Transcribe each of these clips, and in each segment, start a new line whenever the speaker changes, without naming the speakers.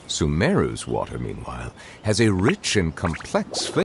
Sumeru's water, meanwhile, has a rich and complex flavor.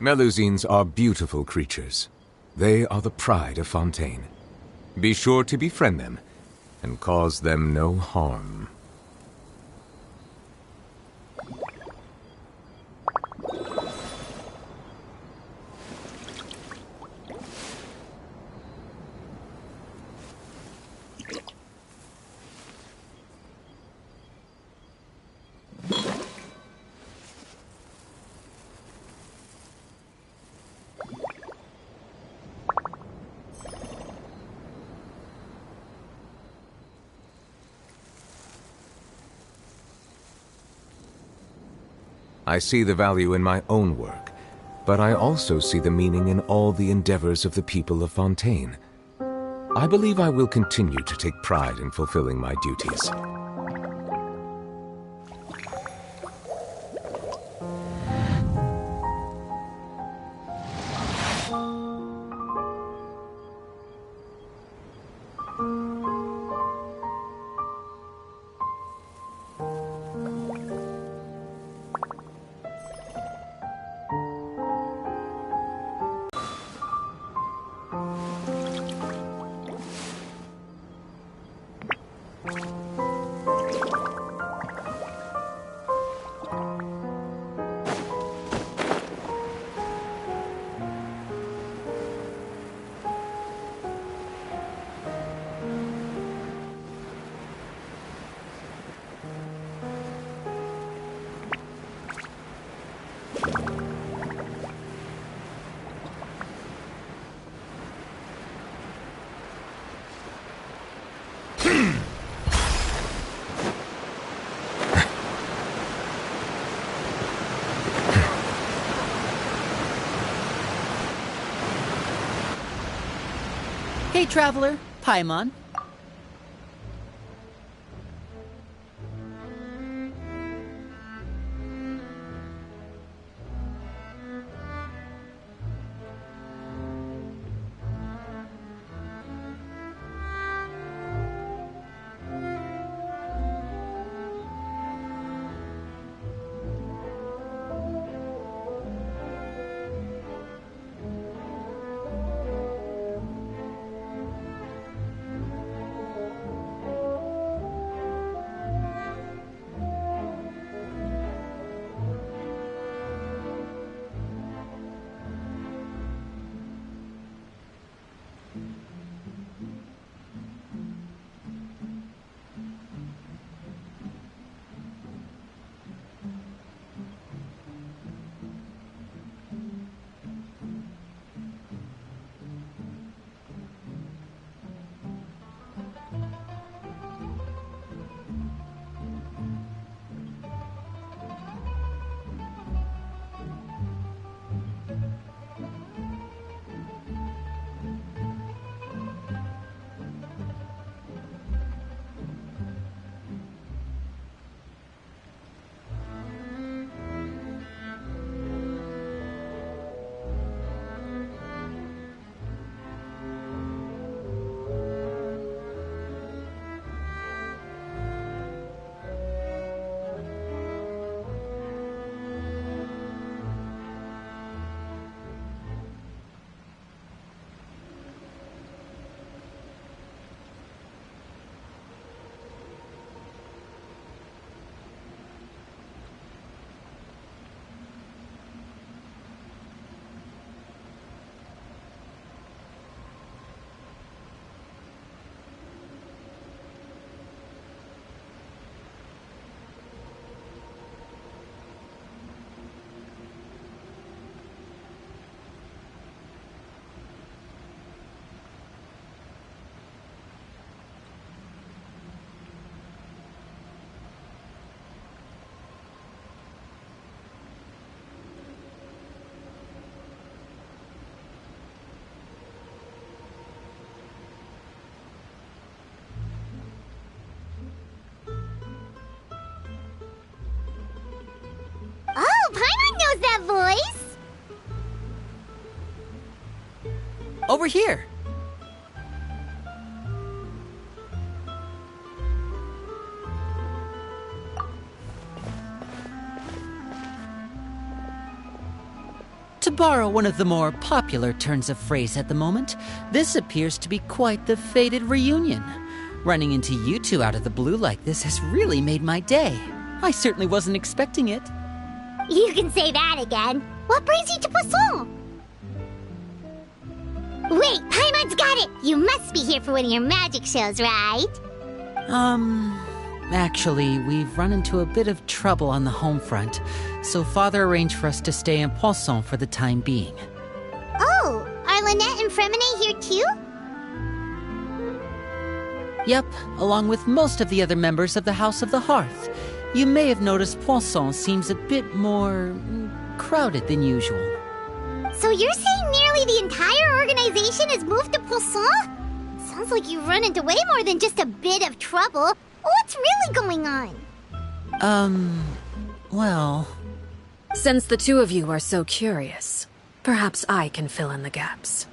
Melusines are beautiful creatures. They are the pride of Fontaine. Be sure to befriend them and cause them no harm. I see the value in my own work, but I also see the meaning in all the endeavors of the people of Fontaine. I believe I will continue to take pride in fulfilling my duties.
Hey, traveler, Paimon. Over here. To borrow one of the more popular turns of phrase at the moment, this appears to be quite the fated reunion. Running into you two out of the blue like this has really made my day. I certainly wasn't expecting it.
You can say that again. What brings you to Poisson? Wait, Paimon's got it! You must be here for one of your magic shows, right?
Actually, we've run into a bit of trouble on the home front, so Father arranged for us to stay in Poisson for the time being.
Oh, are Lynette and Fremine here too?
Yep, along with most of the other members of the House of the Hearth. You may have noticed Poisson seems a bit more crowded than usual.
So you're saying nearly the entire organization has moved to Poisson? Sounds like you've run into way more than just a bit of trouble. What's really going on?
Well...
Since the two of you are so curious, perhaps I can fill in the gaps.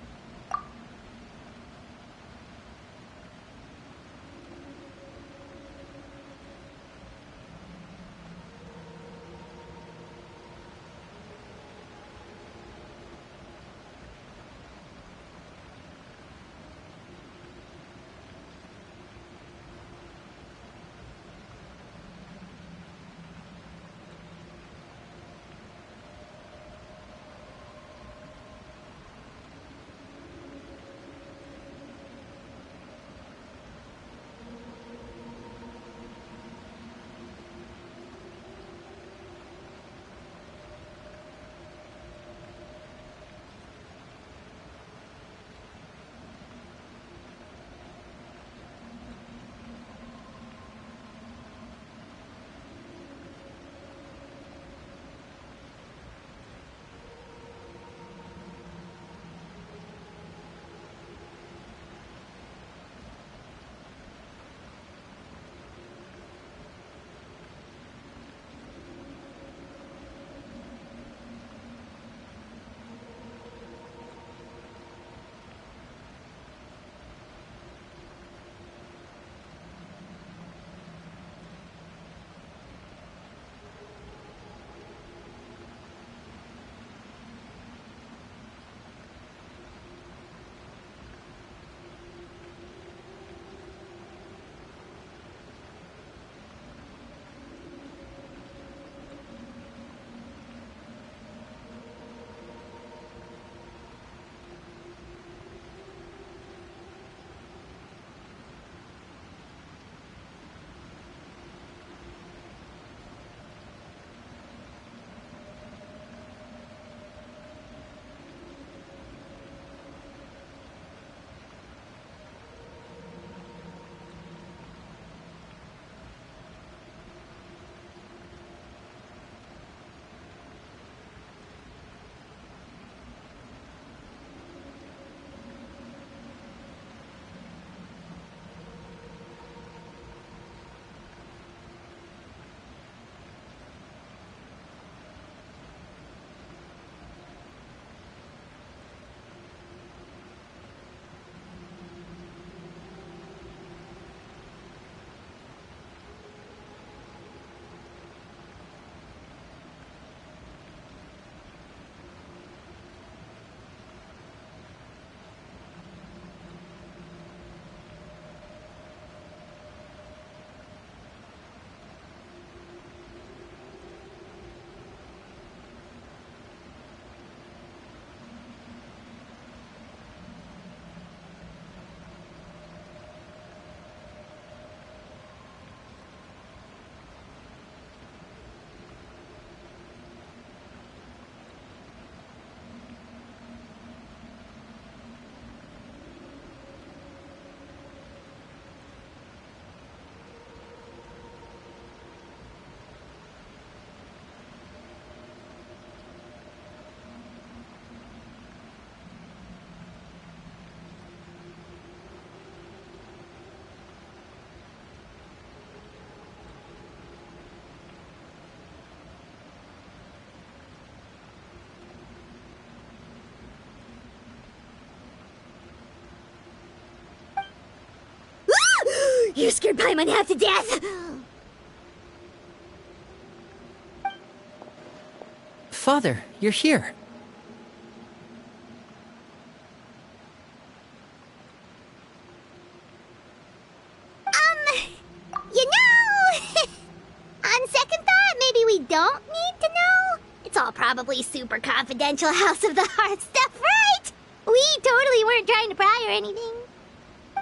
You scared Paimon half to death!
Father, you're here.
You know... On second thought, maybe we don't need to know. It's all probably super confidential House of the Hearth stuff, right? We totally weren't trying to pry or anything.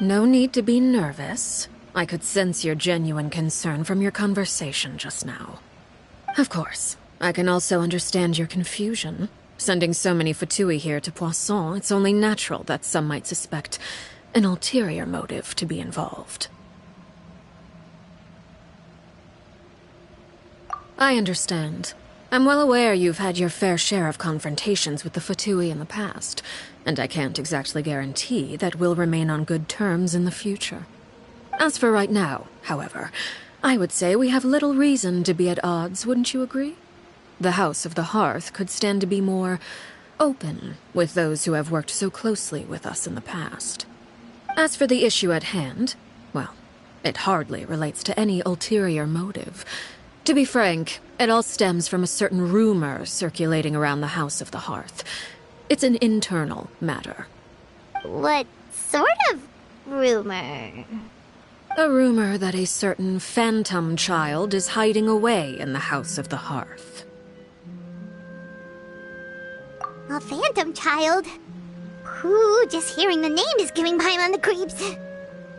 No need to be nervous. I could sense your genuine concern from your conversation just now. Of course, I can also understand your confusion. Sending so many Fatui here to Poisson, it's only natural that some might suspect an ulterior motive to be involved. I understand. I'm well aware you've had your fair share of confrontations with the Fatui in the past, and I can't exactly guarantee that we'll remain on good terms in the future. As for right now, however, I would say we have little reason to be at odds, wouldn't you agree? The House of the Hearth could stand to be more open with those who have worked so closely with us in the past. As for the issue at hand, well, it hardly relates to any ulterior motive. To be frank, it all stems from a certain rumor circulating around the House of the Hearth. It's an internal matter.
What sort of rumor?
A rumor that a certain phantom child is hiding away in the House of the Hearth.
A phantom child? Ooh, just hearing the name is giving Paimon the creeps.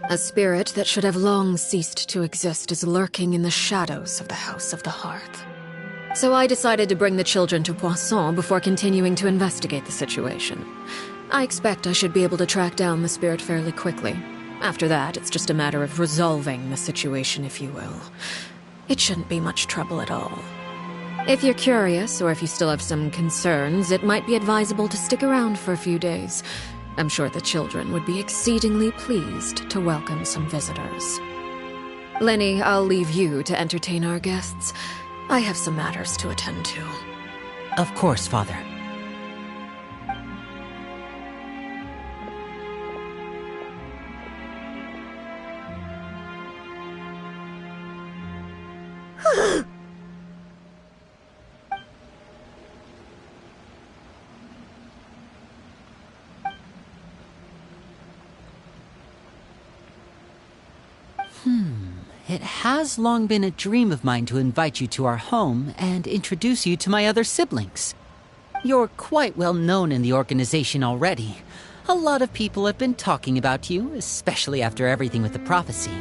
A spirit that should have long ceased to exist is lurking in the shadows of the House of the Hearth. So I decided to bring the children to Poisson before continuing to investigate the situation. I expect I should be able to track down the spirit fairly quickly. After that, it's just a matter of resolving the situation, if you will. It shouldn't be much trouble at all. If you're curious, or if you still have some concerns, it might be advisable to stick around for a few days. I'm sure the children would be exceedingly pleased to welcome some visitors. Lenny, I'll leave you to entertain our guests. I have some matters to attend to.
Of course, Father. It has long been a dream of mine to invite you to our home and introduce you to my other siblings. You're quite well known in the organization already. A lot of people have been talking about you, especially after everything with the prophecy.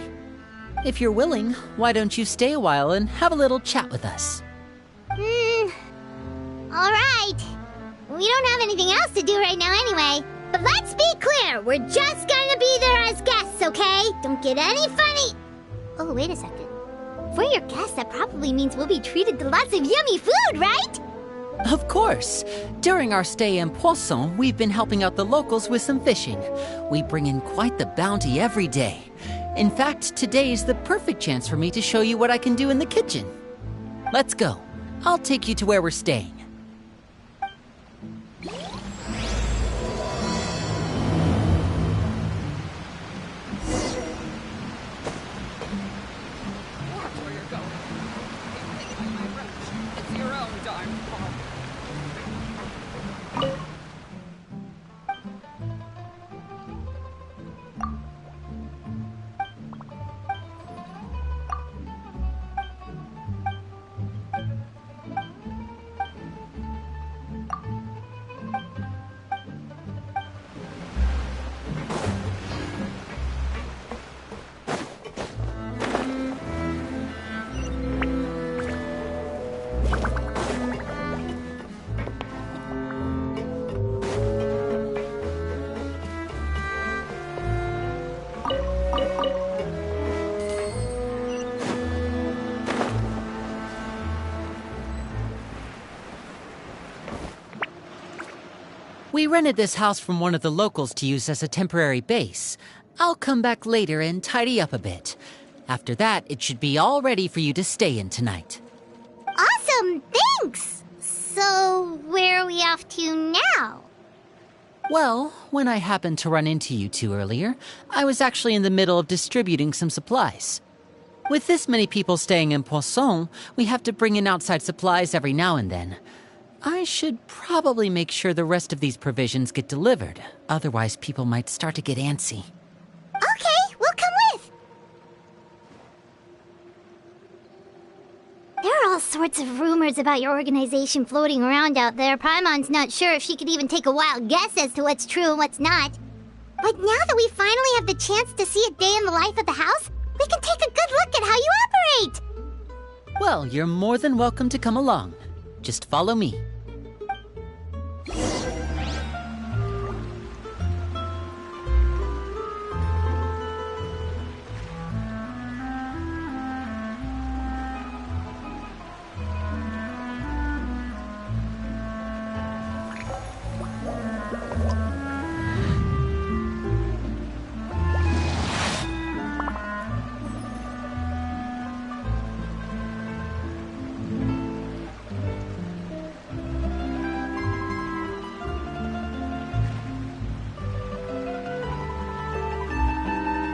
If you're willing, why don't you stay a while and have a little chat with us?
Alright. We don't have anything else to do right now anyway. But let's be clear, we're just gonna be there as guests, okay? Don't get any funny... Oh, wait a second. For your guests, that probably means we'll be treated to lots of yummy food, right?
Of course. During our stay in Poisson, we've been helping out the locals with some fishing. We bring in quite the bounty every day. In fact, today's the perfect chance for me to show you what I can do in the kitchen. Let's go. I'll take you to where we're staying. We rented this house from one of the locals to use as a temporary base. I'll come back later and tidy up a bit. After that, it should be all ready for you to stay in tonight.
Awesome, thanks! So, where are we off to now?
Well, when I happened to run into you two earlier, I was actually in the middle of distributing some supplies. With this many people staying in Poisson, we have to bring in outside supplies every now and then. I should probably make sure the rest of these provisions get delivered, otherwise people might start to get antsy.
Okay, we'll come with. There are all sorts of rumors about your organization floating around out there. Paimon's not sure if she could even take a wild guess as to what's true and what's not. But now that we finally have the chance to see a day in the life of the house, we can take a good look at how you operate!
Well, you're more than welcome to come along. Just follow me.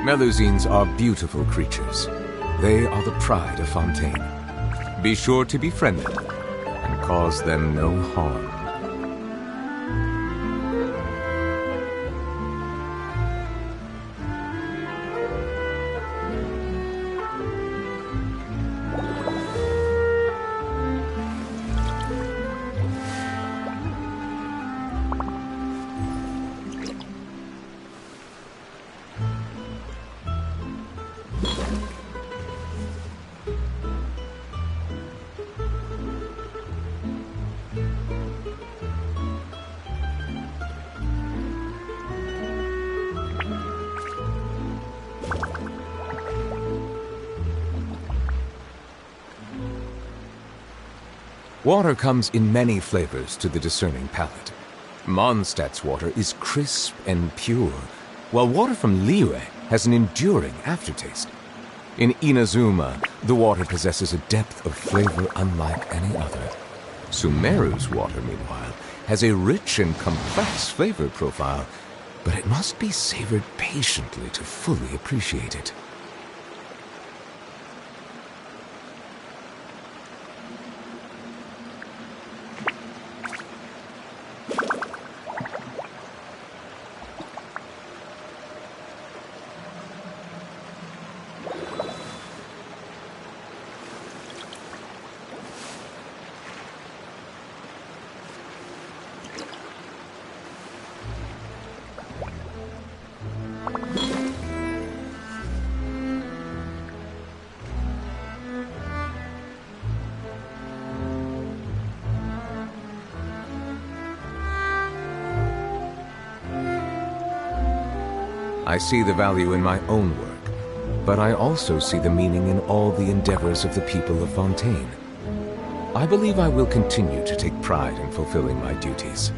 Melusines are beautiful creatures. They are the pride of Fontaine. Be sure to befriend them and cause them no harm. Water comes in many flavors to the discerning palate. Mondstadt's water is crisp and pure, while water from Liyue has an enduring aftertaste. In Inazuma, the water possesses a depth of flavor unlike any other. Sumeru's water, meanwhile, has a rich and complex flavor profile, but it must be savored patiently to fully appreciate it. I see the value in my own work, but I also see the meaning in all the endeavors of the people of Fontaine. I believe I will continue to take pride in fulfilling my duties.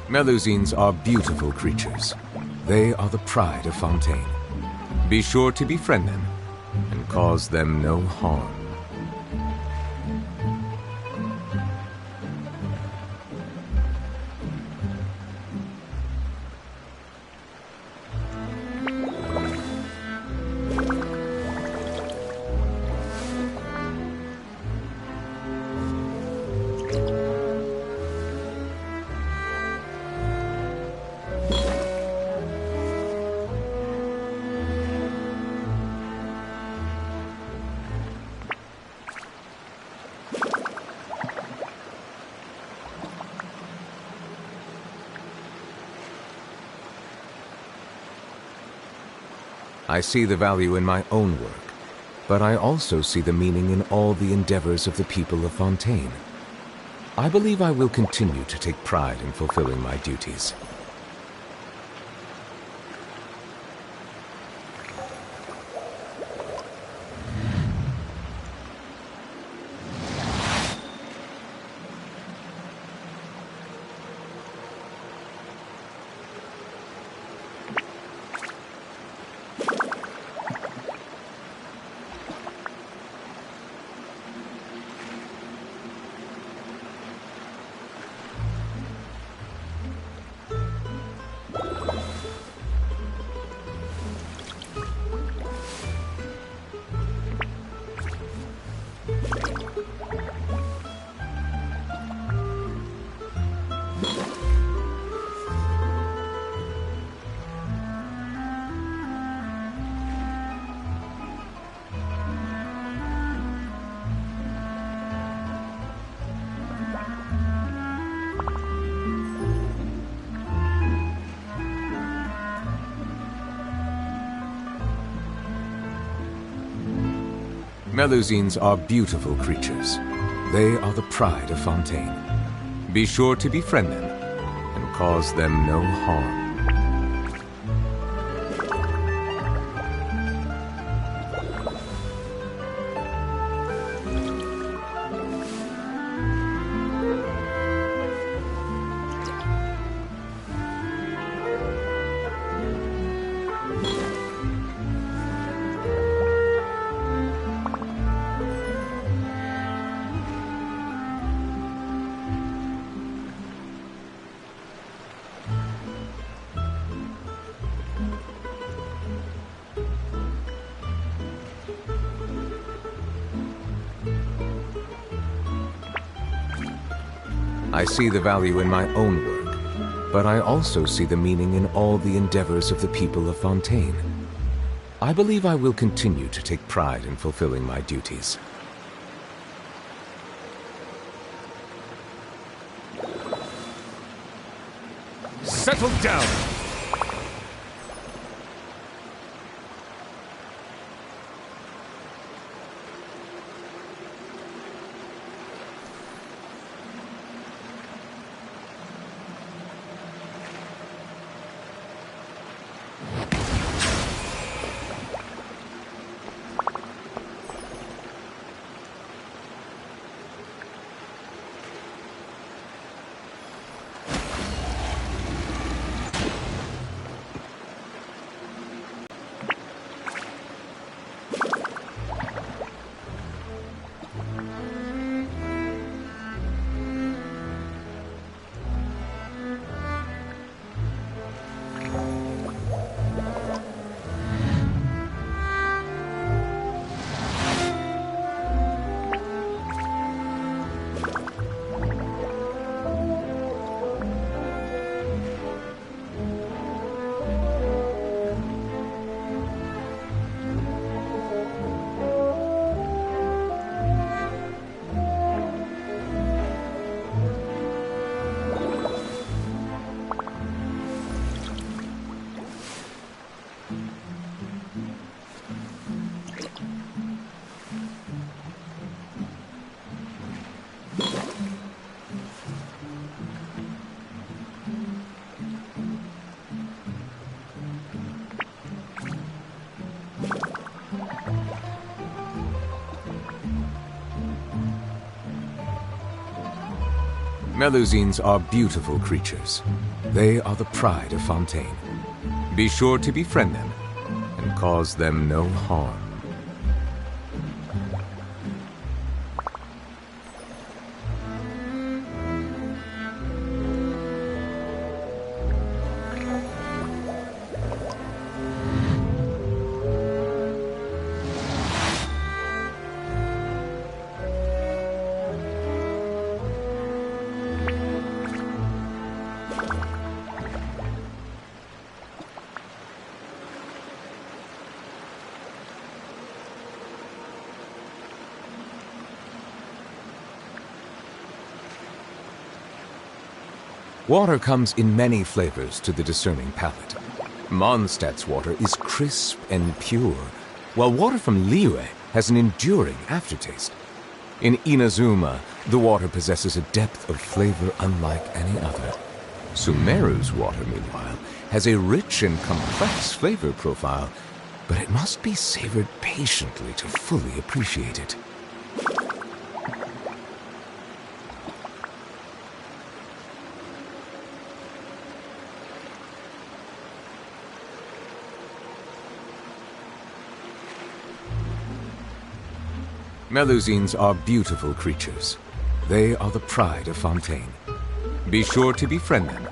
Melusines are beautiful creatures. They are the pride of Fontaine. Be sure to befriend them and cause them no harm. I see the value in my own work, but I also see the meaning in all the endeavors of the people of Fontaine. I believe I will continue to take pride in fulfilling my duties. Melusines are beautiful creatures. They are the pride of Fontaine. Be sure to befriend them and cause them no harm. I see the value in my own work, but I also see the meaning in all the endeavors of the people of Fontaine. I believe I will continue to take pride in fulfilling my duties.
Settle down!
Melusines are beautiful creatures. They are the pride of Fontaine. Be sure to befriend them and cause them no harm. Water comes in many flavors to the discerning palate. Mondstadt's water is crisp and pure, while water from Liyue has an enduring aftertaste. In Inazuma, the water possesses a depth of flavor unlike any other. Sumeru's water, meanwhile, has a rich and complex flavor profile, but it must be savored patiently to fully appreciate it. Melusines are beautiful creatures. They are the pride of Fontaine. Be sure to befriend them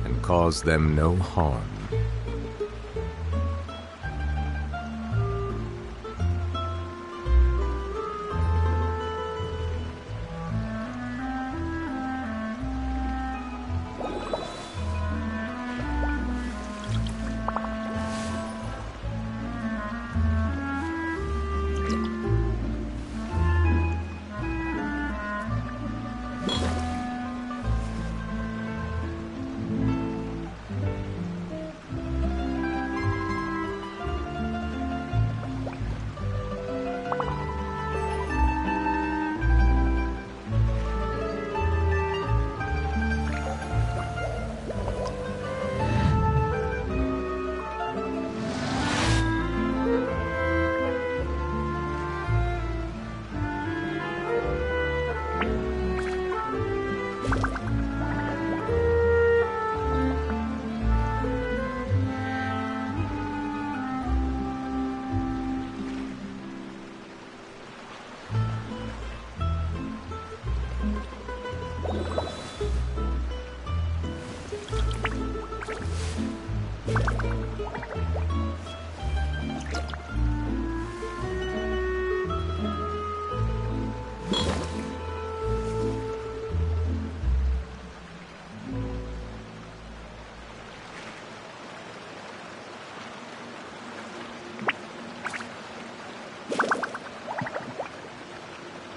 and cause them no harm.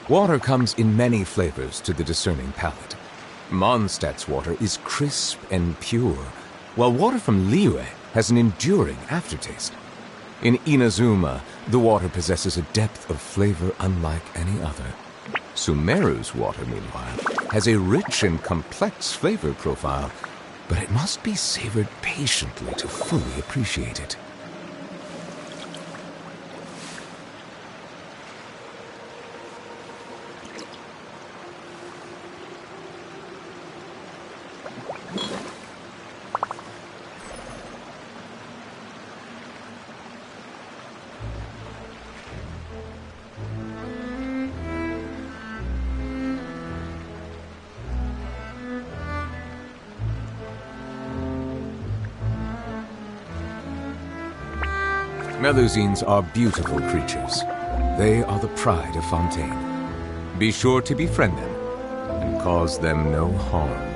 Water comes in many flavors to the discerning palate. Mondstadt's water is crisp and pure, while water from Liyue has an enduring aftertaste. In Inazuma, the water possesses a depth of flavor unlike any other. Sumeru's water, meanwhile, has a rich and complex flavor profile, but it must be savored patiently to fully appreciate it. Melusines are beautiful creatures. They are the pride of Fontaine. Be sure to befriend them and cause them no harm.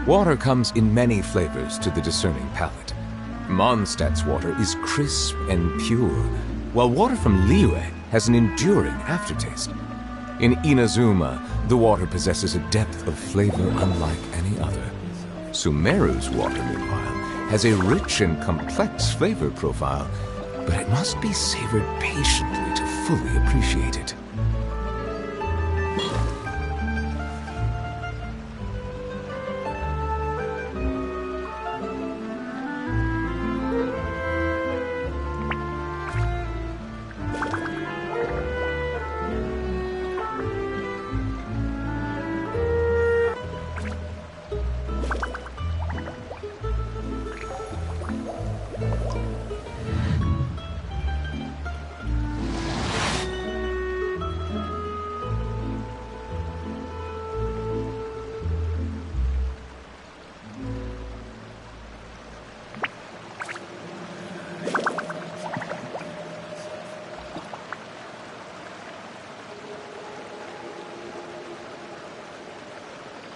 Water comes in many flavors to the discerning palate. Mondstadt's water is crisp and pure, while water from Liyue has an enduring aftertaste. In Inazuma, the water possesses a depth of flavor unlike any other. Sumeru's water, meanwhile, has a rich and complex flavor profile, but it must be savored patiently to fully appreciate it.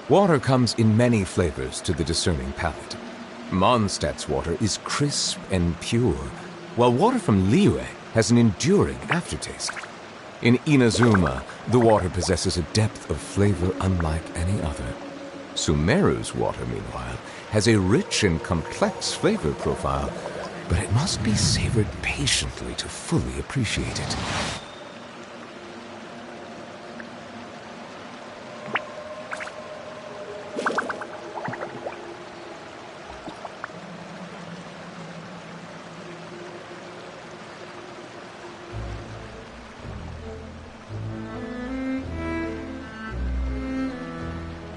Water comes in many flavors to the discerning palate. Mondstadt's water is crisp and pure, while water from Liyue has an enduring aftertaste. In Inazuma, the water possesses a depth of flavor unlike any other. Sumeru's water, meanwhile, has a rich and complex flavor profile, but it must be savored patiently to fully appreciate it.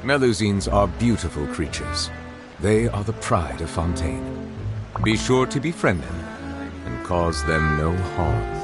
Melusines are beautiful creatures. They are the pride of Fontaine. Be sure to befriend them and cause them no harm.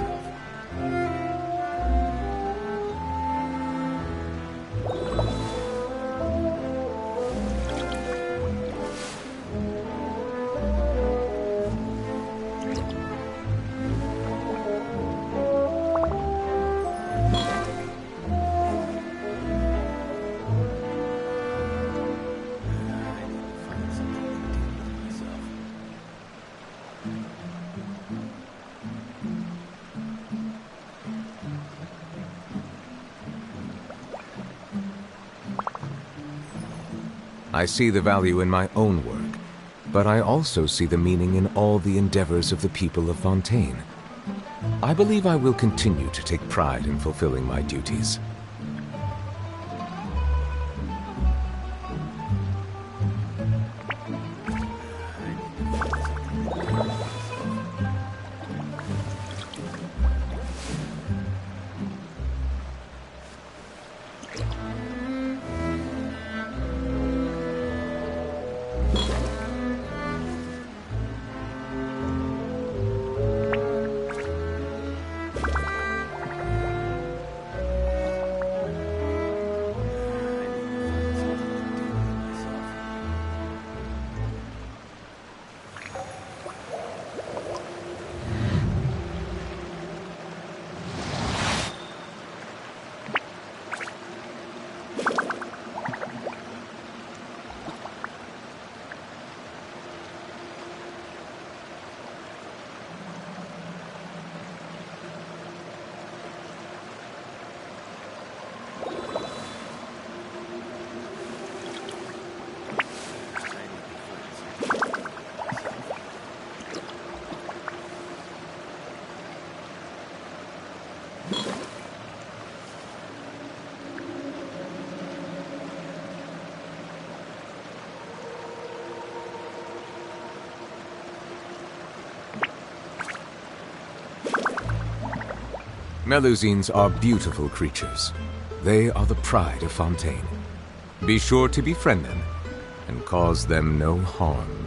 I see the value in my own work, but I also see the meaning in all the endeavors of the people of Fontaine. I believe I will continue to take pride in fulfilling my duties. Melusines are beautiful creatures. They are the pride of Fontaine. Be sure to befriend them and cause them no harm.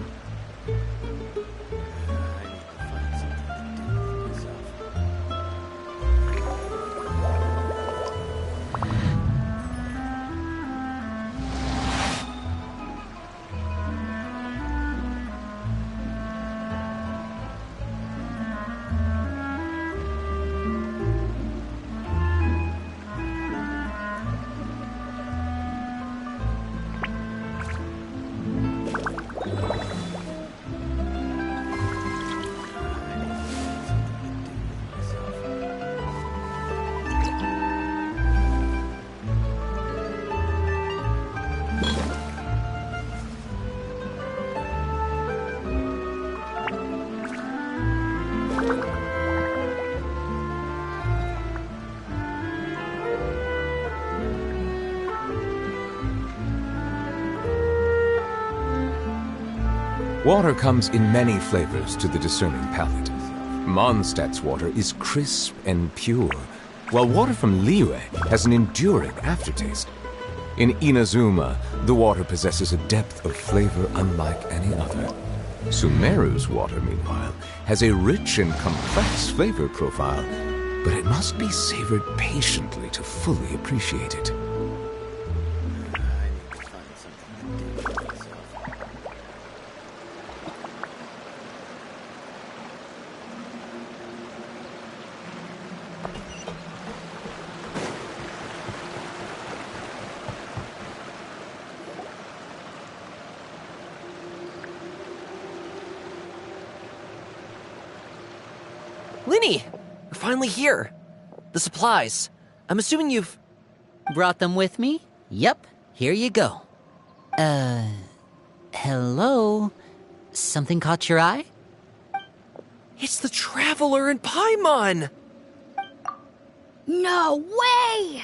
Water comes in many flavors to the discerning palate. Mondstadt's water is crisp and pure, while water from Liyue has an enduring aftertaste. In Inazuma, the water possesses a depth of flavor unlike any other. Sumeru's water, meanwhile, has a rich and complex flavor profile, but it must be savored patiently to fully appreciate it.
Linny! We're finally here. The supplies. I'm assuming you've...
Brought them with me? Yep, here you go. Hello? Something caught your eye?
It's the Traveler in Paimon!
No way!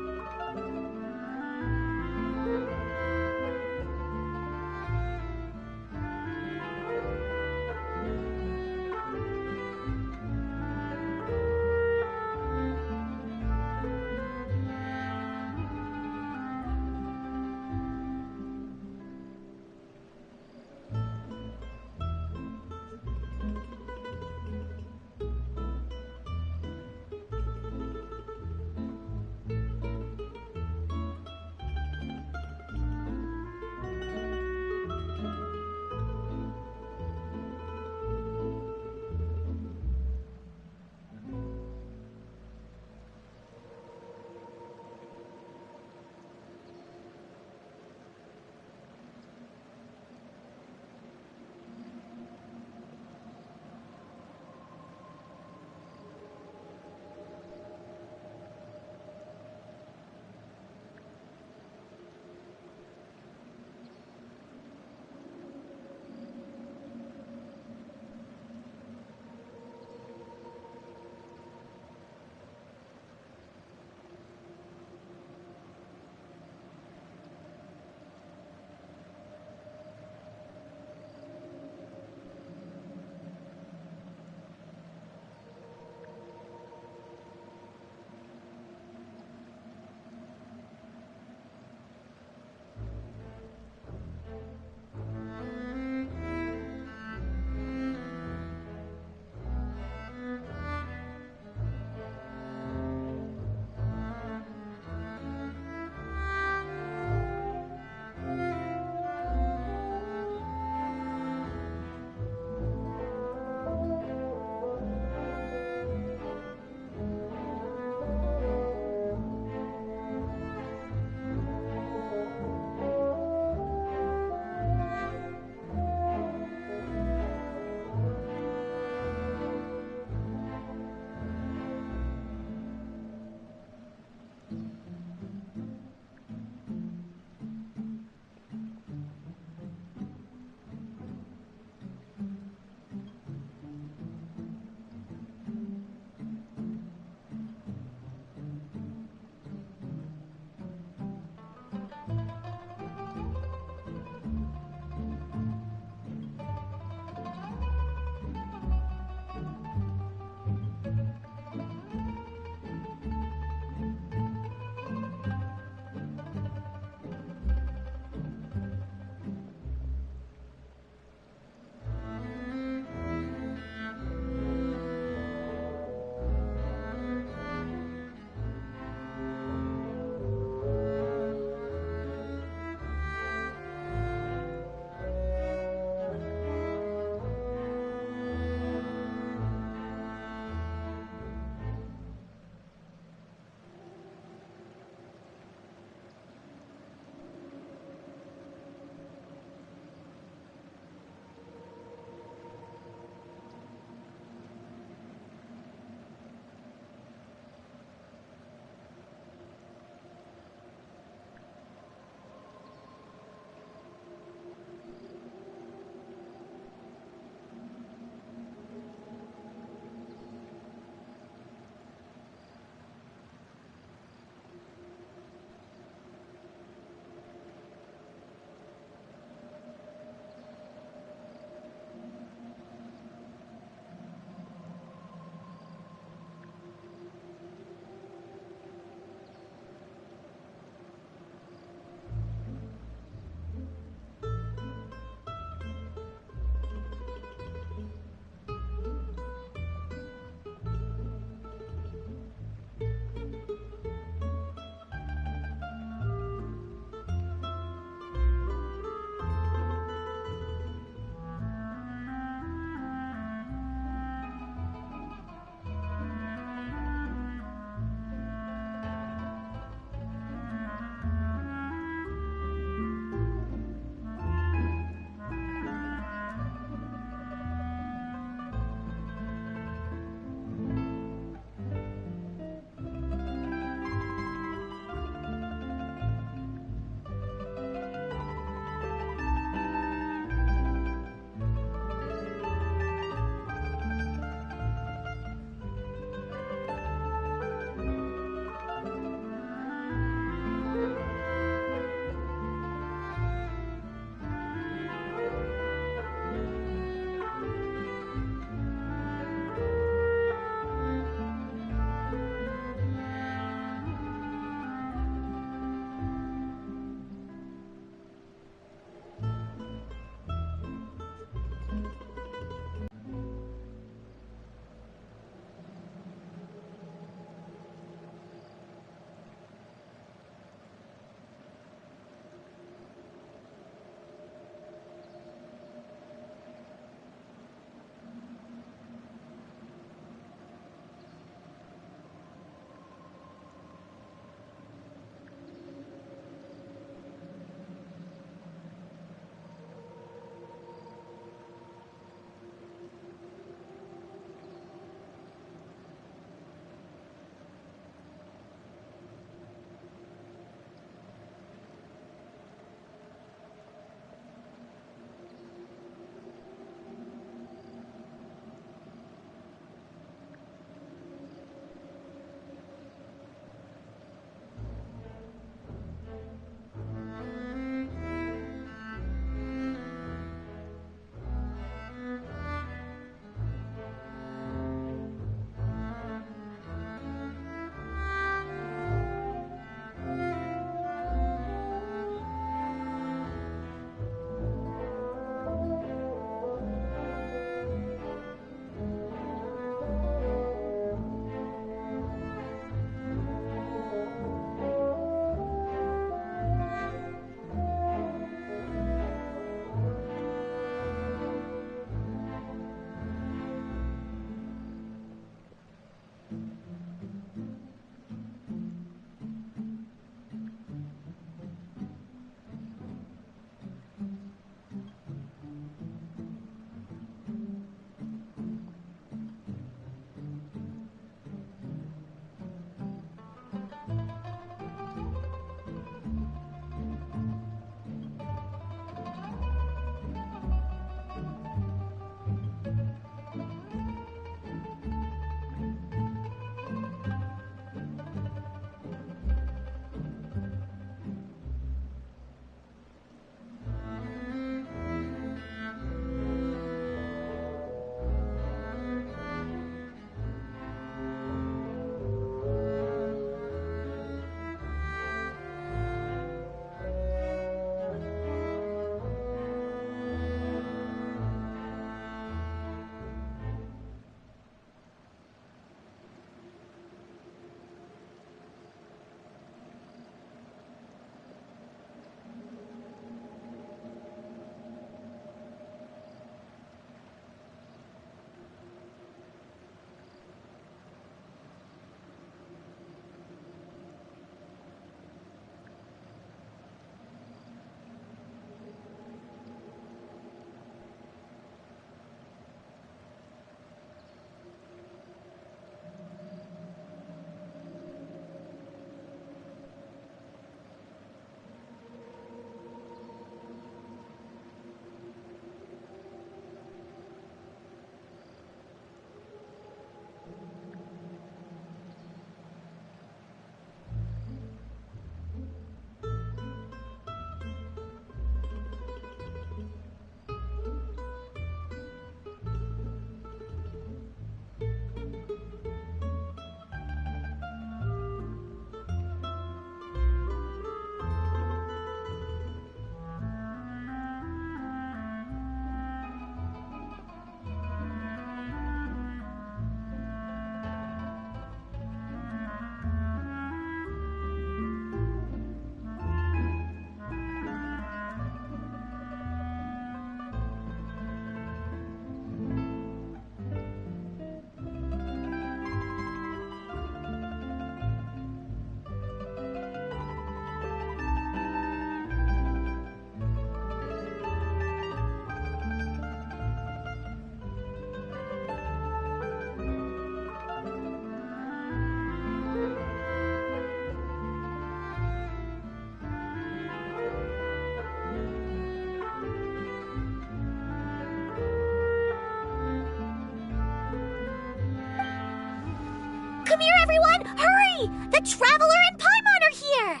Come here, everyone! Hurry! The Traveler and Paimon are here!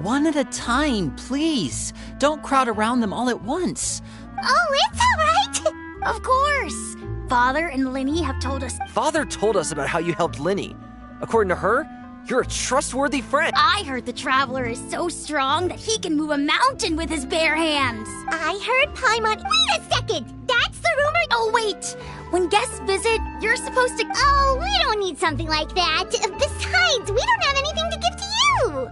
One at a time, please. Don't crowd around them all at once.
Oh, it's all right. Of course. Father and Linny have told us.
Father told us about how you helped Linny. According to her, you're a trustworthy friend.
I heard the Traveler is so strong that he can move a mountain with his bare hands. I heard Paimon. Wait a second. That's the rumor. Oh, wait. When guests visit, you're supposed to. Oh, we don't need something like that. Besides, we don't have anything to give to you.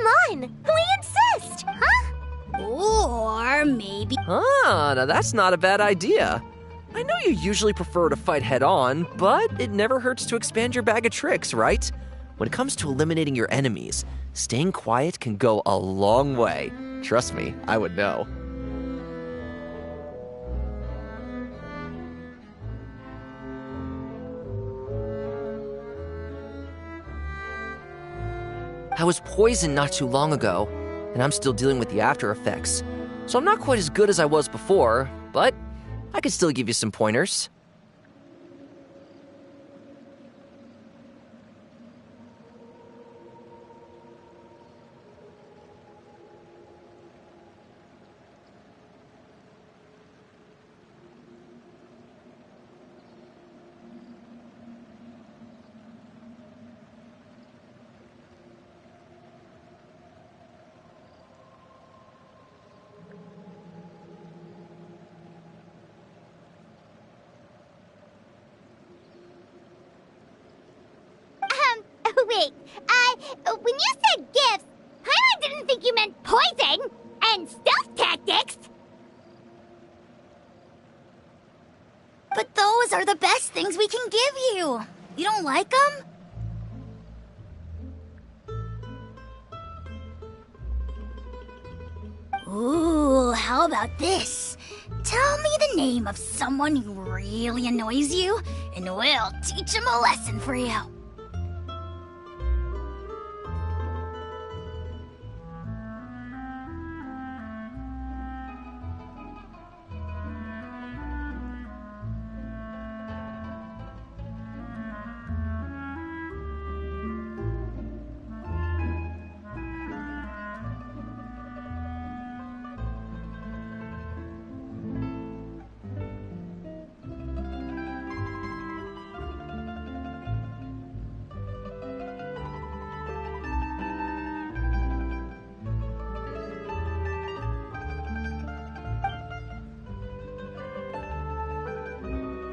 Come on, we insist, huh? Or maybe...
Ah, now that's not a bad idea. I know you usually prefer to fight head-on, but it never hurts to expand your bag of tricks, right? When it comes to eliminating your enemies, staying quiet can go a long way. Trust me, I would know. I was poisoned not too long ago, and I'm still dealing with the after effects. So I'm not quite as good as I was before, but I can still give you some pointers.
Wait, when you said gifts, I didn't think you meant poison and stealth tactics. But those are the best things we can give you. You don't like them? Ooh, how about this? Tell me the name of someone who really annoys you, and we'll teach him a lesson for you.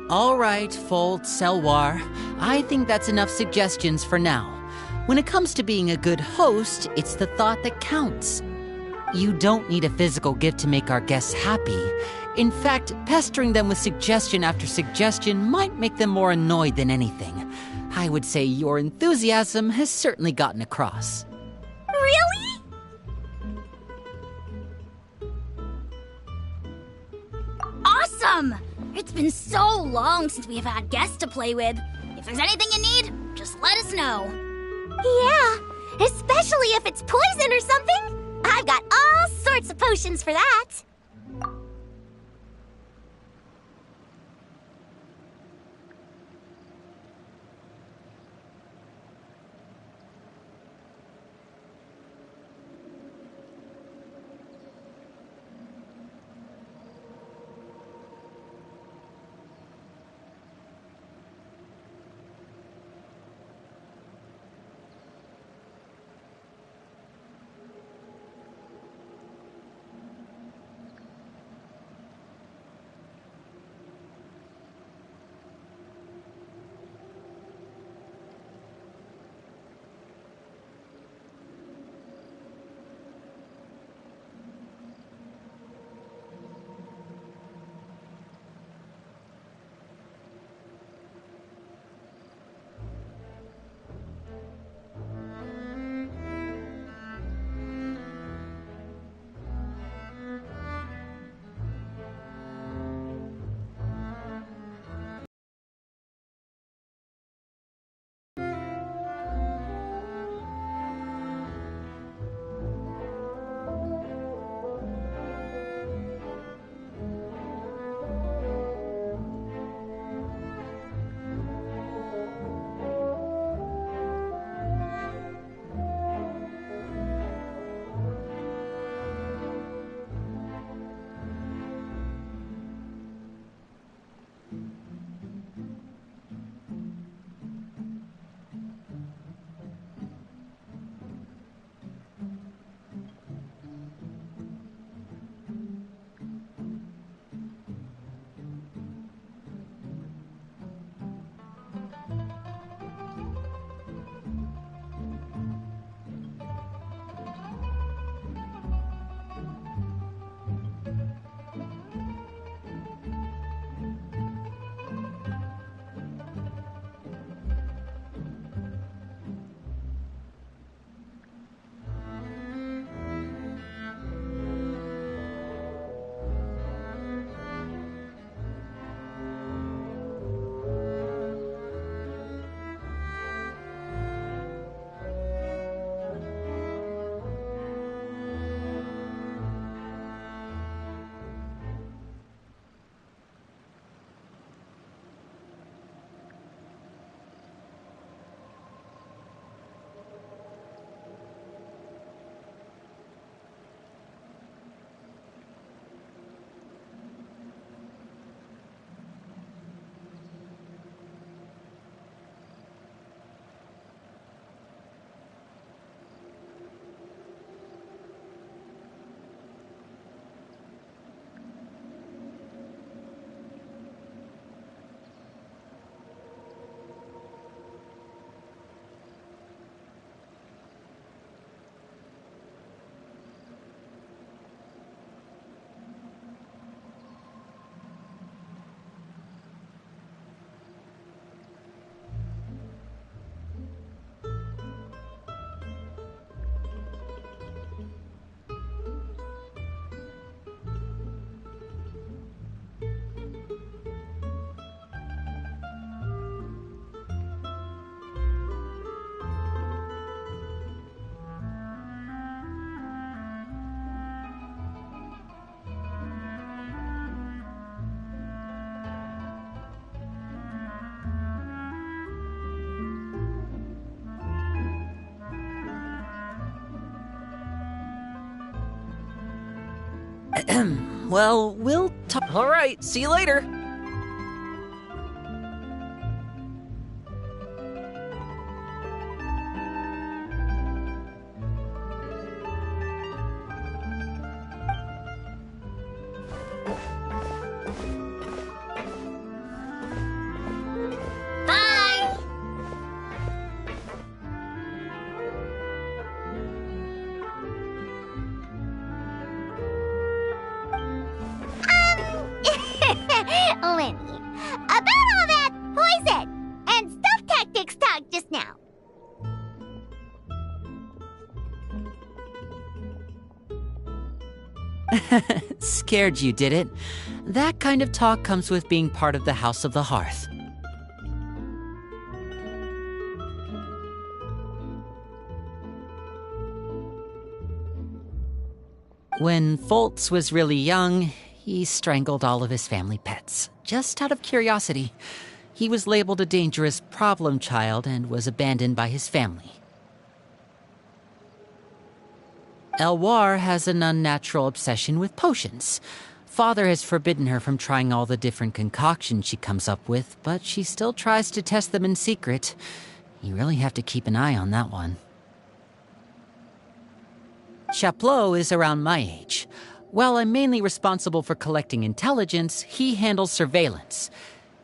All right, Fold, Selwar. I think that's enough suggestions for now. When it comes to being a good host, it's the thought that counts. You don't need a physical gift to make our guests happy. In fact, pestering them with suggestion after suggestion might make them more annoyed than anything. I would say your enthusiasm has certainly gotten across.
Really? Awesome! It's been so long since we've had guests to play with. If there's anything you need, just let us know. Yeah, especially if it's poison or something. I've got all sorts of potions for that.
Well, we'll talk.
All right, see you later.
Bye! Lenny, about all that poison and stealth tactics talk just now.
Scared you, did it? That kind of talk comes with being part of the House of the Hearth. When Foltz was really young, he strangled all of his family pets, just out of curiosity. He was labeled a dangerous problem child and was abandoned by his family. Elwar has an unnatural obsession with potions. Father has forbidden her from trying all the different concoctions she comes up with, but she still tries to test them in secret. You really have to keep an eye on that one. Chaplot is around my age. While I'm mainly responsible for collecting intelligence, he handles surveillance.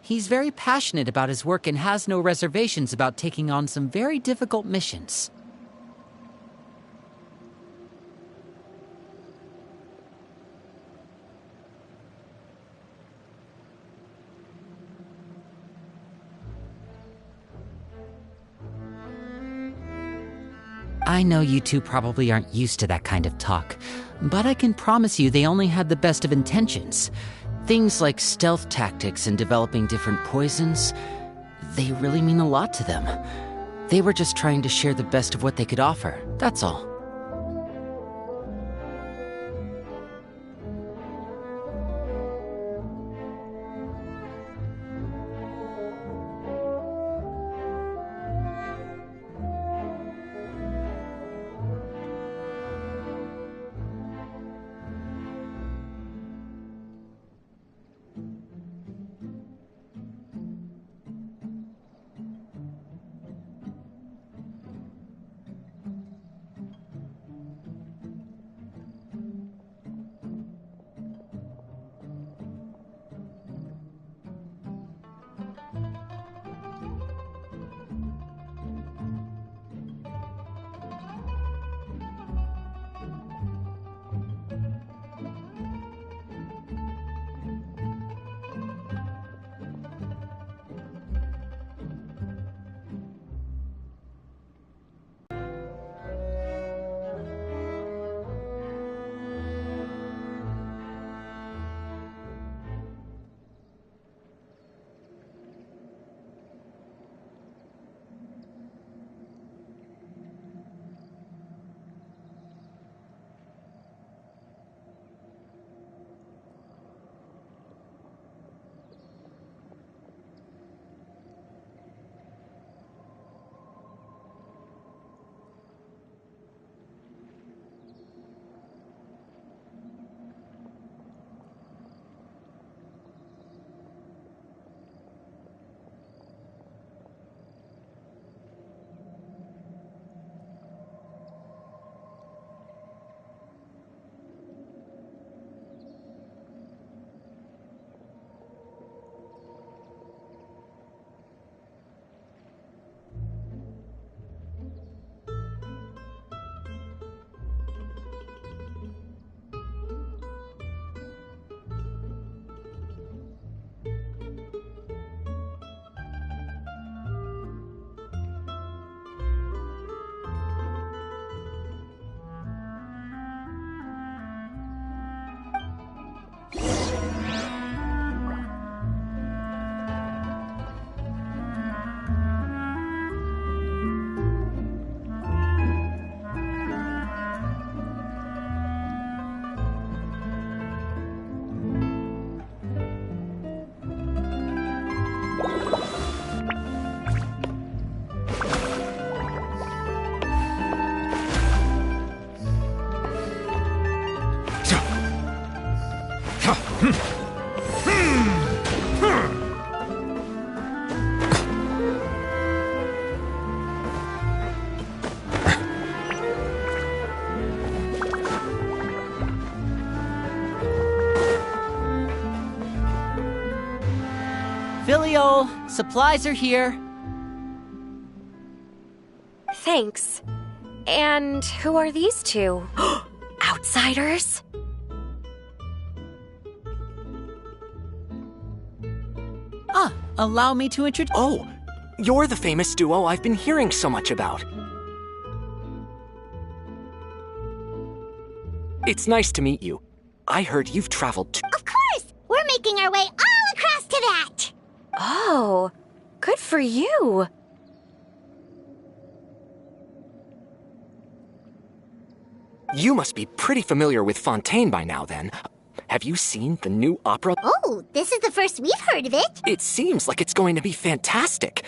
He's very passionate about his work and has no reservations about taking on some very difficult missions. I know you two probably aren't used to that kind of talk, but I can promise you they only had the best of intentions. Things like stealth tactics and developing different poisons, they really mean a lot to them. They were just trying to share the best of what they could offer, that's all. Filial, supplies are here.
Thanks. And who are these two? Outsiders?
Allow me to introduce.
Oh, you're the famous duo I've been hearing so much about. It's nice to meet you. I heard you've traveled to...
Of course! We're making our way all across to that!
Oh, good for you.
You must be pretty familiar with Fontaine by now, then. Have you seen the new opera?
Oh, this is the first we've heard of it.
It seems like it's going to be fantastic.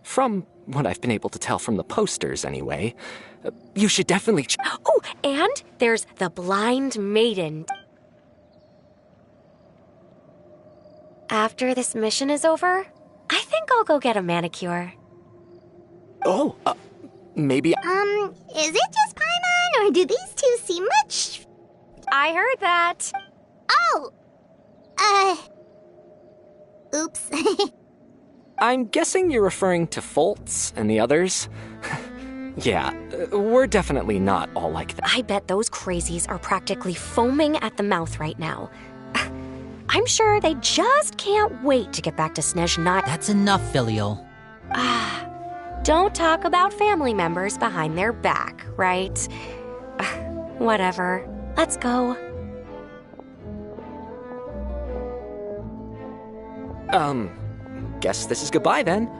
From what I've been able to tell from the posters, anyway. You should definitely...
Oh, and there's the Blind Maiden. After this mission is over, I think I'll go get a manicure.
Oh, maybe...
Is it just Paimon, or do these two seem much...
I heard that.
Oh! Oops.
I'm guessing you're referring to Foltz and the others? Yeah, we're definitely not all like that.
I bet those crazies are practically foaming at the mouth right now. I'm sure they just can't wait to get back to Snezhnaya.
That's enough, Filial.
Don't talk about family members behind their back, right? Whatever. Let's go.
Guess this is goodbye then.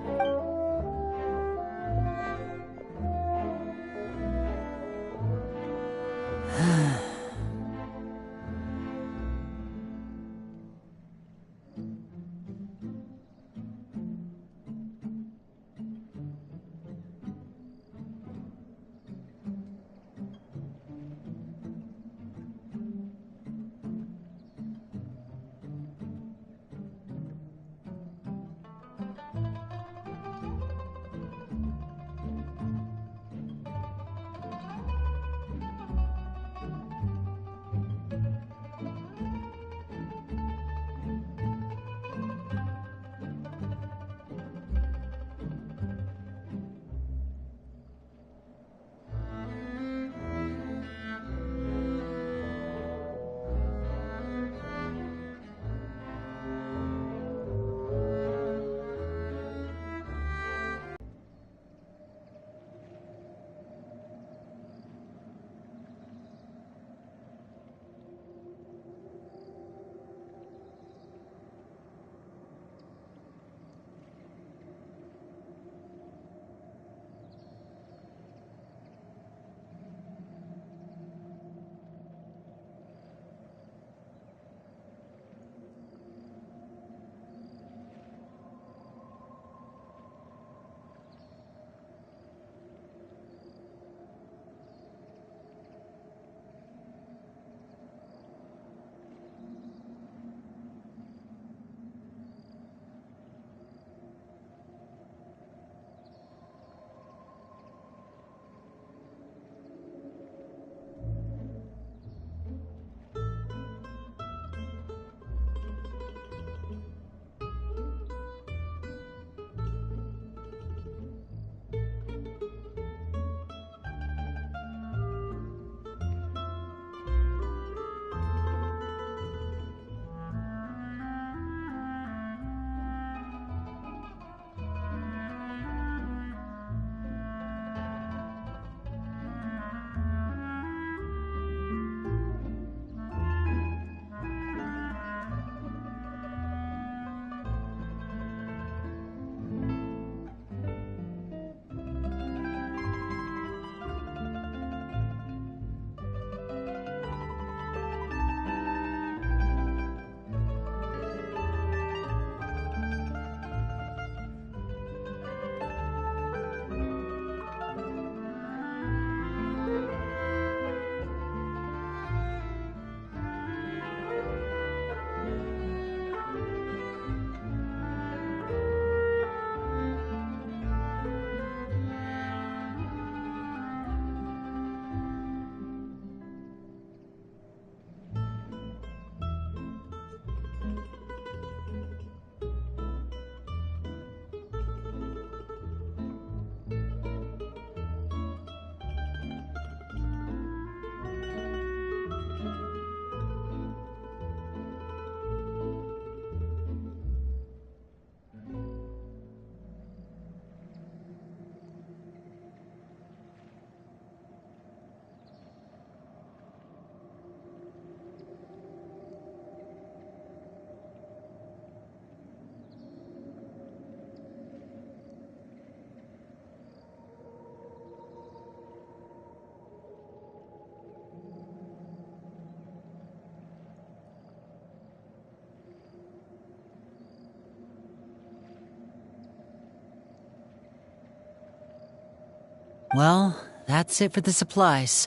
Well, that's it for the supplies.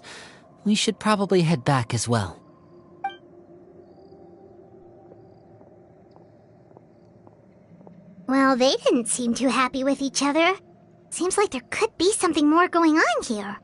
We should probably head back as well.
Well, they didn't seem too happy with each other. Seems like there could be something more going on here.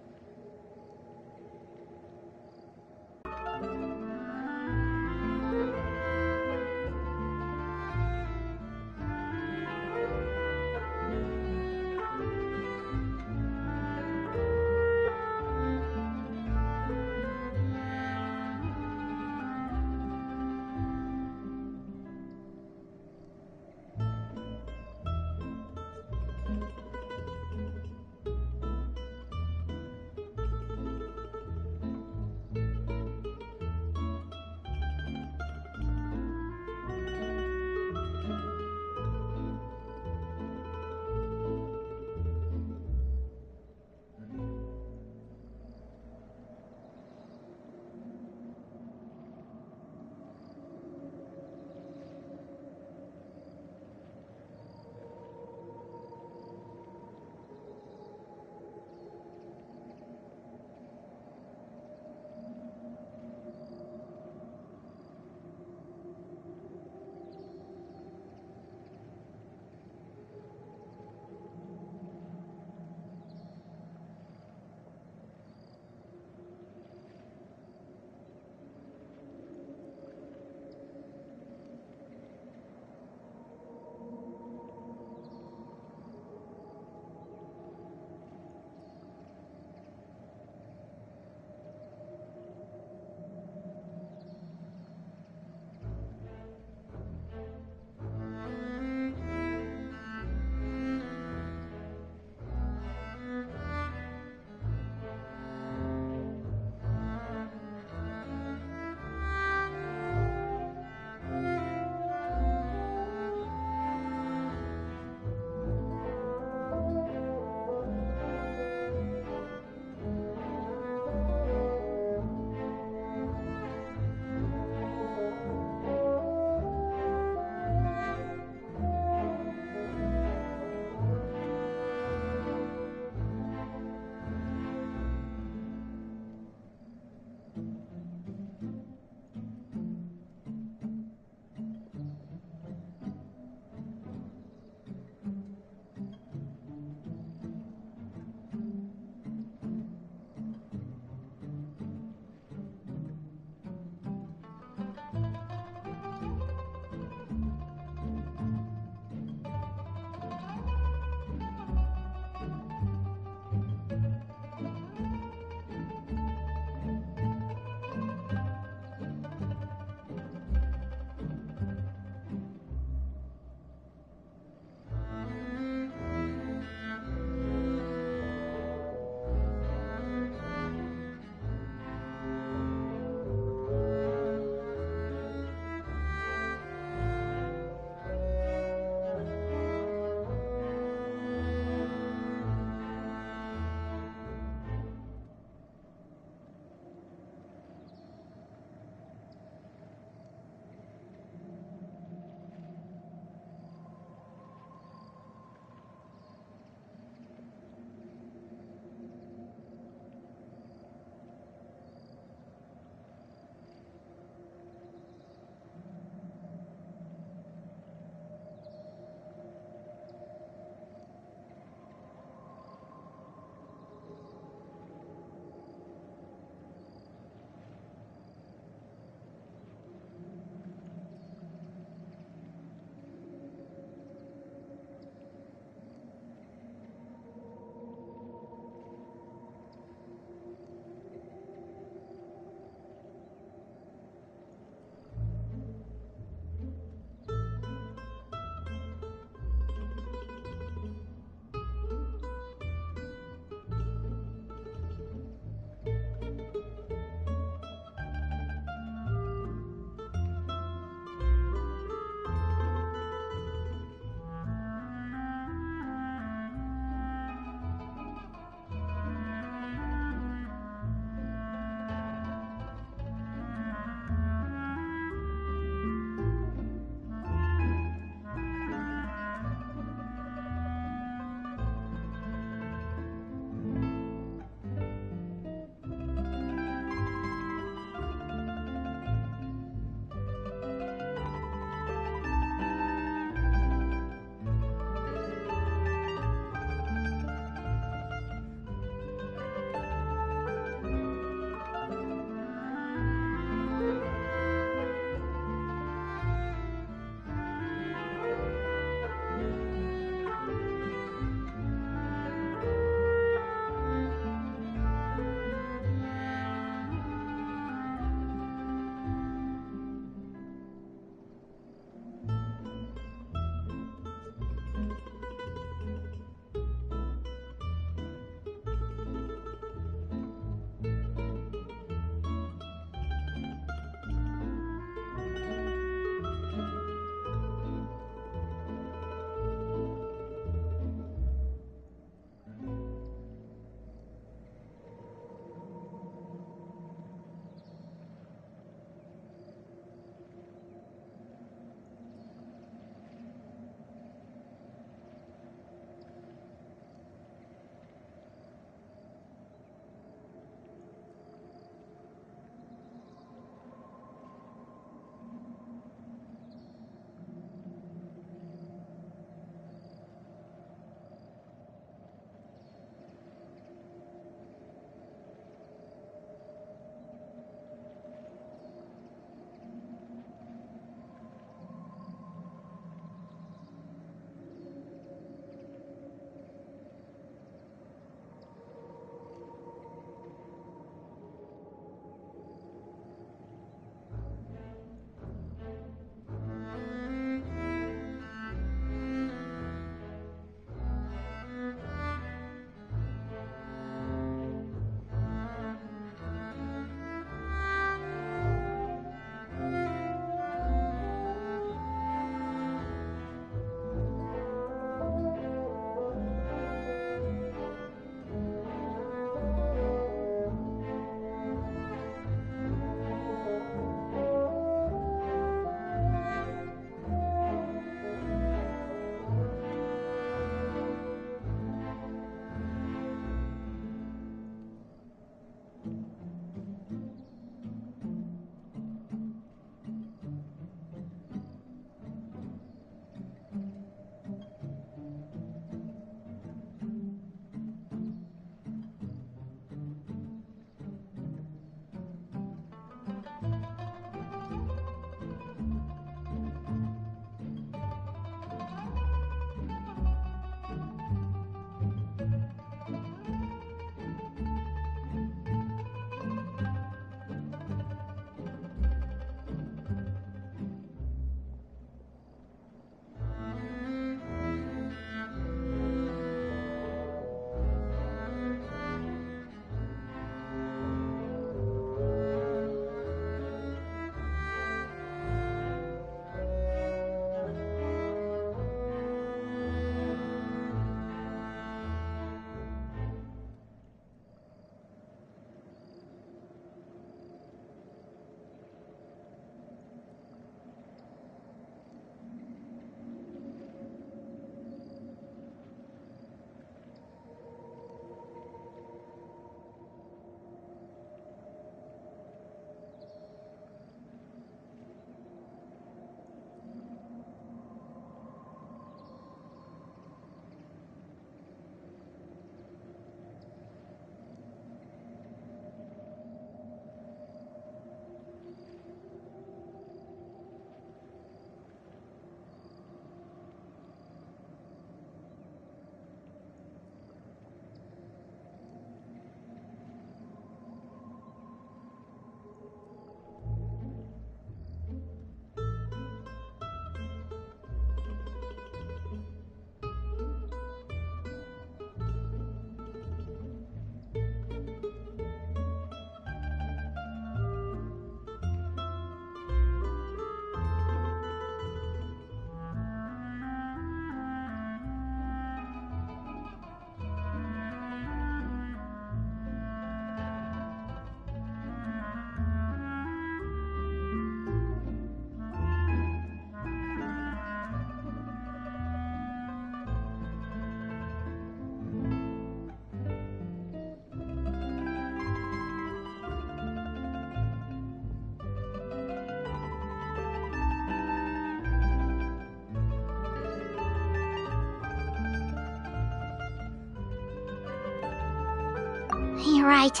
Right.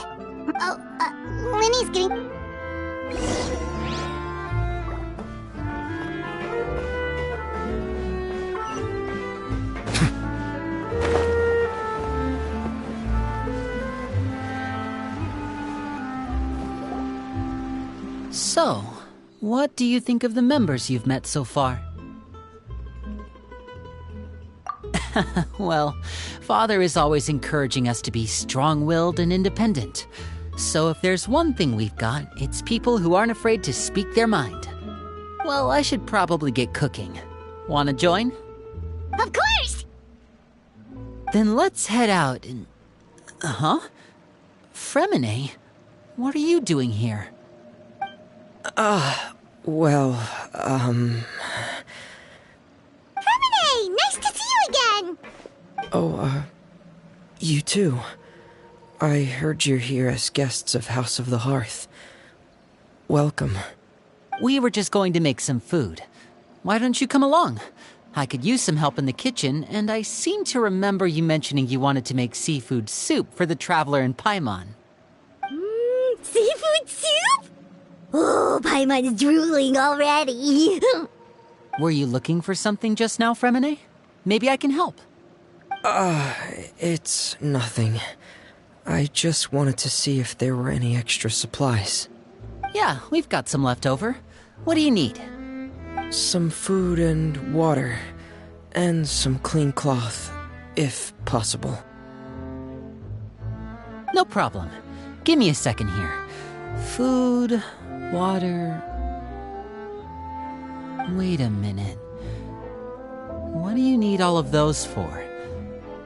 Oh, Linny's getting...
So, what do you think of the members you've met so far? Well, Father is always encouraging us to be strong-willed and independent. So if there's one thing we've got, it's people who aren't afraid to speak their mind. Well, I should probably get cooking. Wanna join?
Of course!
Then let's head out and... Huh? Fremine? What are you doing here?
Well,
Fremine! Nice to see you again!
you too. I heard you're here as guests of House of the Hearth. Welcome.
We were just going to make some food. Why don't you come along? I could use some help in the kitchen, and I seem to remember you mentioning you wanted to make seafood soup for the traveler in Paimon.
Seafood soup? Oh, Paimon's drooling already.
Were you looking for something just now, Fremine? Maybe I can help.
It's nothing. I just wanted to see if there were any extra supplies.
Yeah, we've got some left over. What do you need?
Some food and water. And some clean cloth, if possible.
No problem. Give me a second here. Food, water... Wait a minute. What do you need all of those for?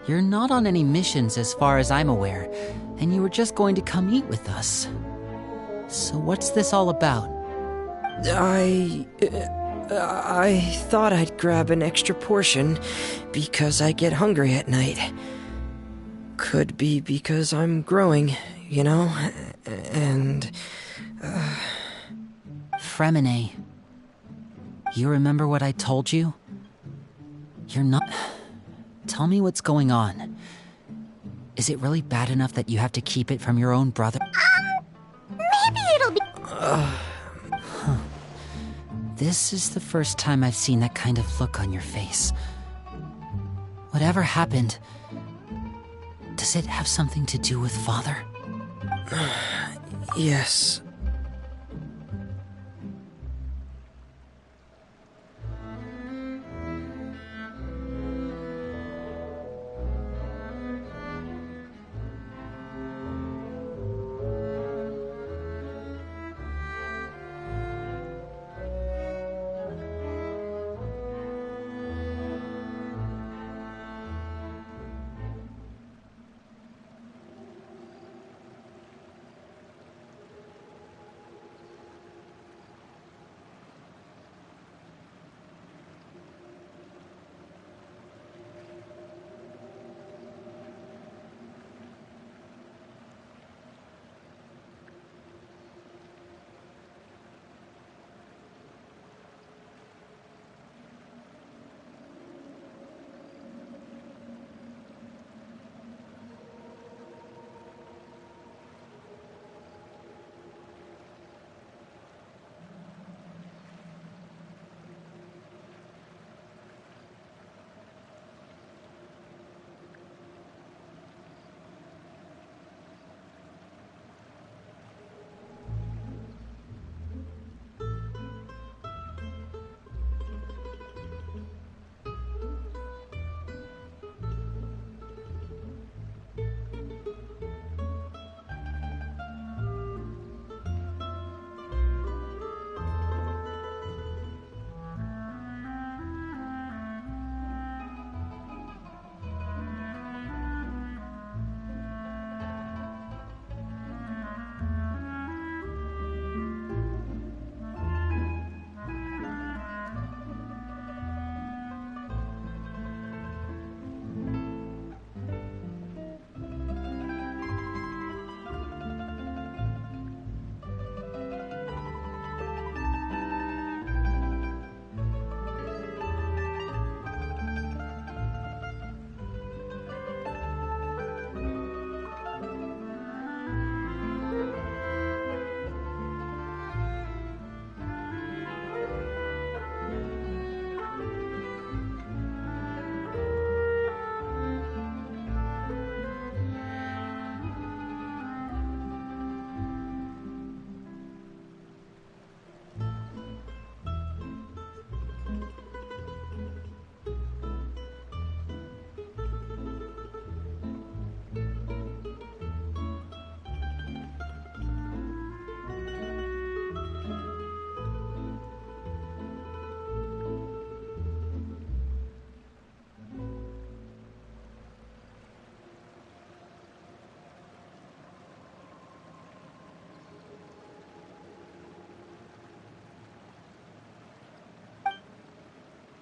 You're not on any missions as far as I'm aware, and you were just going to come eat with us. So what's this all about?
I thought I'd grab an extra portion because I get hungry at night. Could be because I'm growing, you know, and...
Fremine, you remember what I told you? You're not... Tell me what's going on. Is it really bad enough that you have to keep it from your own brother?
Maybe it'll be...
This is the first time I've seen that kind of look on your face. Whatever happened, does it have something to do with Father?
Yes.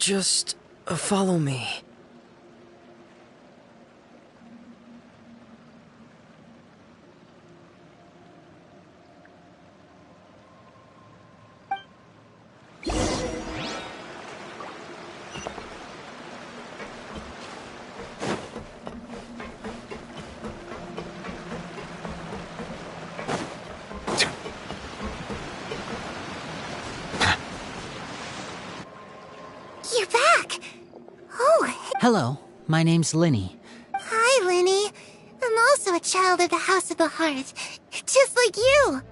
Just follow me.
You're back! Oh,
Hello, my name's Linny.
hi, Linny. I'm also a child of the House of the Heart, just like you.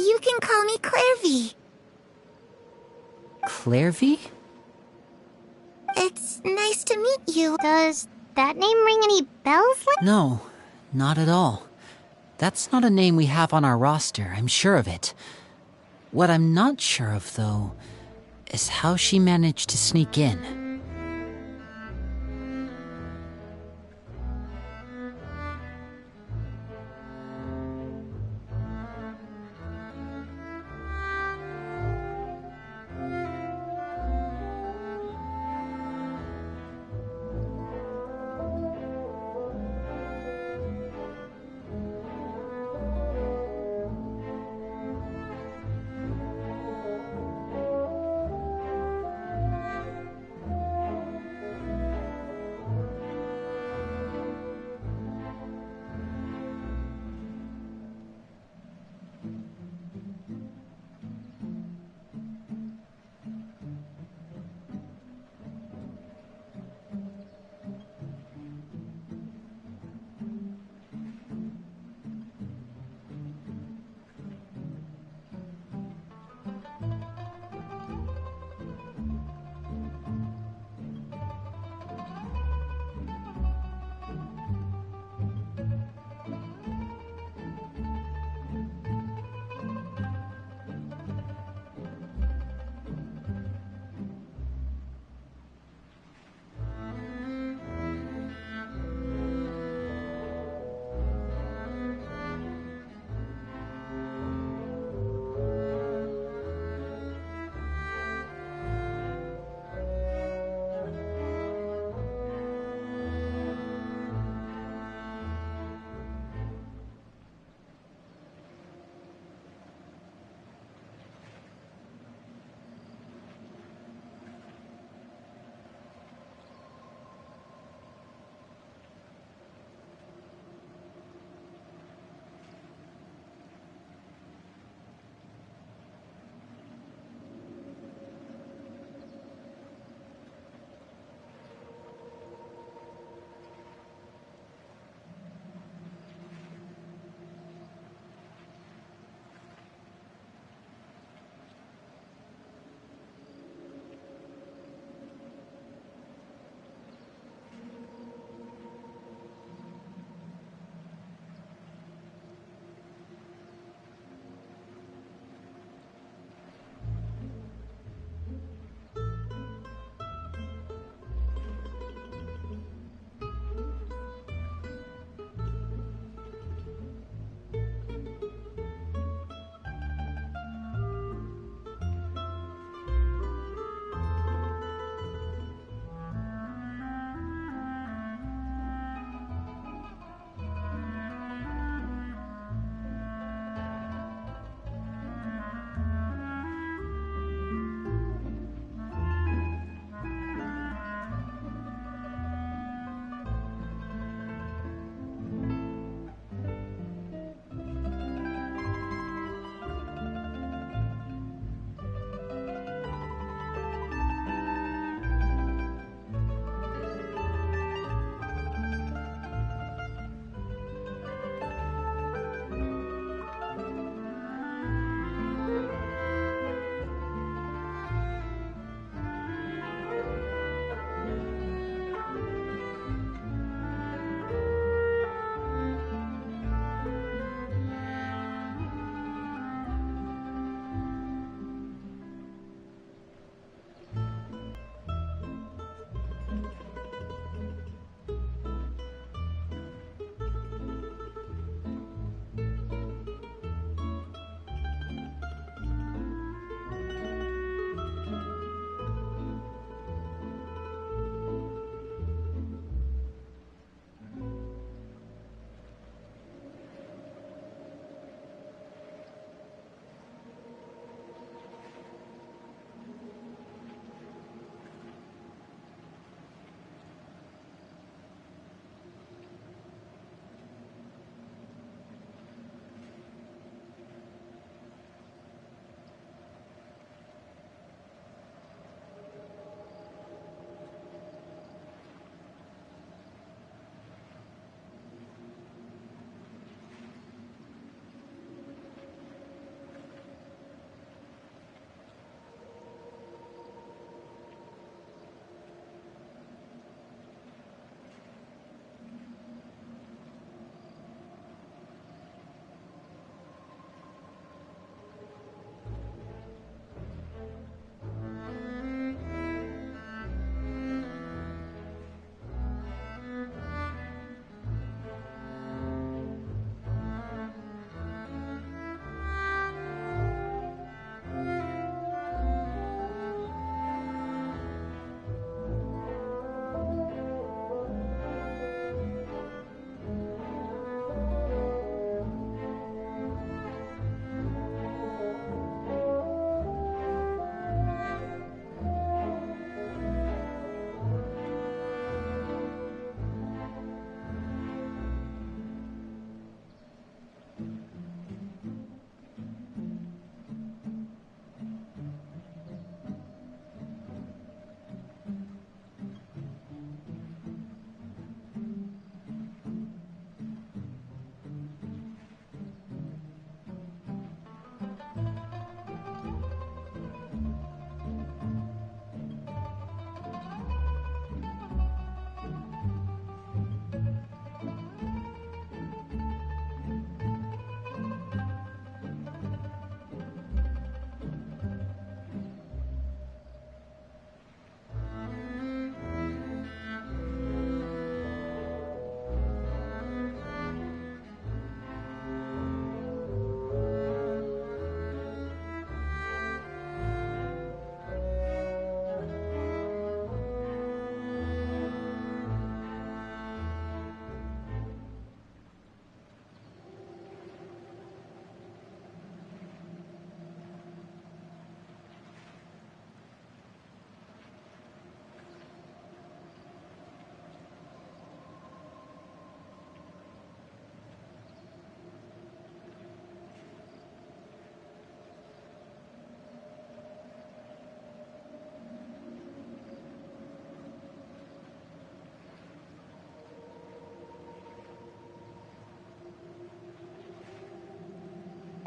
You can call me Clairvy.
Clairvy?
It's nice to meet you. Does that name ring any bells?
No, not at all. That's not a name we have on our roster, I'm sure of it. What I'm not sure of, though, is how she managed to sneak in.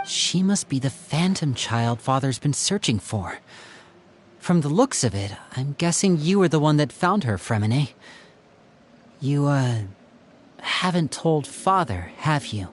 She must be the phantom child Father's been searching for. From the looks of it, I'm guessing you were the one that found her, Fremine. You, haven't told Father, have you?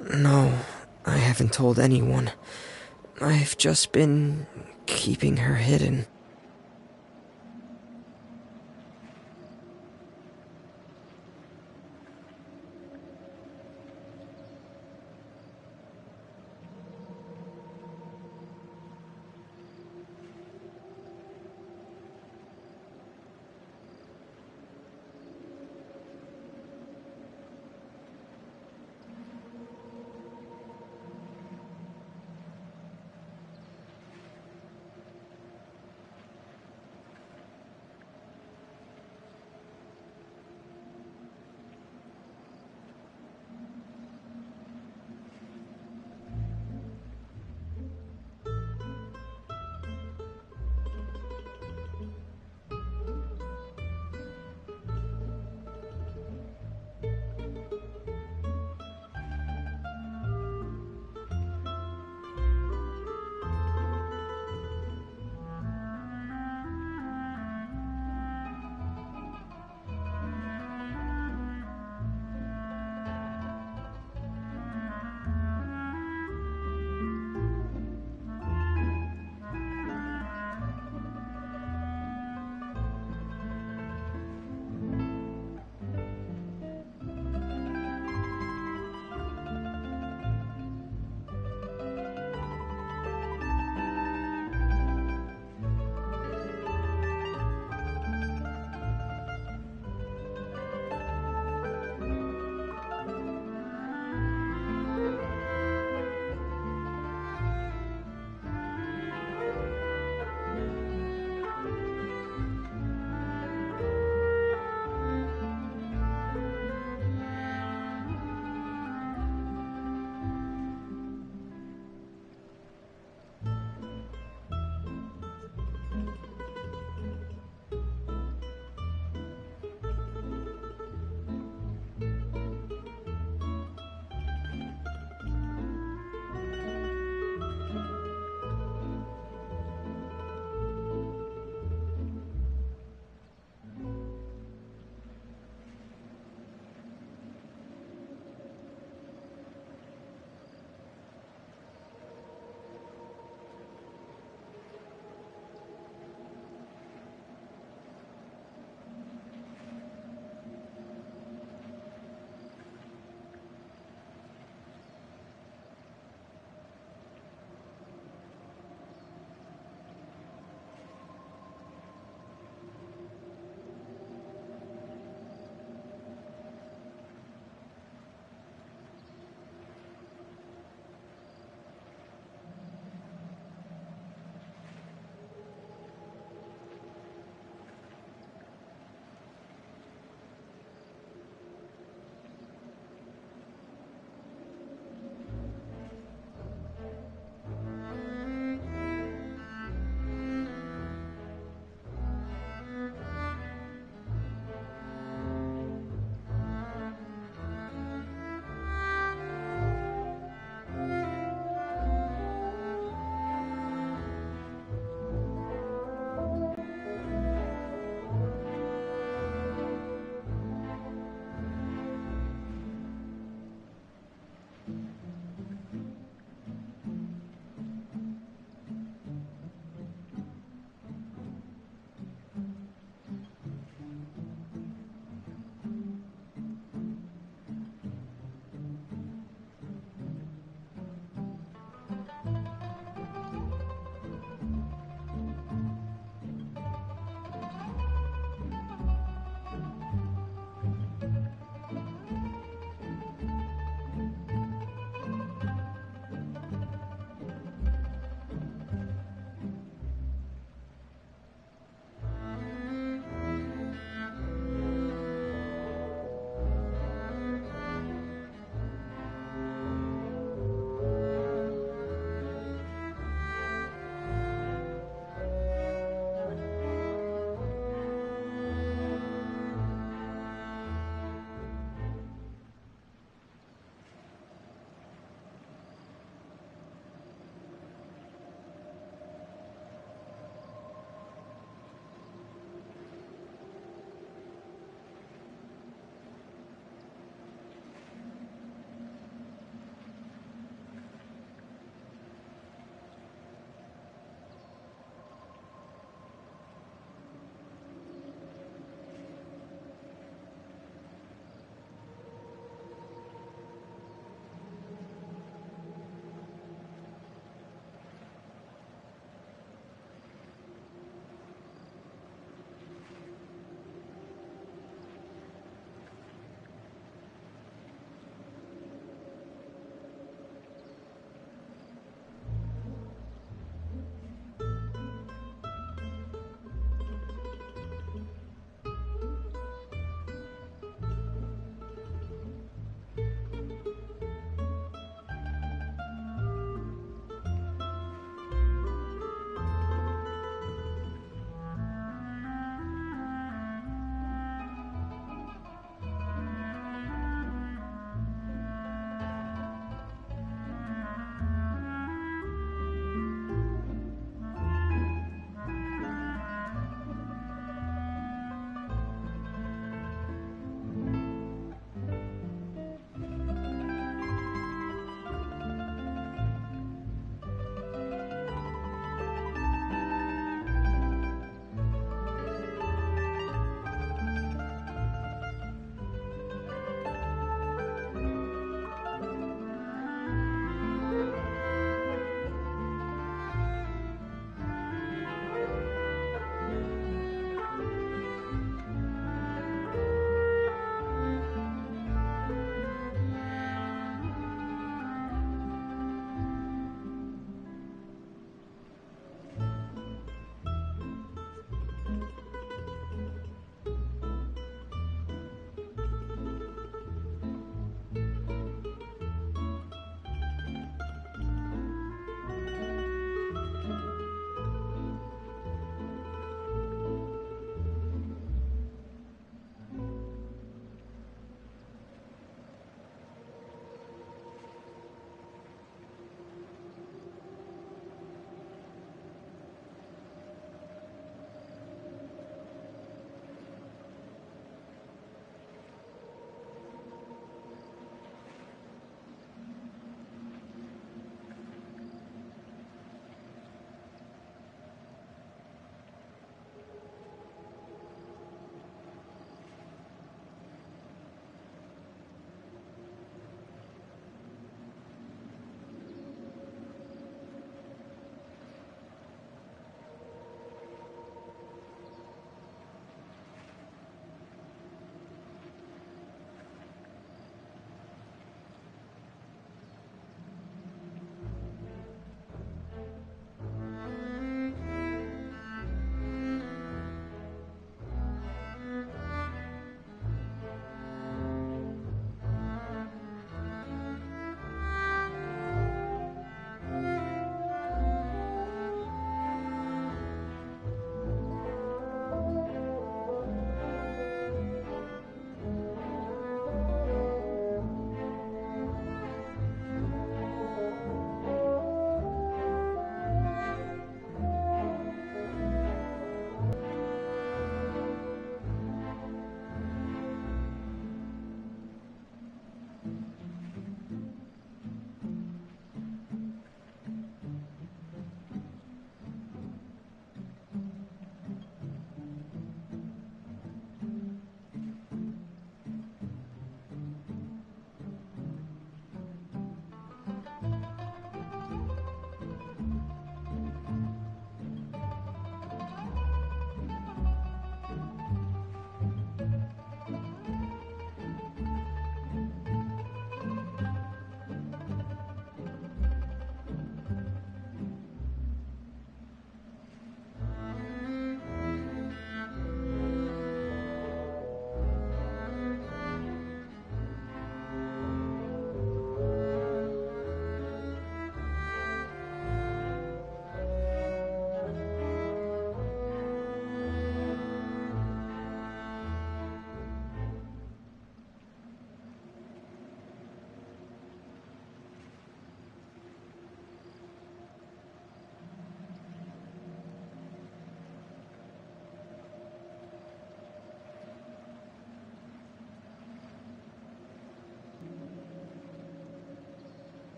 No, I haven't told anyone. I've just been keeping her hidden.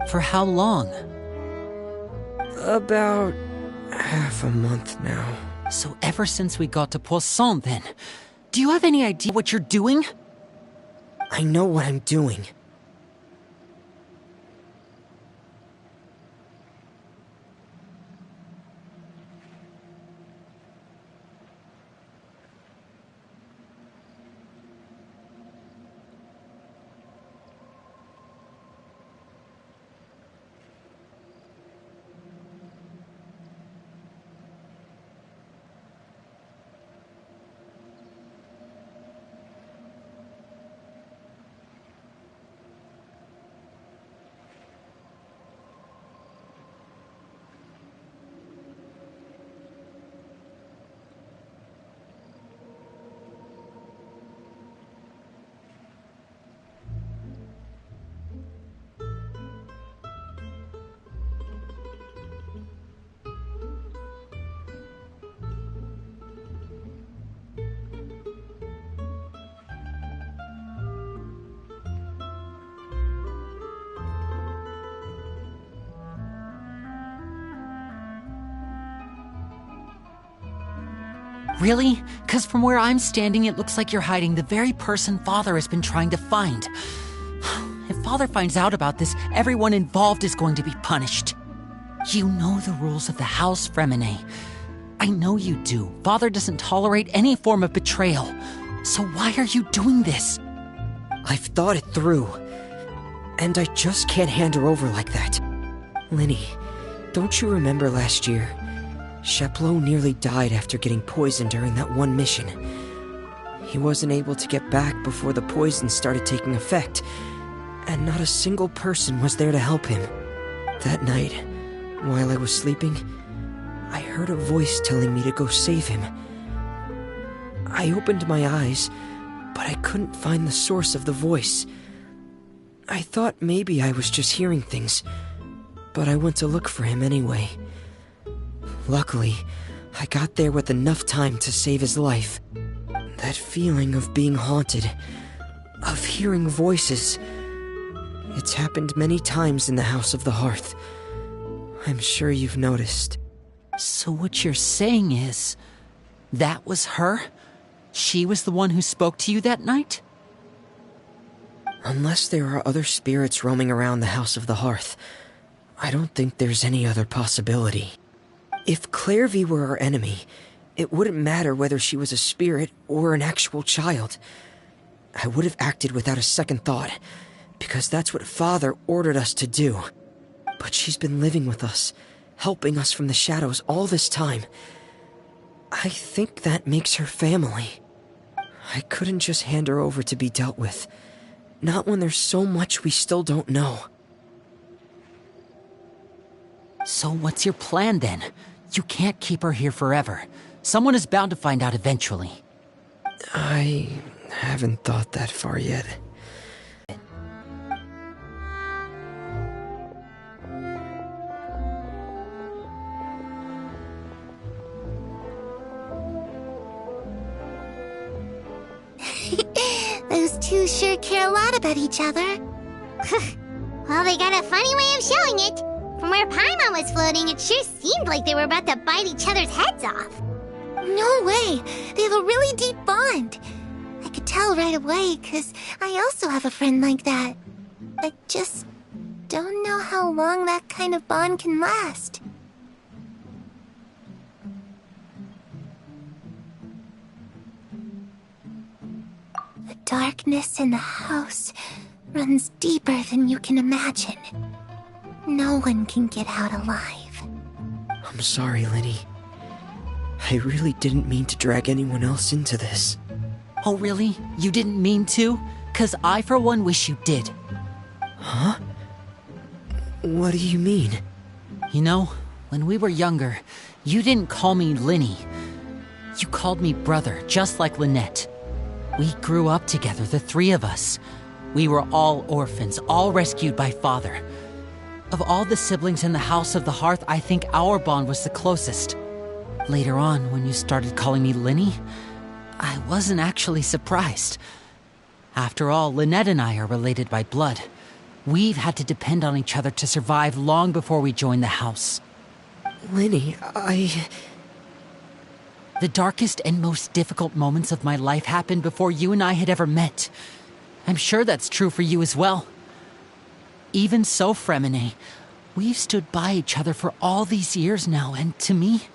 For how long?
About half a month now.
So ever since we got to Poisson, then. Do you have any idea what you're doing?
I know what I'm doing.
Really? Because from where I'm standing, it looks like you're hiding the very person Father has been trying to find. If Father finds out about this, everyone involved is going to be punished. You know the rules of the house, Fremine. I know you do. Father doesn't tolerate any form of betrayal. So why are you doing this?
I've thought it through. And I just can't hand her over like that. Linny, don't you remember last year? Chaplot nearly died after getting poisoned during that one mission. He wasn't able to get back before the poison started taking effect, and not a single person was there to help him. That night, while I was sleeping, I heard a voice telling me to go save him. I opened my eyes, but I couldn't find the source of the voice. I thought maybe I was just hearing things, but I went to look for him anyway. Luckily, I got there with enough time to save his life. That feeling of being haunted, of hearing voices, it's happened many times in the House of the Hearth. I'm sure you've noticed.
So what you're saying is, that was her? She was the one who spoke to you that night?
Unless there are other spirits roaming around the House of the Hearth, I don't think there's any other possibility. If Clairvy were our enemy, it wouldn't matter whether she was a spirit or an actual child. I would have acted without a second thought, because that's what Father ordered us to do. But she's been living with us, helping us from the shadows all this time. I think that makes her family. I couldn't just hand her over to be dealt with. Not when there's so much we still don't know.
So what's your plan then? You can't keep her here forever. Someone is bound to find out eventually.
I haven't thought that far yet.
Those two sure care a lot about each other. Well, they got a funny way of showing it. From where Paimon was floating, it sure seemed like they were about to bite each other's heads off.
No way! They have a really deep bond. I could tell right away, 'cause I also have a friend like that. I just don't know how long that kind of bond can last. The darkness in the house runs deeper than you can imagine. No one can get out alive.
I'm sorry, Linny. I really didn't mean to drag anyone else into this.
Oh, really? You didn't mean to? 'Cause I, for one, wish you did.
Huh? What do you mean?
You know, when we were younger, you didn't call me Linny. You called me brother, just like Lynette. We grew up together, the three of us. We were all orphans, all rescued by Father. Of all the siblings in the House of the Hearth, I think our bond was the closest. Later on, when you started calling me Linny, I wasn't actually surprised. After all, Lynette and I are related by blood. We've had to depend on each other to survive long before we joined the house.
Lenny,
The darkest and most difficult moments of my life happened before you and I had ever met. I'm sure that's true for you as well. Even so, Fremine, we've stood by each other for all these years now, and to me,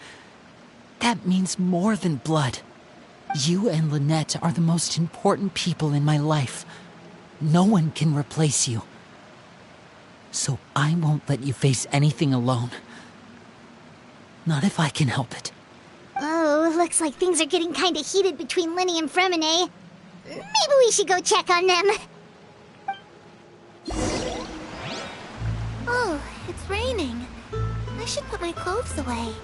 that means more than blood. You and Lynette are the most important people in my life. No one can replace you. So I won't let you face anything alone. Not if I can help it.
Oh, looks like things are getting kinda heated between Linny and Fremine. Maybe we should go check on them.
Oh, it's raining. I should put my clothes away.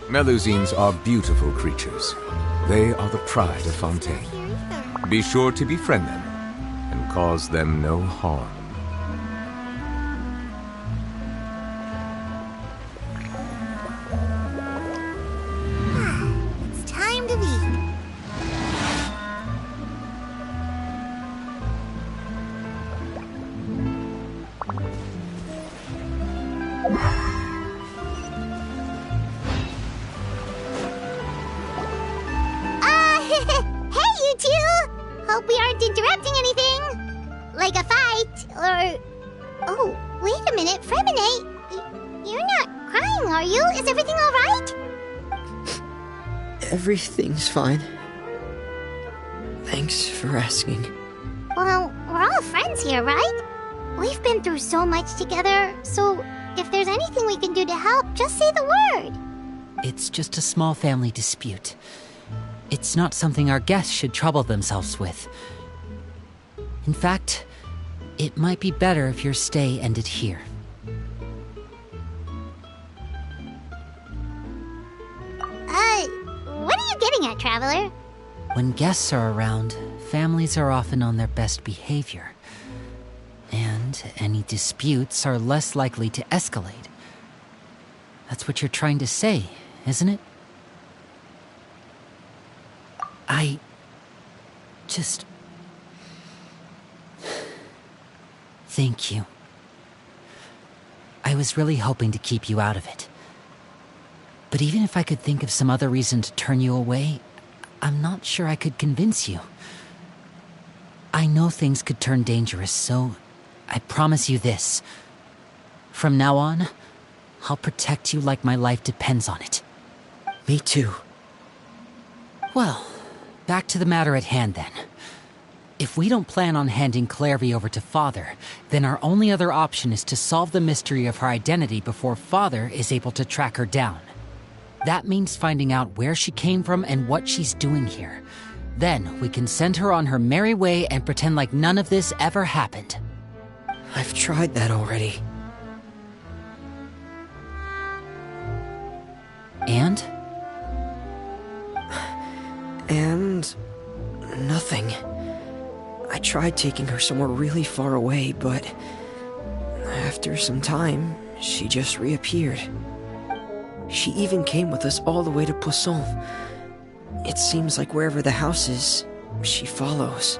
Melusines are beautiful creatures. They are the pride of Fontaine. Be sure to befriend them and cause them no harm.
It's time to eat.
Hey, you two! Hope we aren't interrupting anything. Like a fight, or... Oh, wait a minute, Fremine. You're not crying, are you? Is everything alright?
everything's fine. Thanks for asking.
Well, we're all friends here, right? We've been through so much together, so if there's anything we can do to help, just say the word.
It's just a small family dispute. It's not something our guests should trouble themselves with. In fact, it might be better if your stay ended here.
What are you getting at, Traveler?
When guests are around, families are often on their best behavior. And any disputes are less likely to escalate. That's what you're trying to say, isn't it? I just... Thank you. I was really hoping to keep you out of it. But even if I could think of some other reason to turn you away, I'm not sure I could convince you. I know things could turn dangerous, so I promise you this. From now on, I'll protect you like my life depends on it.
Me too.
Well, back to the matter at hand then. If we don't plan on handing Clairvy over to Father, then our only other option is to solve the mystery of her identity before Father is able to track her down. That means finding out where she came from and what she's doing here. Then we can send her on her merry way and pretend like none of this ever happened.
I've tried that already.
And?
And... nothing. I tried taking her somewhere really far away, but... after some time, she just reappeared. She even came with us all the way to Poisson. It seems like wherever the house is, she follows.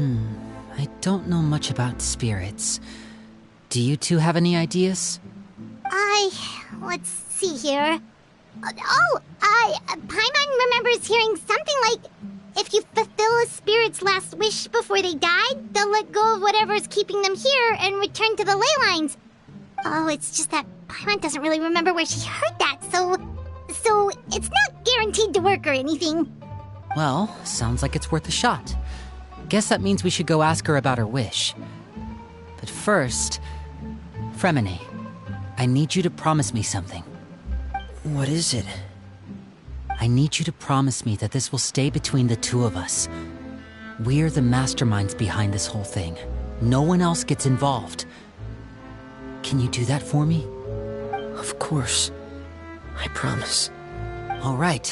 I don't know much about spirits. Do you two have any ideas?
Let's see here. Paimon remembers hearing something like, if you fulfill a spirit's last wish before they died, they'll let go of whatever's keeping them here and return to the ley lines. Oh, it's just that Paimon doesn't really remember where she heard that, so it's not guaranteed to work or anything.
Well, sounds like it's worth a shot. Guess that means we should go ask her about her wish. But first, Fremine, I need you to promise me something.
What is it?
I need you to promise me that this will stay between the two of us. We're the masterminds behind this whole thing. No one else gets involved. Can you do that for me?
Of course. I promise.
All right.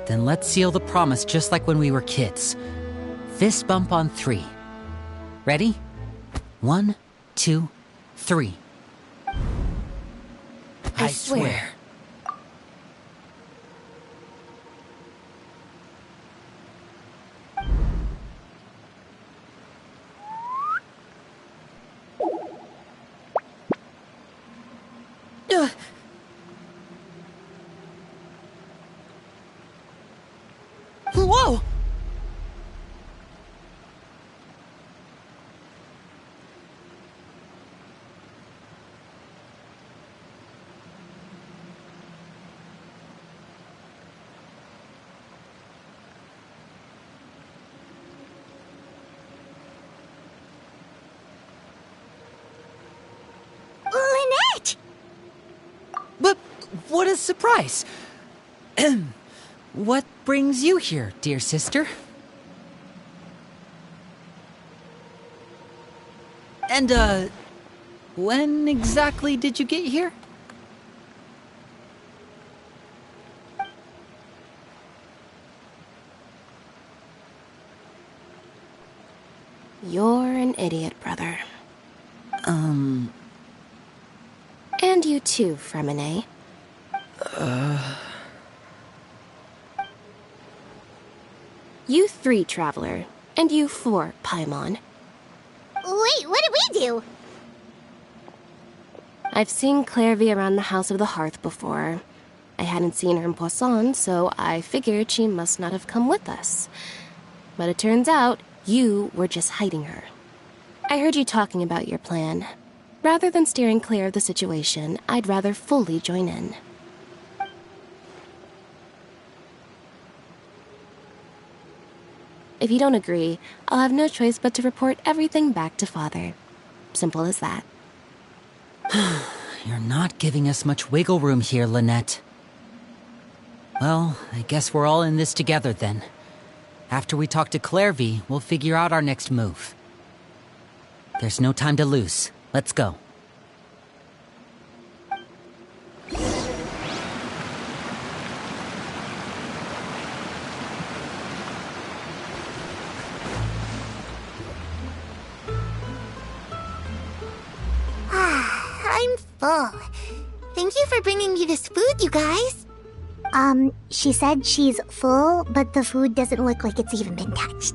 Then let's seal the promise just like when we were kids. Fist bump on 3. Ready? 1, 2, 3.
I swear
Whoa!
Lynette!
But what a surprise! What brings you here, dear sister? And, when exactly did you get here?
You're an idiot, brother. And you too, Fremine. You 3, Traveler. And you 4, Paimon.
Wait, what did we do?
I've seen Clairvy around the House of the Hearth before. I hadn't seen her in Poisson, so I figured she must not have come with us. But it turns out, you were just hiding her. I heard you talking about your plan. Rather than steering clear of the situation, I'd rather fully join in. If you don't agree, I'll have no choice but to report everything back to Father. Simple as that.
You're not giving us much wiggle room here, Lynette. Well, I guess we're all in this together then. After we talk to Clairvy, we'll figure out our next move. There's no time to lose. Let's go.
I'm full. Thank you for bringing me this food, you guys.
She said she's full, but the food doesn't look like it's even been touched.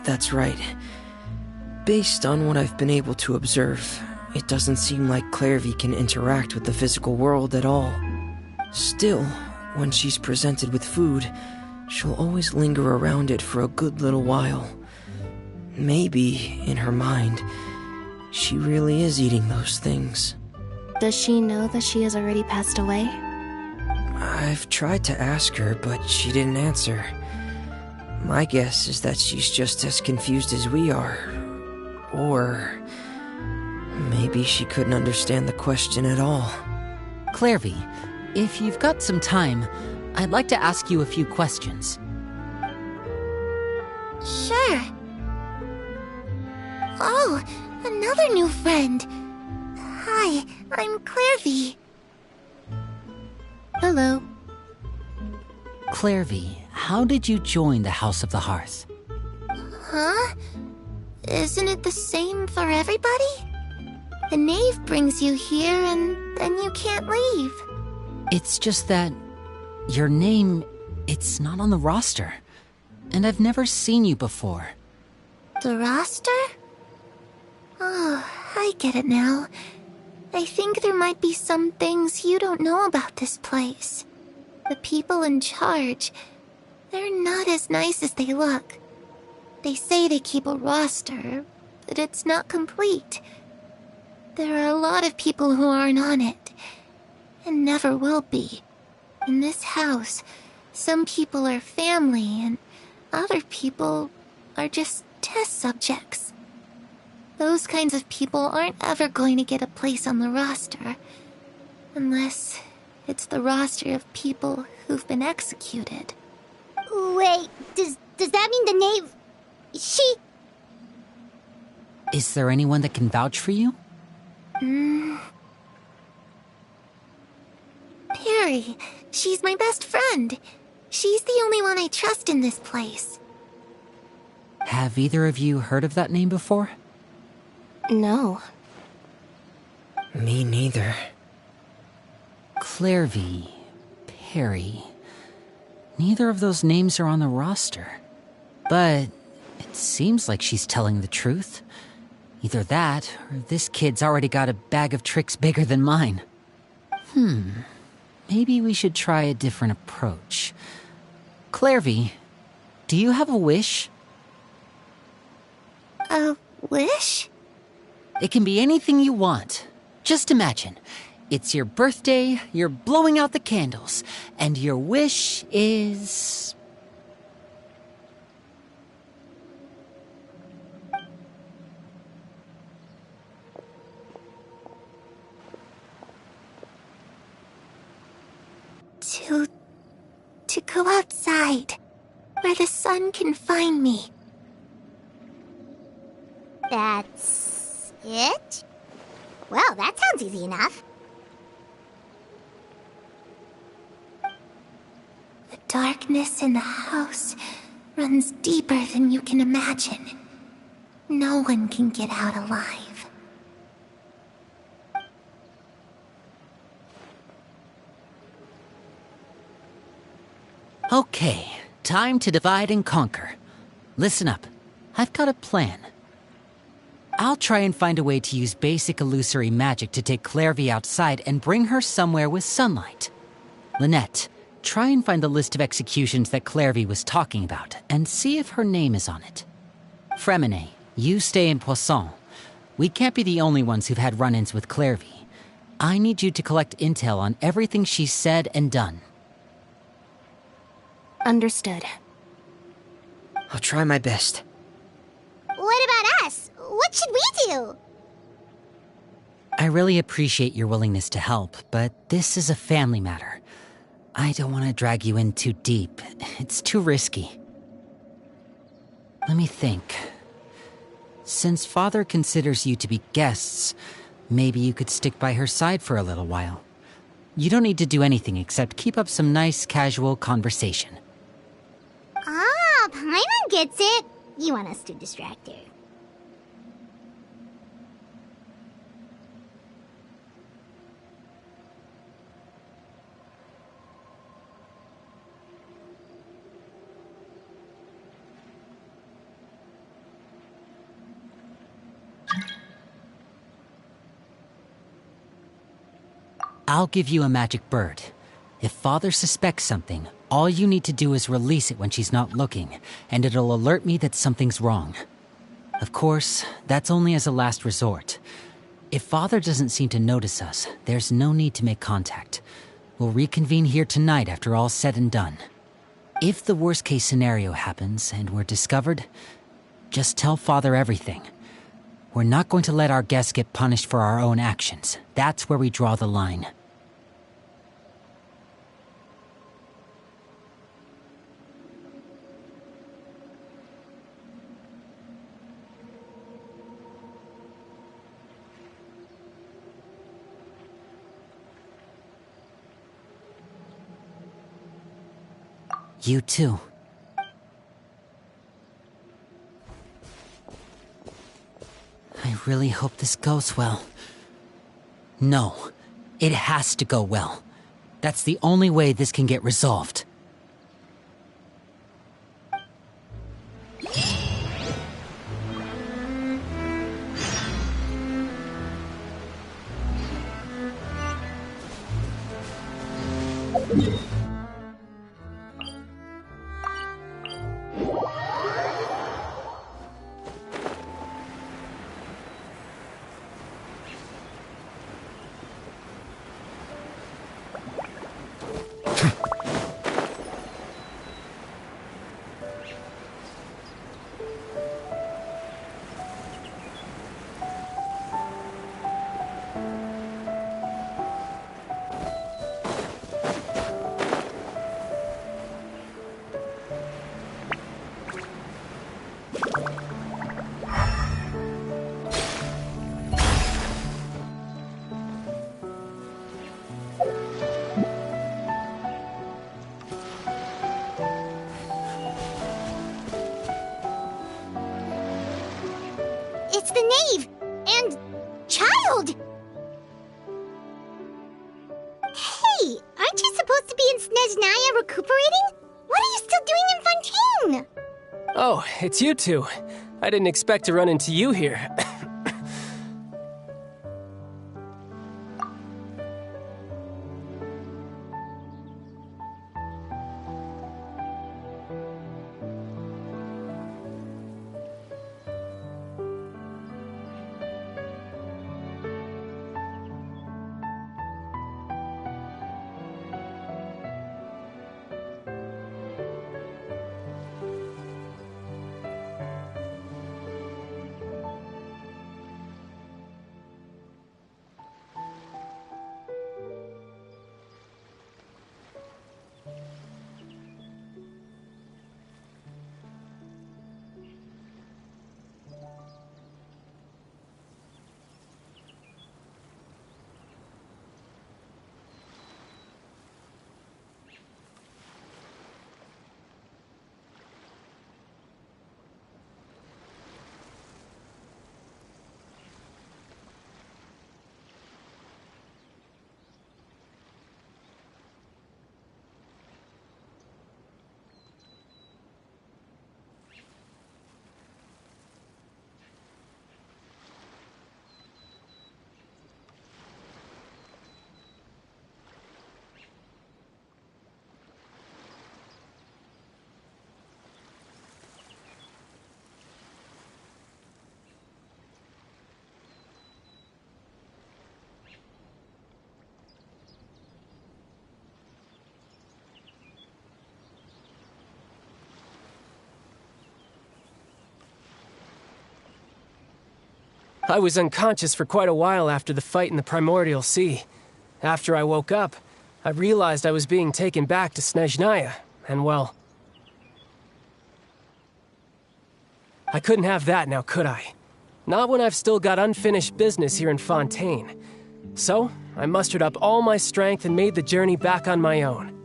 That's right. Based on what I've been able to observe, it doesn't seem like Clairvy can interact with the physical world at all. Still, when she's presented with food, she'll always linger around it for a good little while. Maybe, in her mind, she really is eating those things.
Does she know that she has already passed away?
I've tried to ask her, but she didn't answer. My guess is that she's just as confused as we are. Or maybe she couldn't understand the question at all.
Clairvy, if you've got some time, I'd like to ask you a few questions.
Sure. Oh, another new friend. Hi, I'm Clairvy.
Hello.
Clairvy, how did you join the House of the Hearth?
Huh? Isn't it the same for everybody? The Knave brings you here and then you can't leave.
It's just that your name, it's not on the roster. And I've never seen you before.
The roster? Oh, I get it now. I think there might be some things you don't know about this place. The people in charge, they're not as nice as they look. They say they keep a roster, but it's not complete. There are a lot of people who aren't on it, and never will be. In this house, some people are family, and other people are just test subjects. Those kinds of people aren't ever going to get a place on the roster, unless it's the roster of people who've been executed.
Wait, does that mean the Knave... She...
Is there anyone that can vouch for you?
Perry, she's my best friend. She's the only one I trust in this place.
Have either of you heard of that name before?
No.
Me neither.
Clairvy, Perry. Neither of those names are on the roster. But it seems like she's telling the truth. Either that, or this kid's already got a bag of tricks bigger than mine. Maybe we should try a different approach. Clairvy, do you have a wish?
A wish?
It can be anything you want. Just imagine. It's your birthday, you're blowing out the candles, and your wish is...
To go outside, where the sun can find me.
That's it? Well, that sounds easy enough.
The darkness in the house runs deeper than you can imagine. No one can get out alive.
Okay, time to divide and conquer. Listen up, I've got a plan. I'll try and find a way to use basic illusory magic to take Clairvy outside and bring her somewhere with sunlight. Lynette, try and find the list of executions that Clairvy was talking about and see if her name is on it. Fremine, you stay in Poisson. We can't be the only ones who've had run-ins with Clairvy. I need you to collect intel on everything she's said and done.
Understood.
I'll try my best.
What about us? What should we do?
I really appreciate your willingness to help, but this is a family matter. I don't want to drag you in too deep. It's too risky. Let me think. Since Father considers you to be guests, maybe you could stick by her side for a little while. You don't need to do anything except keep up some nice, casual conversation.
Ah, Paimon gets it. You want us to distract her.
I'll give you a magic bird. If Father suspects something, all you need to do is release it when she's not looking, and it'll alert me that something's wrong. Of course, that's only as a last resort. If Father doesn't seem to notice us, there's no need to make contact. We'll reconvene here tonight after all's said and done. If the worst-case scenario happens and we're discovered, just tell Father everything. We're not going to let our guests get punished for our own actions. That's where we draw the line. You too. I really hope this goes well. No, it has to go well. That's the only way this can get resolved.
It's the Knave! And... child! Hey, aren't you supposed to be in Snezhnaya recuperating? What
Oh, it's you two. I didn't expect to run into you here. I was unconscious for quite a while after the fight in the Primordial Sea. After I woke up, I realized I was being taken back to Snezhnaya, and well... I couldn't have that now, could I? Not when I've still got unfinished business here in Fontaine. So, I mustered up all my strength and made the journey back on my own.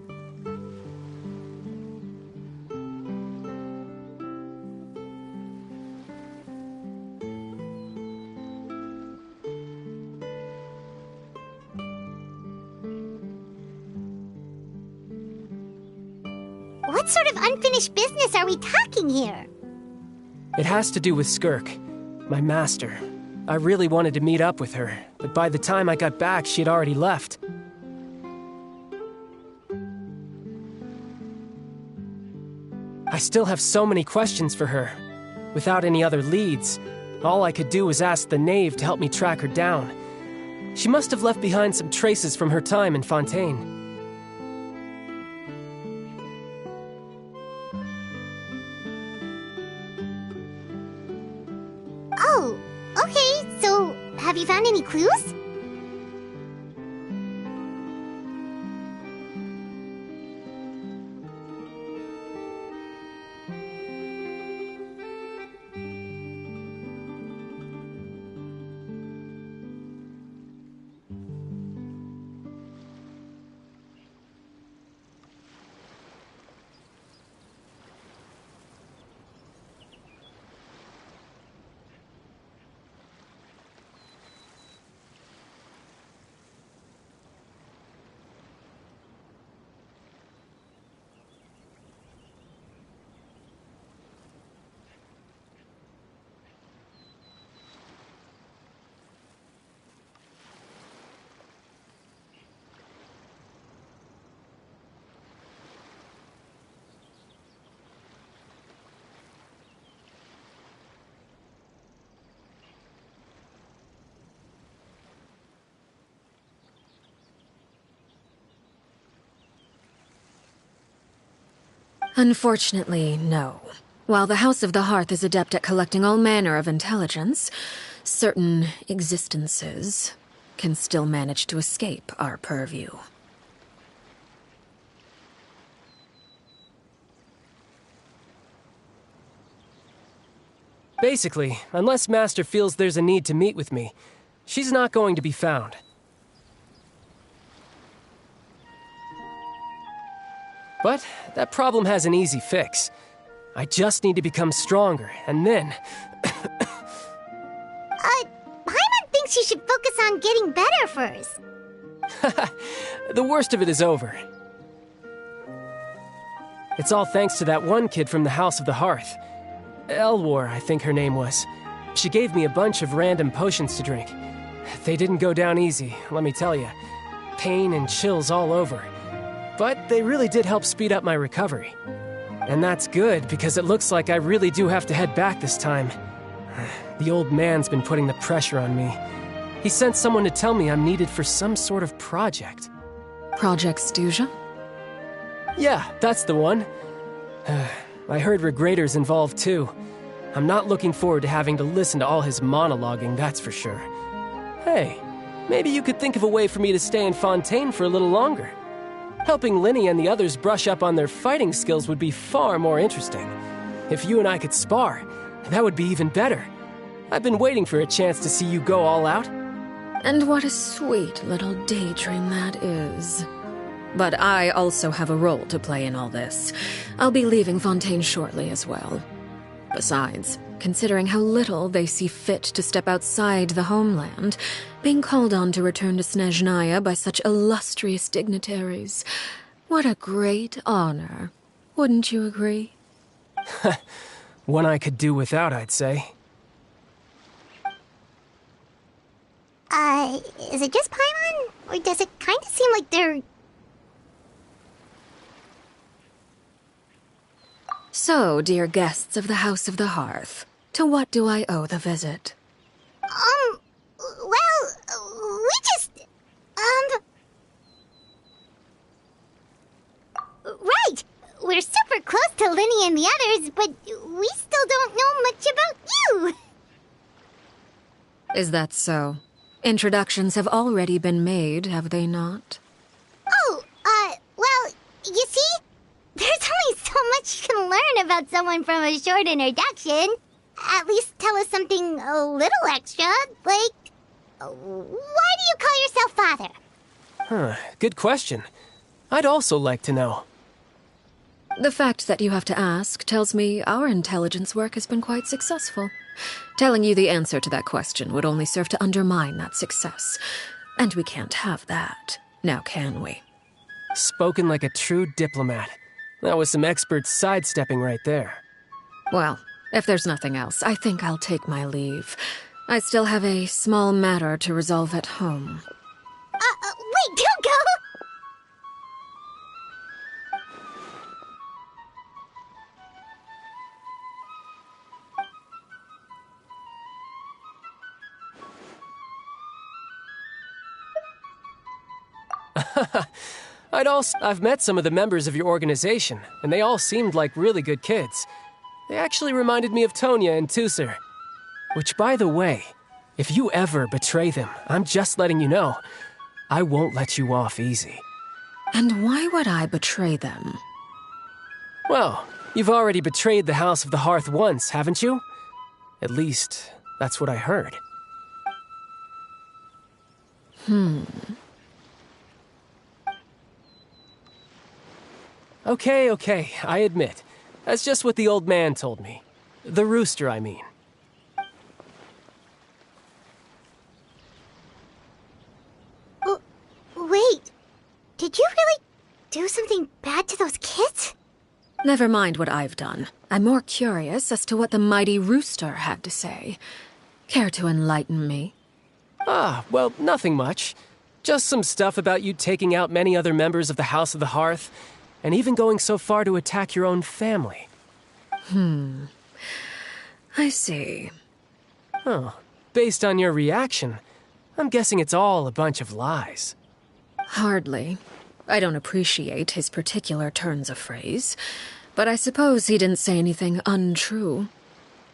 What sort of unfinished business are we talking here?
It has to do with Skirk, my master. I really wanted to meet up with her, but by the time I got back, she'd already left. I still have so many questions for her. Without any other leads, all I could do was ask the Knave to help me track her down. She must have left behind some traces from her time in Fontaine.
Oh, okay, so have you found any clues?
Unfortunately, no. While the House of the Hearth is adept at collecting all manner of intelligence, certain existences can still manage to escape our purview.
Basically, unless Master feels there's a need to meet with me, she's not going to be found. But that problem has an easy fix. I just need to become stronger, and then...
Paimon thinks you should focus on getting better first.
The worst of it is over. It's all thanks to that one kid from the House of the Hearth. Elwar, I think her name was. She gave me a bunch of random potions to drink. They didn't go down easy, let me tell you. Pain and chills all over. But they really did help speed up my recovery. And that's good, because it looks like I really do have to head back this time. The old man's been putting the pressure on me. He sent someone to tell me I'm needed for some sort of project.
Project Stuja?
Yeah, that's the one. I heard Regrader's involved too. I'm not looking forward to having to listen to all his monologuing, that's for sure. Hey, maybe you could think of a way for me to stay in Fontaine for a little longer. Helping Linny and the others brush up on their fighting skills would be far more interesting. If you and I could spar, that would be even better. I've been waiting for a chance to see you go all out.
And what a sweet little daydream that is. But I also have a role to play in all this. I'll be leaving Fontaine shortly as well. Besides, considering how little they see fit to step outside the homeland, being called on to return to Snezhnaya by such illustrious dignitaries, what a great honor. Wouldn't you agree?
One I could do without, I'd say.
Is it just Paimon? Or does it kind of seem like they're...
So, dear guests of the House of the Hearth, to what do I owe the visit?
Well, we just... Right! We're super close to Linny and the others, but we still don't know much about you!
Is that so? Introductions have already been made, have they not?
Oh, well, you see? There's only so much you can learn about someone from a short introduction. At least tell us something a little extra, like... Why do you call yourself father?
Good question. I'd also like to know.
The fact that you have to ask tells me our intelligence work has been quite successful. Telling you the answer to that question would only serve to undermine that success. And we can't have that, now can we?
Spoken like a true diplomat. That was some expert sidestepping right there.
Well, if there's nothing else, I think I'll take my leave. I still have a small matter to resolve at home.
Wait, don't go!
I've met some of the members of your organization, and they all seemed like really good kids. They actually reminded me of Tonya and Tusser. Which, by the way, if you ever betray them, I'm just letting you know, I won't let you off easy.
And why would I betray them?
Well, you've already betrayed the House of the Hearth once, haven't you? At least, that's what I heard. Okay, I admit. That's just what the old man told me. The rooster, I mean.
Wait, did you really do something bad to those kids?
Never mind what I've done. I'm more curious as to what the mighty rooster had to say. Care to enlighten me?
Well, nothing much. Just some stuff about you taking out many other members of the House of the Hearth, and even going so far to attack your own family.
I see.
Oh, based on your reaction, I'm guessing it's all a bunch of lies.
Hardly. I don't appreciate his particular turns of phrase, but I suppose he didn't say anything untrue.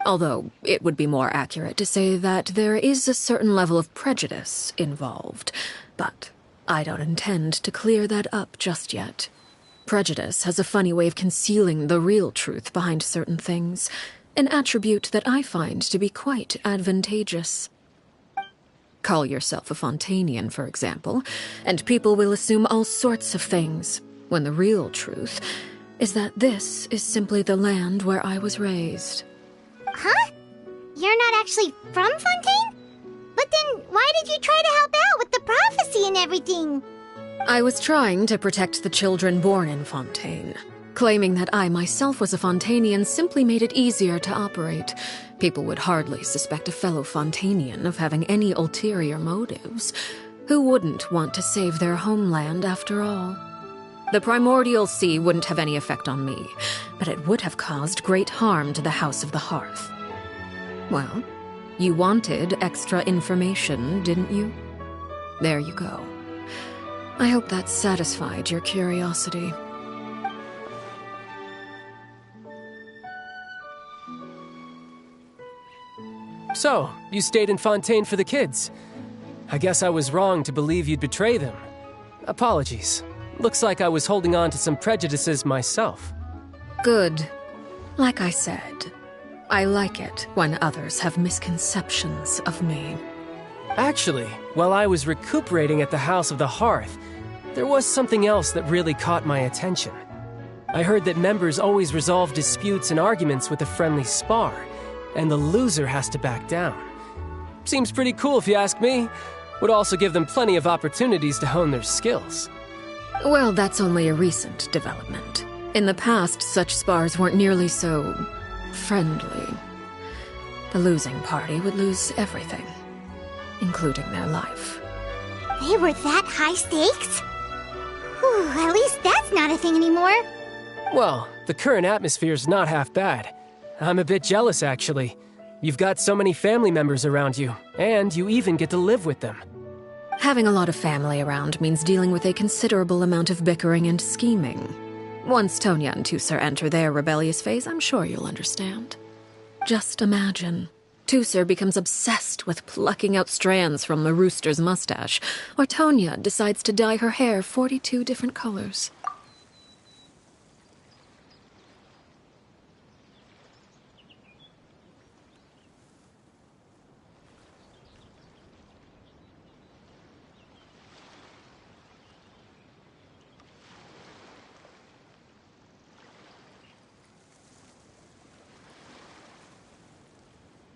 Although, it would be more accurate to say that there is a certain level of prejudice involved, but I don't intend to clear that up just yet. Prejudice has a funny way of concealing the real truth behind certain things, an attribute that I find to be quite advantageous. Call yourself a Fontainian, for example, and people will assume all sorts of things, when the real truth is that this is simply the land where I was raised.
Huh? You're not actually from Fontaine? But then why did you try to help out with the prophecy and everything?
I was trying to protect the children born in Fontaine. Claiming that I myself was a Fontanian simply made it easier to operate. People would hardly suspect a fellow Fontanian of having any ulterior motives. Who wouldn't want to save their homeland after all? The primordial sea wouldn't have any effect on me, but it would have caused great harm to the House of the Hearth. Well, you wanted extra information, didn't you? There you go. I hope that satisfied your curiosity.
So, you stayed in Fontaine for the kids. I guess I was wrong to believe you'd betray them. Apologies. Looks like I was holding on to some prejudices myself.
Good. Like I said, I like it when others have misconceptions of me.
Actually, while I was recuperating at the House of the Hearth, there was something else that really caught my attention. I heard that members always resolve disputes and arguments with a friendly spar, and the loser has to back down. Seems pretty cool if you ask me. Would also give them plenty of opportunities to hone their skills.
Well, that's only a recent development. In the past, such spars weren't nearly so friendly. The losing party would lose everything, including their life.
They were that high stakes? Whew, at least that's not a thing anymore.
Well, the current atmosphere's not half bad. I'm a bit jealous, actually. You've got so many family members around you, and you even get to live with them.
Having a lot of family around means dealing with a considerable amount of bickering and scheming. Once Tonya and Tusser enter their rebellious phase, I'm sure you'll understand. Just imagine. Tusser becomes obsessed with plucking out strands from the rooster's mustache, or Tonya decides to dye her hair 42 different colors.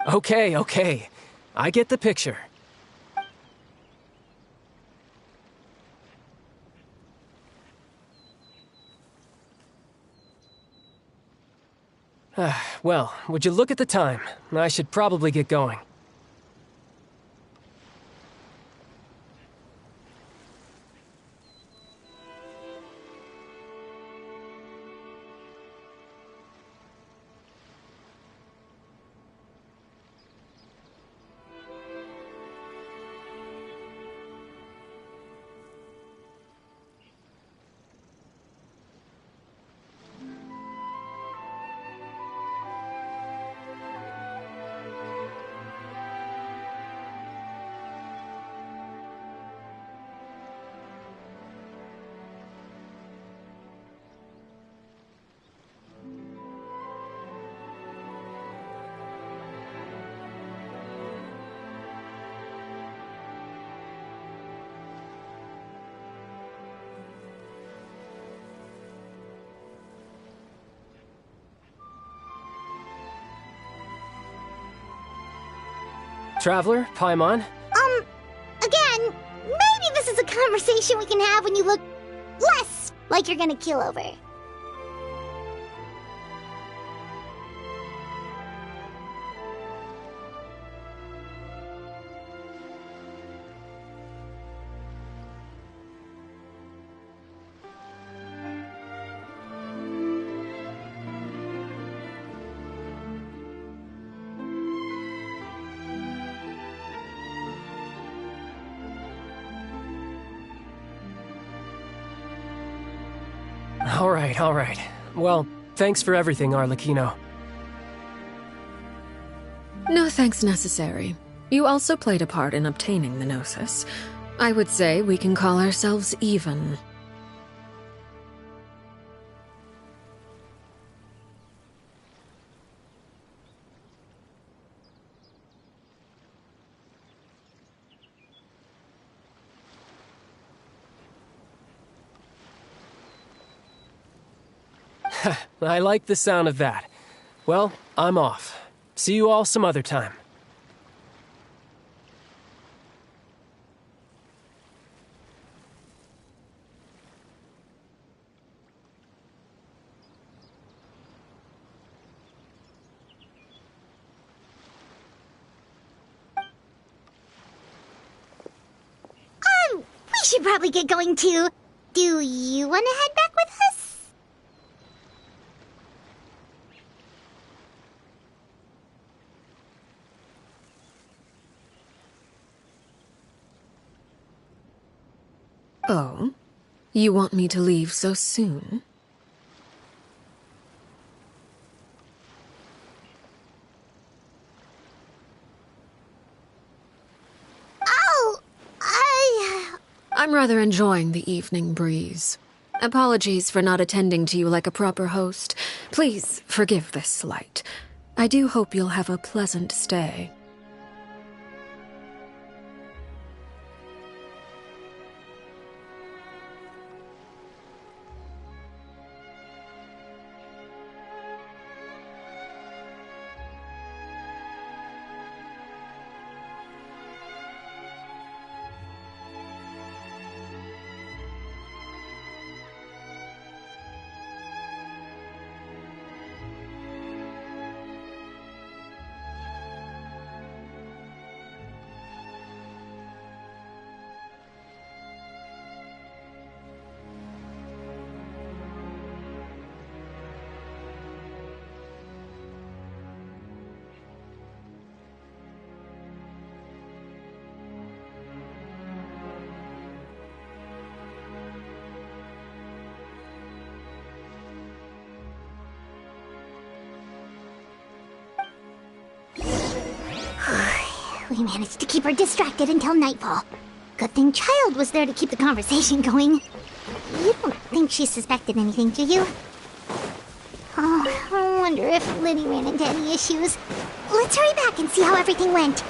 Okay. I get the picture. Well, would you look at the time? I should probably get going. Traveler, Paimon?
Again, maybe this is a conversation we can have when you look less like you're gonna keel over.
All right. Well, thanks for everything, Arlecchino.
No thanks necessary. You also played a part in obtaining the Gnosis. I would say we can call ourselves even.
I like the sound of that. Well, I'm off. See you all some other time.
should probably get going too. Do you want to head back with us?
Oh? You want me to leave so soon? I'm rather enjoying the evening breeze. Apologies for not attending to you like a proper host. Please forgive this slight. I do hope you'll have a pleasant stay.
We managed to keep her distracted until nightfall. Good thing Child was there to keep the conversation going. You don't think she suspected anything, do you? Oh, I wonder if Liddy ran into any issues. Let's hurry back and see how everything went.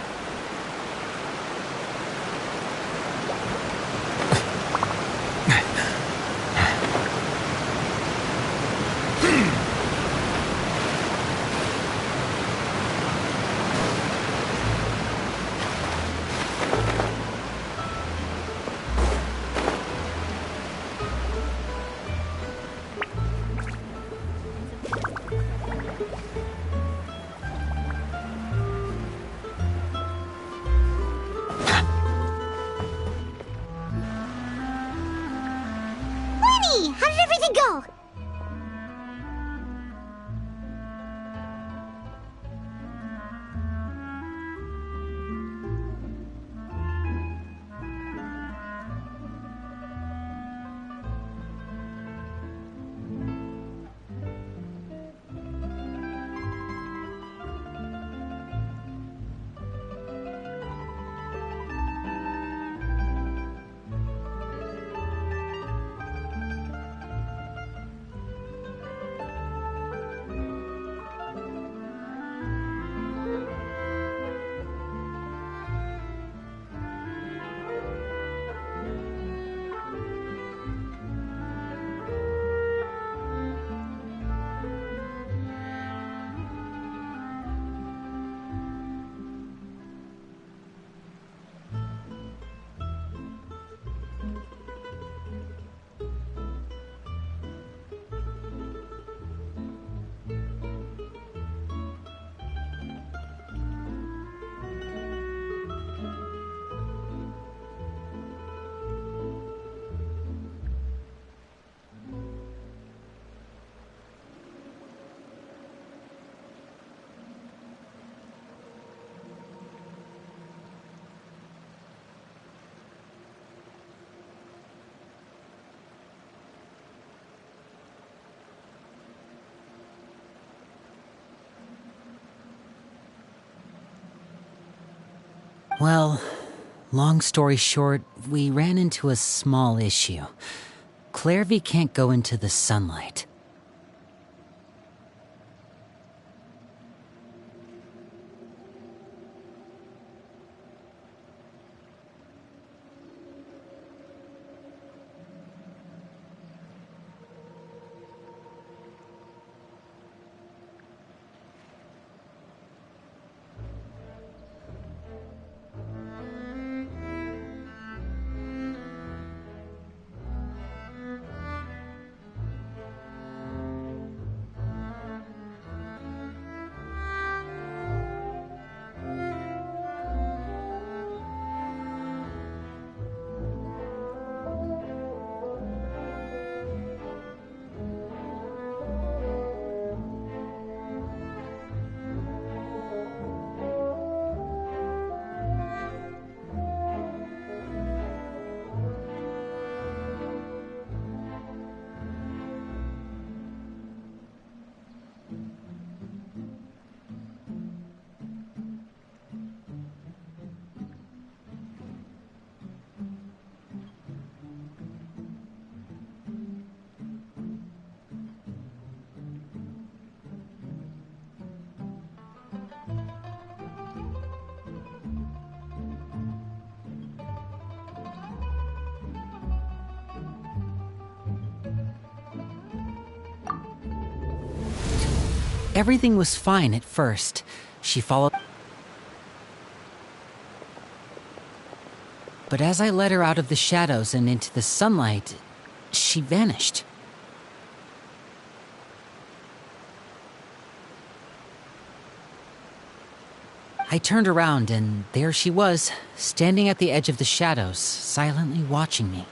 How did everything go?
Well, long story short, we ran into a small issue. Clairvy can't go into the sunlight. Everything was fine at first. She followed. But as I led her out of the shadows and into the sunlight, she vanished. I turned around and there she was, standing at the edge of the shadows, silently watching me.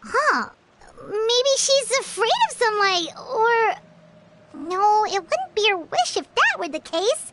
Huh. Maybe she's afraid of sunlight, or... No, it wouldn't be her wish if that were the case.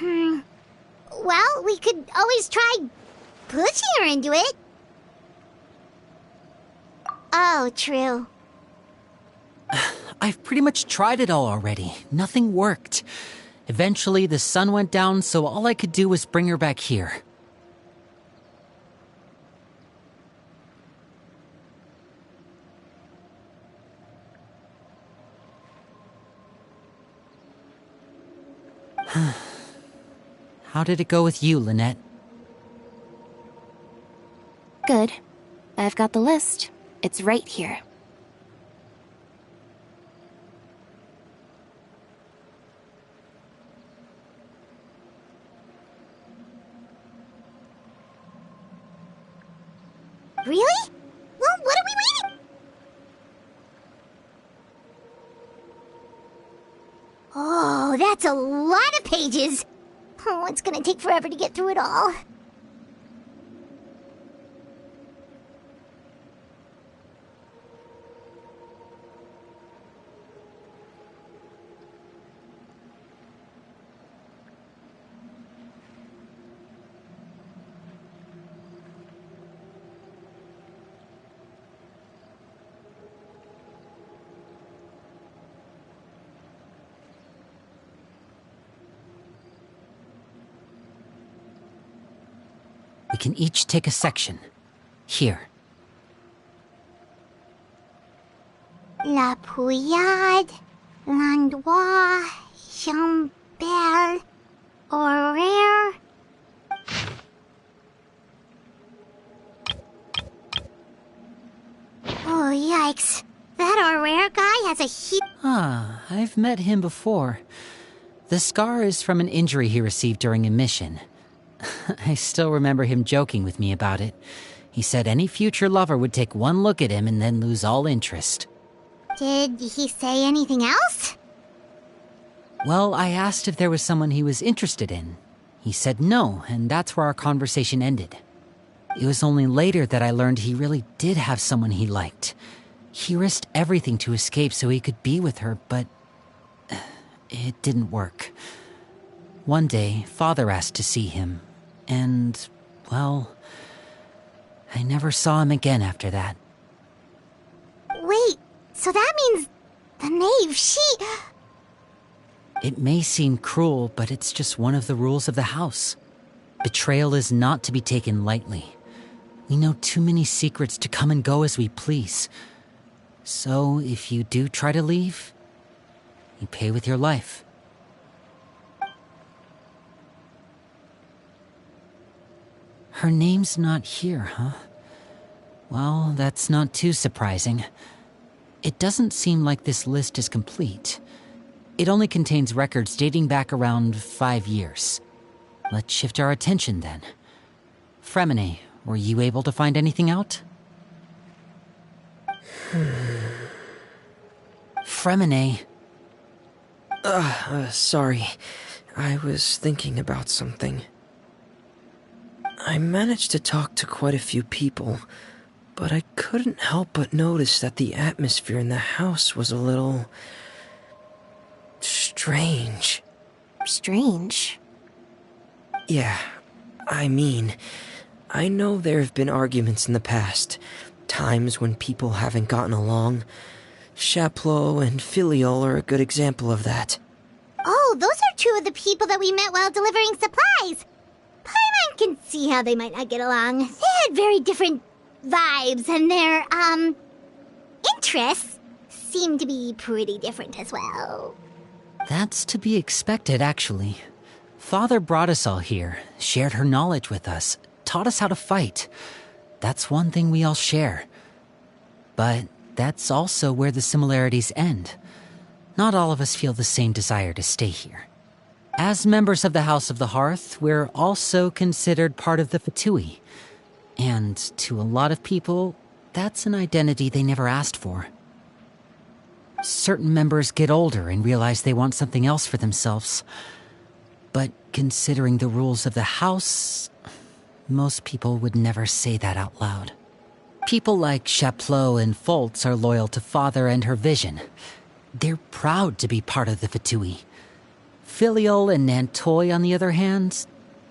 Well, we could always try pushing her into it. Oh, true.
I've pretty much tried it all already. Nothing worked. Eventually, the sun went down, so all I could do was bring her back here. How did it go with you, Lynette?
Good. I've got the list. It's right here.
Really? Well, what are we waiting? Oh, that's a lot of pages. Oh, it's gonna take forever to get through it all.
We can each take a section. Here.
La Pouillade, L'Endroit, Chambel, Horaire. Oh, yikes. That Horaire guy has a
I've met him before. The scar is from an injury he received during a mission. I still remember him joking with me about it. He said any future lover would take one look at him and then lose all interest.
Did he say anything else?
Well, I asked if there was someone he was interested in. He said no, and that's where our conversation ended. It was only later that I learned he really did have someone he liked. He risked everything to escape so he could be with her, but it didn't work. One day, Father asked to see him, and, well, I never saw him again after that.
Wait, so that means the Knave, she...
It may seem cruel, but it's just one of the rules of the house. Betrayal is not to be taken lightly. We know too many secrets to come and go as we please. So, if you do try to leave, you pay with your life. Her name's not here, huh? Well, that's not too surprising. It doesn't seem like this list is complete. It only contains records dating back around 5 years. Let's shift our attention then. Fremine, were you able to find anything out? Fremine.
Sorry. I was thinking about something. I managed to talk to quite a few people, but I couldn't help but notice that the atmosphere in the house was a little... strange.
Strange?
Yeah, I mean, I know there have been arguments in the past, times when people haven't gotten along. Chaplot and Filiol are a good example of that.
Oh, those are two of the people that we met while delivering supplies. Paimon can see how they might not get along. They had very different vibes, and their, interests seem to be pretty different as well.
That's to be expected, actually. Father brought us all here, shared her knowledge with us, taught us how to fight. That's one thing we all share. But that's also where the similarities end. Not all of us feel the same desire to stay here. As members of the House of the Hearth, we're also considered part of the Fatui. And to a lot of people, that's an identity they never asked for. Certain members get older and realize they want something else for themselves. But considering the rules of the house, most people would never say that out loud. People like Chaplot and Foltz are loyal to Father and her vision. They're proud to be part of the Fatui. Filial and Nantoy, on the other hand,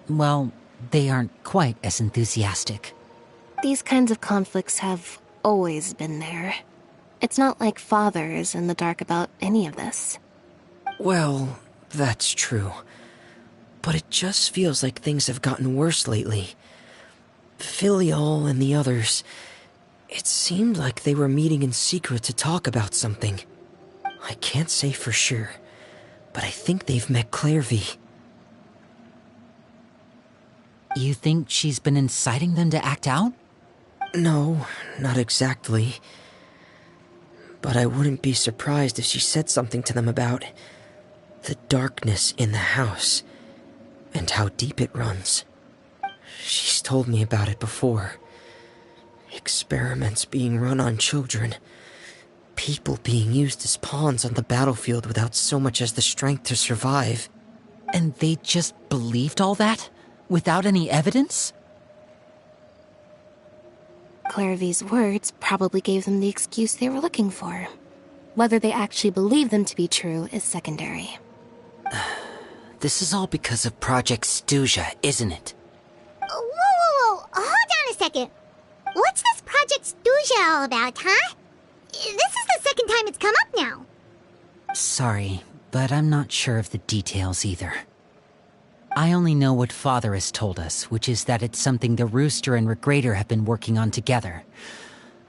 well, they aren't quite as enthusiastic.
These kinds of conflicts have always been there. It's not like Father is in the dark about any of this.
Well, that's true. But it just feels like things have gotten worse lately. Filial and the others, it seemed like they were meeting in secret to talk about something. I can't say for sure, but I think they've met Clairvy.
You think she's been inciting them to act out?
No, not exactly. But I wouldn't be surprised if she said something to them about the darkness in the house and how deep it runs. She's told me about it before. Experiments being run on children. People being used as pawns on the battlefield without so much as the strength to survive.
And they just believed all that? Without any evidence?
Clairvy's words probably gave them the excuse they were looking for. Whether they actually believe them to be true is secondary.
This is all because of Project Stuja, isn't it?
Whoa. Hold on a second. What's this Project Stuja all about, huh? This is the second time it's come up now.
Sorry, but I'm not sure of the details either. I only know what Father has told us, which is that it's something the Rooster and Regrader have been working on together.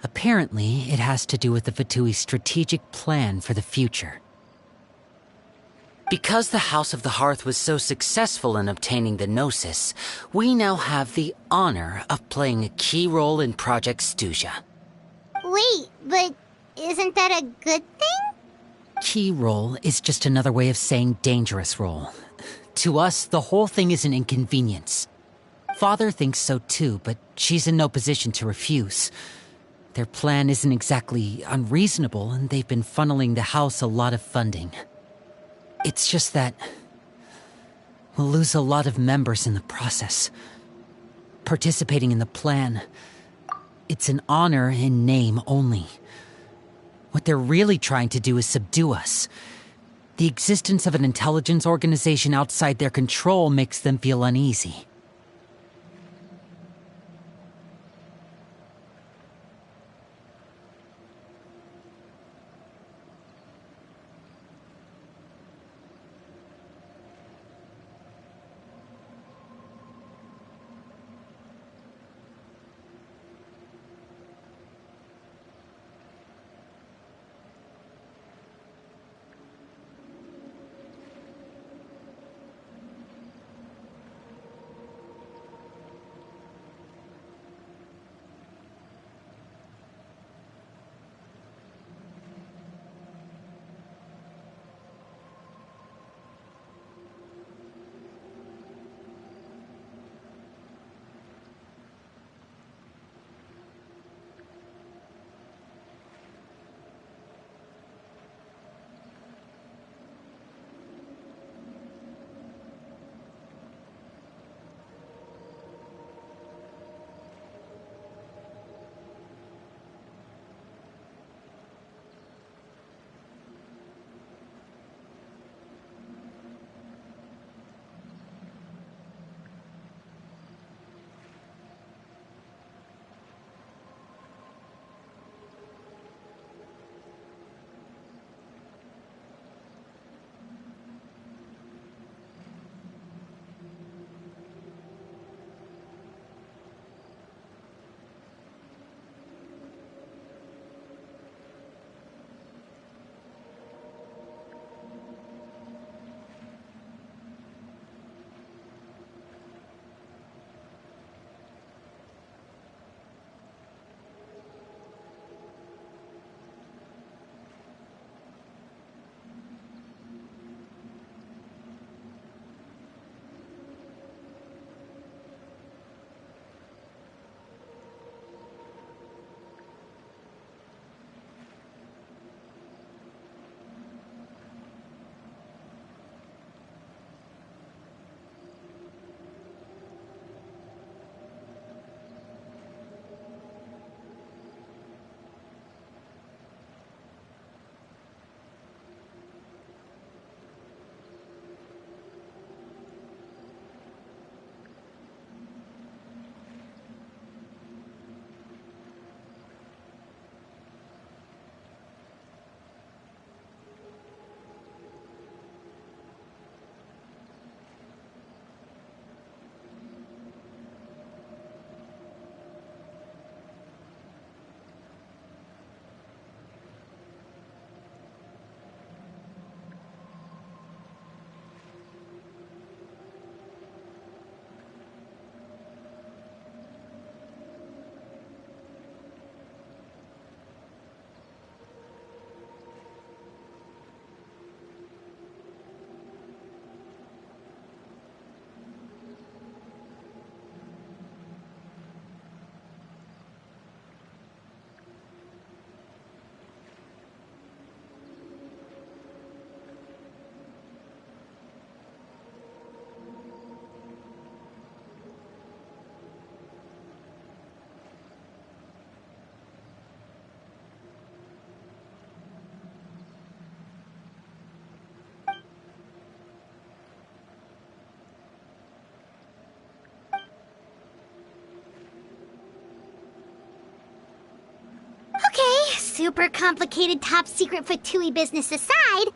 Apparently, it has to do with the Fatui's strategic plan for the future. Because the House of the Hearth was so successful in obtaining the Gnosis, we now have the honor of playing a key role in Project Stuja.
Wait, but isn't that a good thing?
Key role is just another way of saying dangerous role. To us, the whole thing is an inconvenience. Father thinks so too, but she's in no position to refuse. Their plan isn't exactly unreasonable, and they've been funneling the house a lot of funding. It's just that we'll lose a lot of members in the process. Participating in the plan, it's an honor in name only. What they're really trying to do is subdue us. The existence of an intelligence organization outside their control makes them feel uneasy.
super complicated top secret Fatui business aside,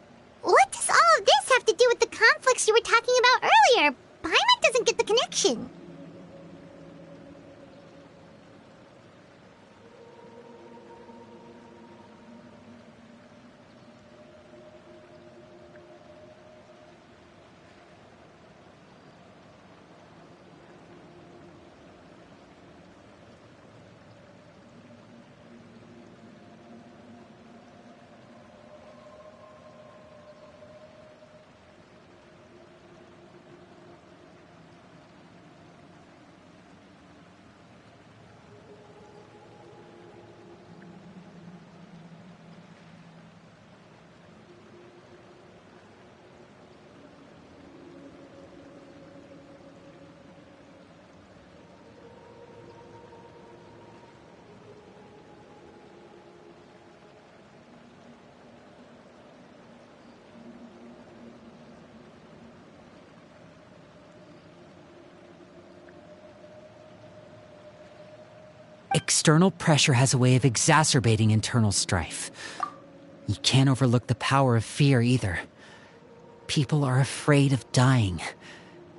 what does all of this have to do with the conflicts you were talking about earlier? Paimon doesn't get the connection.
External pressure has a way of exacerbating internal strife. You can't overlook the power of fear either. People are afraid of dying,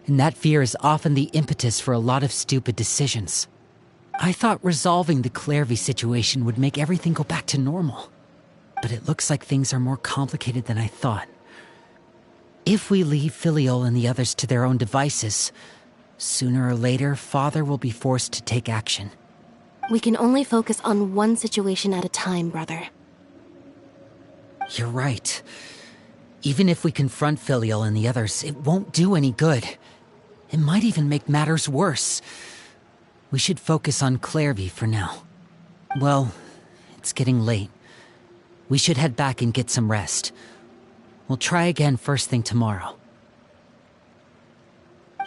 and that fear is often the impetus for a lot of stupid decisions. I thought resolving the Knave situation would make everything go back to normal, but it looks like things are more complicated than I thought. If we leave Filiol and the others to their own devices, sooner or later, Father will be forced to take action.
We can only focus on one situation at a time, brother.
You're right. Even if we confront Filiol and the others, it won't do any good. It might even make matters worse. We should focus on Knave for now. Well, it's getting late. We should head back and get some rest. We'll try again first thing tomorrow.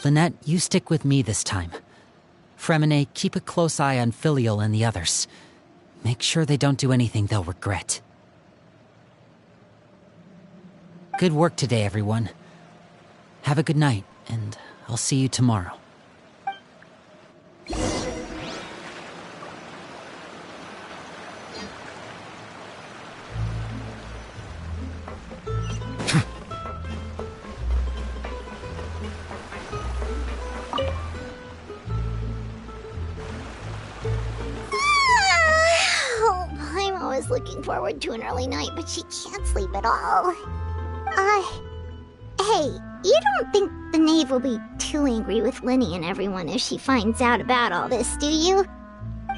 Lynette, you stick with me this time. Fremine, keep a close eye on Filiol and the others. Make sure they don't do anything they'll regret. Good work today, everyone. Have a good night, and I'll see you tomorrow.
Looking forward to an early night, but she can't sleep at all. Hey, you don't think the Knave will be too angry with Linny and everyone if she finds out about all this, do you?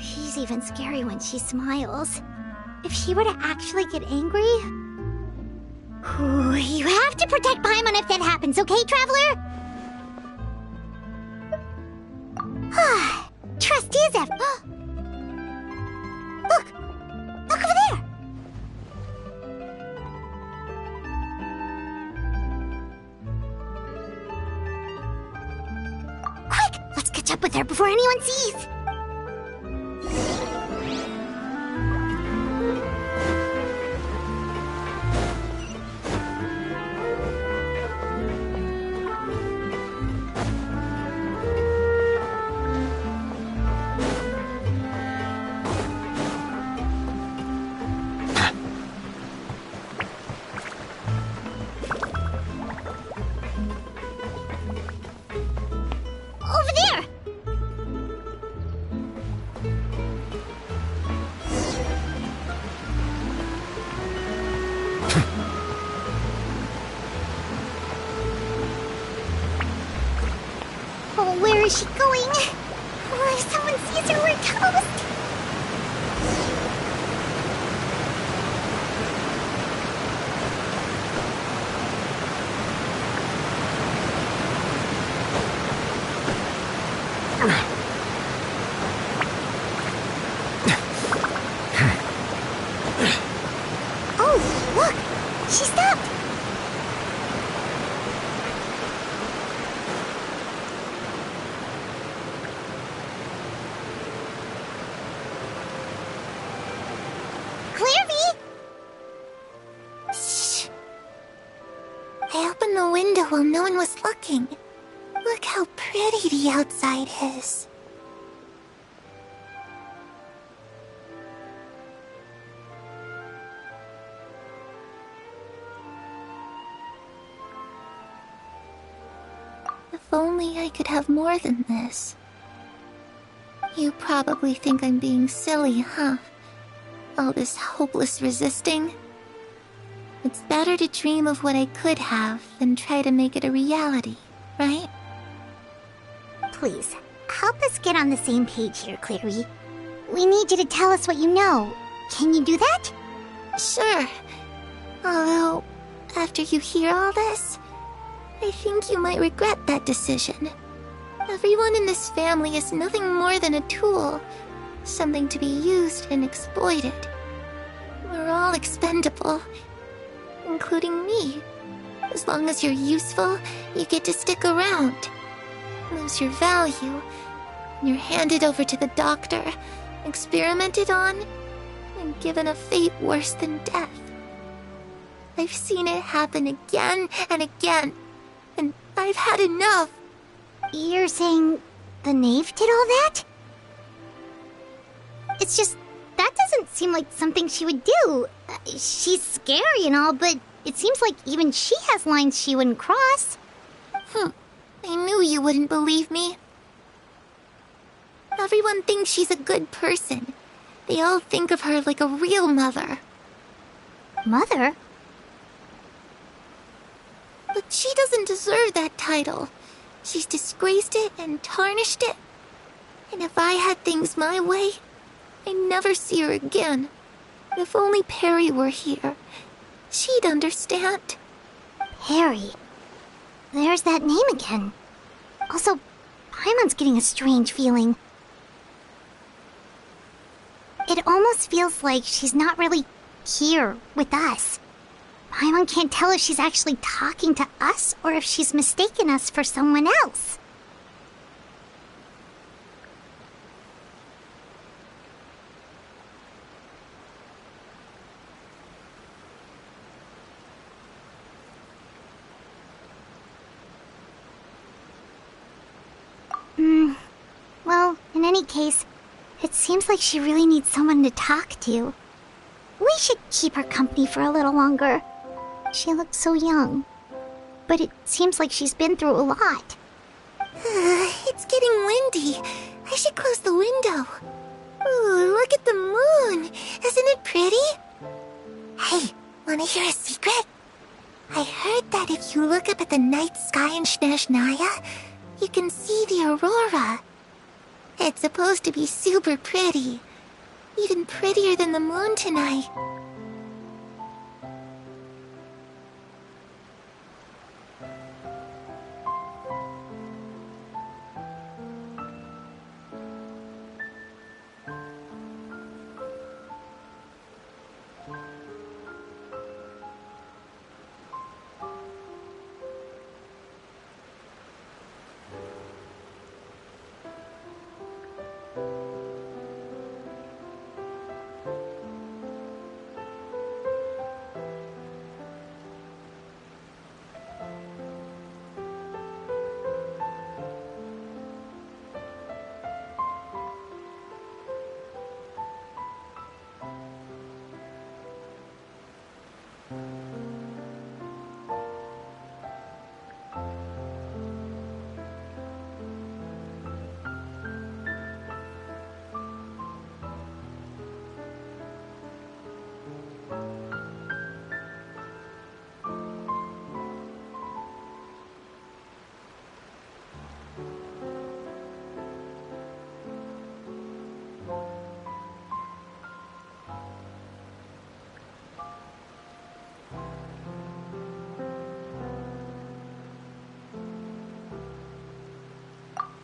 She's even scary when she smiles. If she were to actually get angry... you have to protect Paimon if that happens, okay, Traveler? Trustees have... Look! Look over there! Quick! Let's catch up with her before anyone sees! Where is she going? Oh, if someone sees her, we're toast! Oh, look! She stopped! While no one was looking. Look how pretty the outside is.
If only I could have more than this. You probably think I'm being silly, huh? All this hopeless resisting. It's better to dream of what I could have than try to make it a reality, right?
Please, help us get on the same page here, Clary. We need you to tell us what you know. Can you do that?
Sure. Although, after you hear all this, I think you might regret that decision. Everyone in this family is nothing more than a tool, something to be used and exploited. We're all expendable, including me. As long as you're useful, you get to stick around. Lose your value, and you're handed over to the doctor, experimented on, and given a fate worse than death. I've seen it happen again and again, and I've had enough.
You're saying the Knave did all that? It's just, that doesn't seem like something she would do. She's scary and all, but it seems like even she has lines she wouldn't cross.
I knew you wouldn't believe me. Everyone thinks she's a good person. They all think of her like a real mother.
Mother?
But she doesn't deserve that title. She's disgraced it and tarnished it. And if I had things my way, I'd never see her again. If only Perry were here, she'd understand.
Perry. There's that name again. Also, Paimon's getting a strange feeling. It almost feels like she's not really here with us. Paimon can't tell if she's actually talking to us or if she's mistaken us for someone else. Well, in any case, it seems like she really needs someone to talk to. We should keep her company for a little longer. She looks so young. But it seems like she's been through a lot.
It's getting windy. I should close the window. Ooh, look at the moon. Isn't it pretty? Hey, wanna hear a secret? I heard that if you look up at the night sky in Snezhnaya, you can see the aurora. It's supposed to be super pretty. Even prettier than the moon tonight.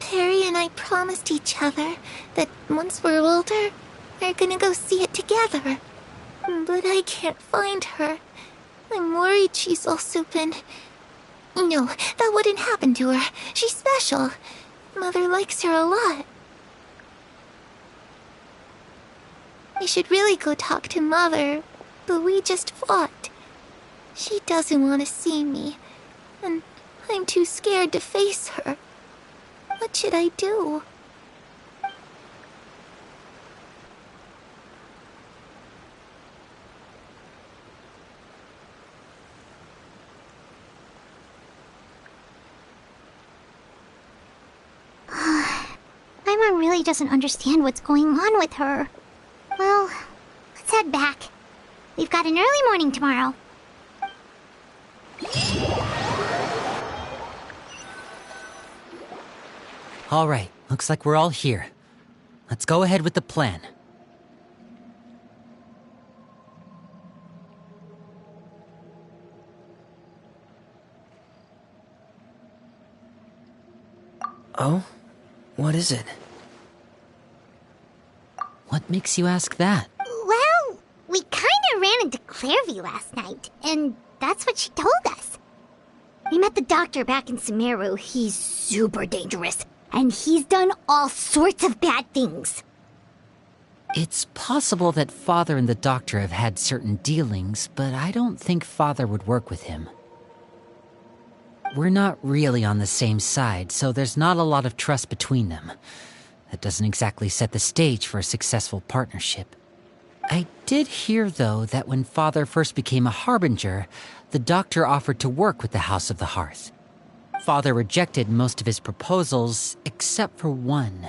Perry and I promised each other that once we're older, we're gonna go see it together. But I can't find her. I'm worried she's also been... No, that wouldn't happen to her. She's special. Mother likes her a lot. I should really go talk to Mother, but we just fought. She doesn't want to see me, and I'm too scared to face her. What should I do?
really doesn't understand what's going on with her. Well, let's head back. We've got an early morning tomorrow.
All right, looks like we're all here. Let's go ahead with the plan.
Oh? What is it?
What makes you ask that?
Well, we kinda ran into Clairvy last night, and that's what she told us. We met the doctor back in Sumeru. He's super dangerous, and he's done all sorts of bad things.
It's possible that Father and the Doctor have had certain dealings, but I don't think Father would work with him. We're not really on the same side, so there's not a lot of trust between them. That doesn't exactly set the stage for a successful partnership. I did hear, though, that when Father first became a Harbinger, the Doctor offered to work with the House of the Hearth. Father rejected most of his proposals, except for one.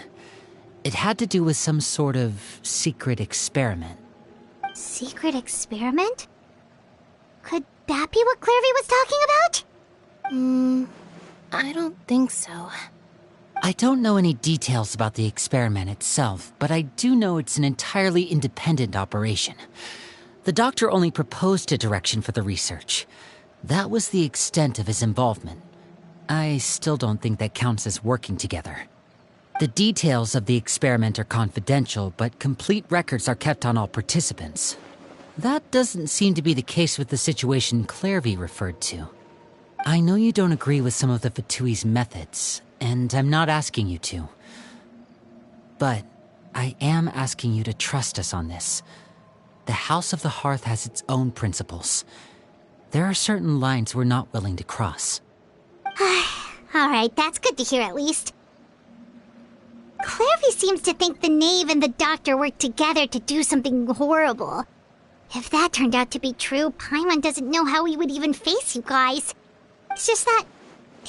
It had to do with some sort of secret experiment.
Secret experiment? Could that be what Clairvy was talking about?
I don't think so.
I don't know any details about the experiment itself, but I do know it's an entirely independent operation. The Doctor only proposed a direction for the research. That was the extent of his involvement. I still don't think that counts as working together. The details of the experiment are confidential, but complete records are kept on all participants. That doesn't seem to be the case with the situation Clairvy referred to. I know you don't agree with some of the Fatui's methods, and I'm not asking you to. But I am asking you to trust us on this. The House of the Hearth has its own principles. There are certain lines we're not willing to cross.
Alright, that's good to hear at least. Clairvy seems to think the Knave and the Doctor worked together to do something horrible. If that turned out to be true, Paimon doesn't know how he would even face you guys. It's just that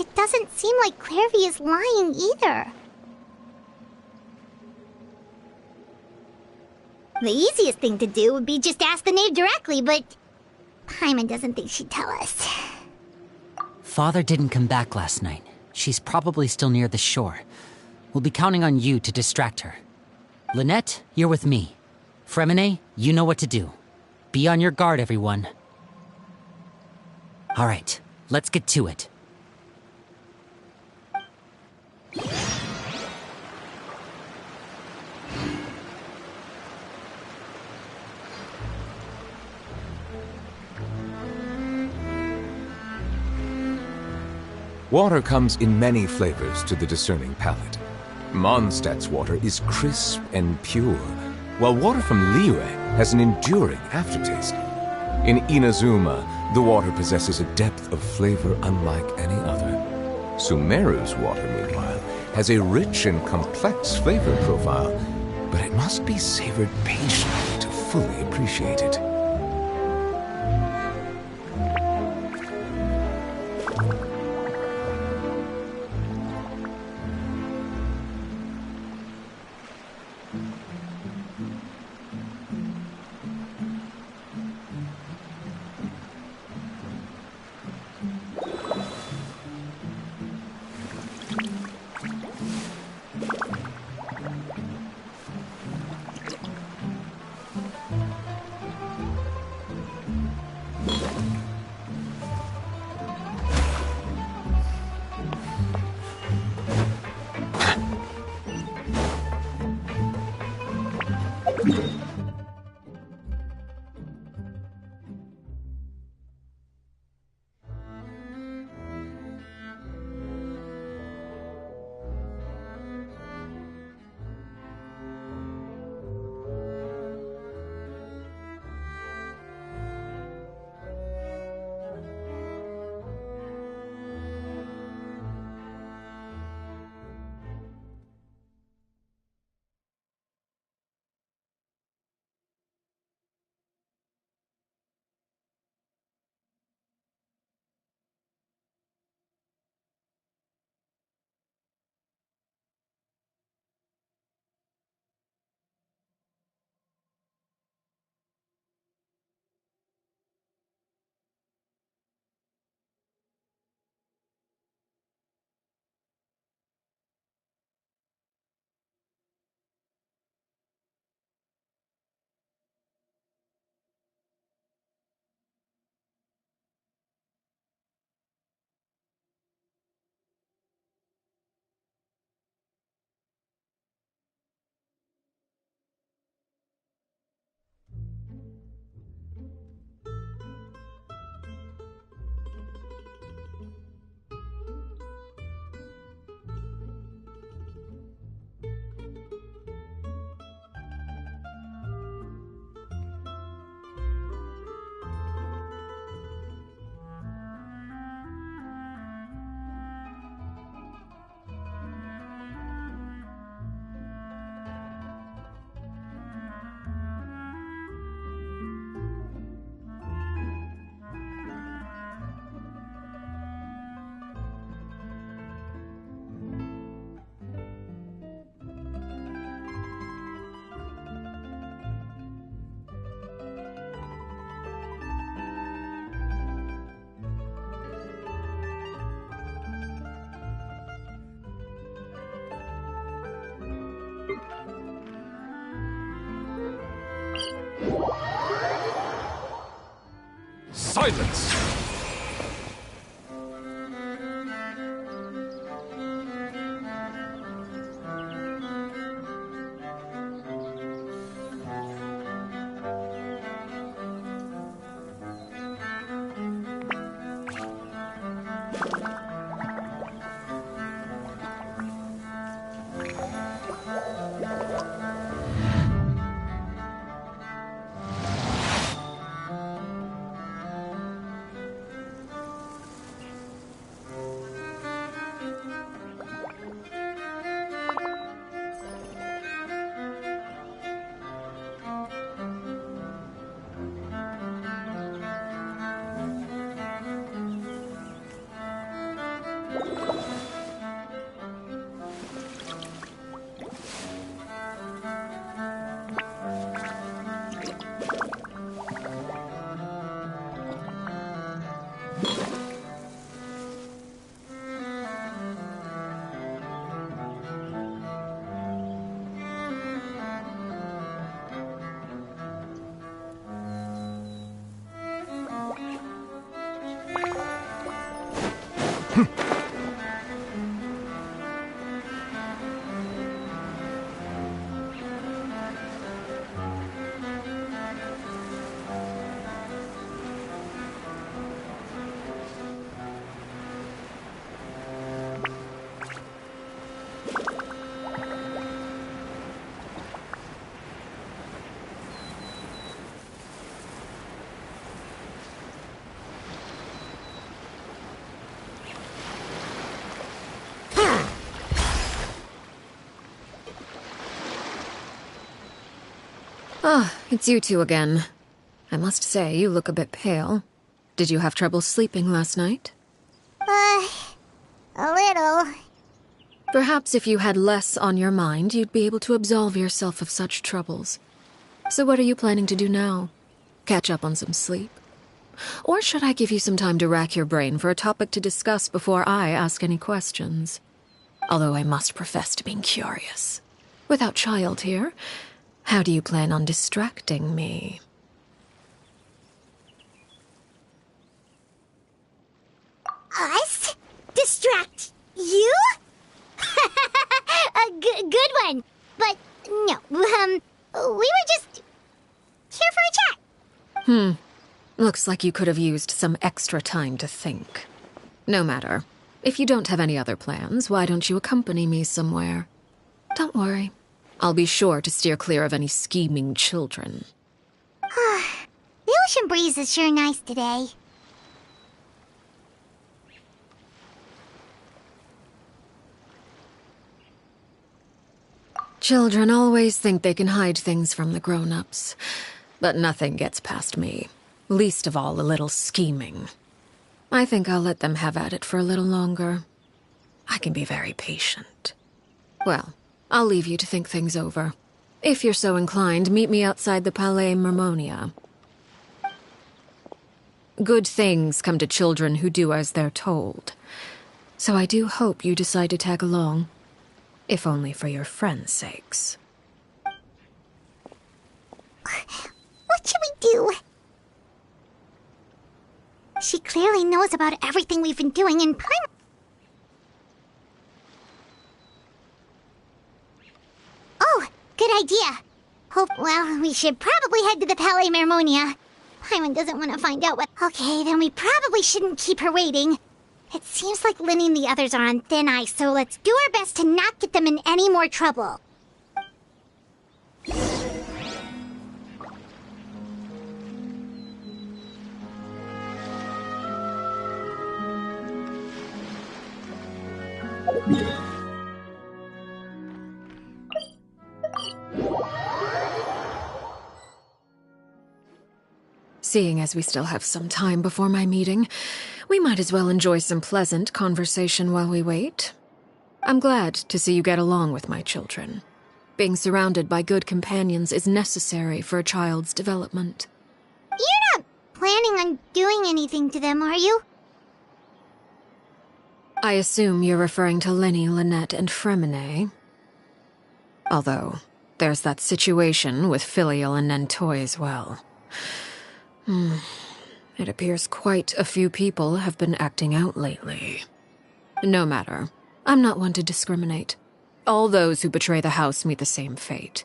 it doesn't seem like Clairvy is lying either. The easiest thing to do would be just ask the Knave directly, but Paimon doesn't think she'd tell us.
Father didn't come back last night. She's probably still near the shore. We'll be counting on you to distract her. Lynette, you're with me. Fremine, you know what to do. Be on your guard, everyone. All right, let's get to it.
Water comes in many flavors to the discerning palate. Mondstadt's water is crisp and pure, while water from Liyue has an enduring aftertaste. In Inazuma, the water possesses a depth of flavor unlike any other. Sumeru's water, meanwhile, has a rich and complex flavor profile, but it must be savored patiently to fully appreciate it.
Silence!
Ah, it's you two again. I must say, you look a bit pale. Did you have trouble sleeping last night?
A little.
Perhaps if you had less on your mind, you'd be able to absolve yourself of such troubles. So what are you planning to do now? Catch up on some sleep? Or should I give you some time to rack your brain for a topic to discuss before I ask any questions? Although I must profess to being curious. Without child here, how do you plan on distracting me?
Us? Distract you? A good one. But no, we were just here for a chat.
Looks like you could have used some extra time to think. No matter. If you don't have any other plans, why don't you accompany me somewhere? Don't worry. I'll be sure to steer clear of any scheming children.
The ocean breeze is sure nice today.
Children always think they can hide things from the grown-ups. But nothing gets past me. Least of all a little scheming. I think I'll let them have at it for a little longer. I can be very patient. Well, I'll leave you to think things over. If you're so inclined, meet me outside the Palais Mermonia. Good things come to children who do as they're told. So I do hope you decide to tag along. If only for your friends' sakes.
What should we do? She clearly knows about everything we've been doing in Oh, good idea. Well, we should probably head to the Palais Mermonia. Paimon doesn't want to find out what... Okay, then we probably shouldn't keep her waiting. It seems like Lynn and the others are on thin ice, so let's do our best to not get them in any more trouble.
Seeing as we still have some time before my meeting, we might as well enjoy some pleasant conversation while we wait. I'm glad to see you get along with my children. Being surrounded by good companions is necessary for a child's development.
You're not planning on doing anything to them, are you?
I assume you're referring to Lenny, Lynette, and Fremine. Although, there's that situation with Filial and Nentoy as well. It appears quite a few people have been acting out lately. No matter. I'm not one to discriminate. All those who betray the house meet the same fate.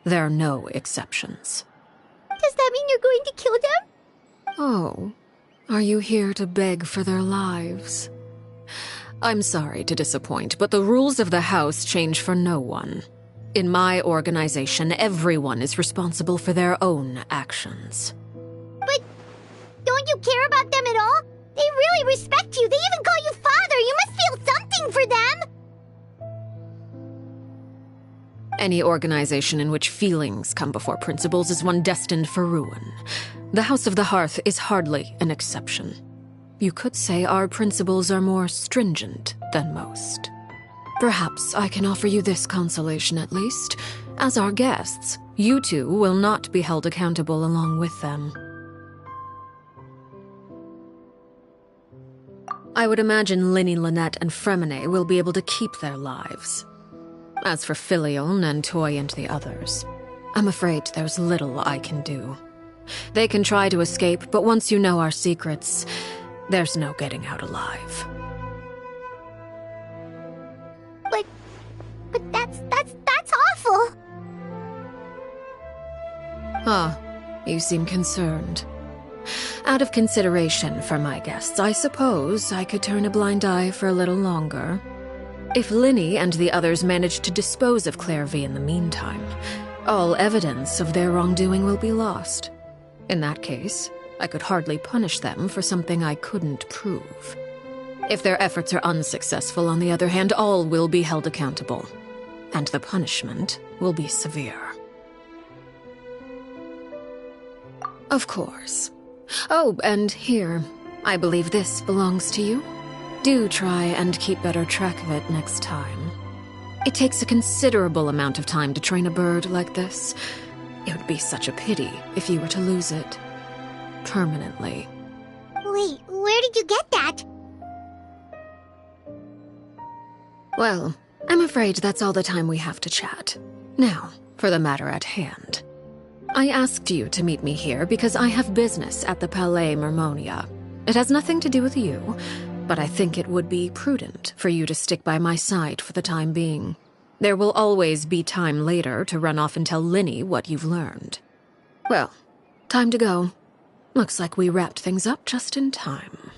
There are no exceptions.
Does that mean you're going to kill them?
Oh, are you here to beg for their lives? I'm sorry to disappoint, but the rules of the house change for no one. In my organization, everyone is responsible for their own actions.
But don't you care about them at all? They really respect you. They even call you father. You must feel something for them.
Any organization in which feelings come before principles is one destined for ruin. The House of the Hearth is hardly an exception. You could say our principles are more stringent than most. Perhaps I can offer you this consolation at least. As our guests, you two will not be held accountable along with them. I would imagine Linny, Lynette, and Fremine will be able to keep their lives. As for Filial, Nentoy, and the others, I'm afraid there's little I can do. They can try to escape, but once you know our secrets, there's no getting out alive.
But that's awful.
Ah, you seem concerned. Out of consideration for my guests, I suppose I could turn a blind eye for a little longer. If Linny and the others manage to dispose of Claire V in the meantime, all evidence of their wrongdoing will be lost. In that case, I could hardly punish them for something I couldn't prove. If their efforts are unsuccessful, on the other hand, all will be held accountable, and the punishment will be severe. Of course. Oh, and here, I believe this belongs to you. Do try and keep better track of it next time. It takes a considerable amount of time to train a bird like this. It would be such a pity if you were to lose it. Permanently.
Wait, where did you get that?
Well, I'm afraid that's all the time we have to chat. Now, for the matter at hand. I asked you to meet me here because I have business at the Palais Mermonia. It has nothing to do with you, but I think it would be prudent for you to stick by my side for the time being. There will always be time later to run off and tell Linny what you've learned. Well, time to go. Looks like we wrapped things up just in time.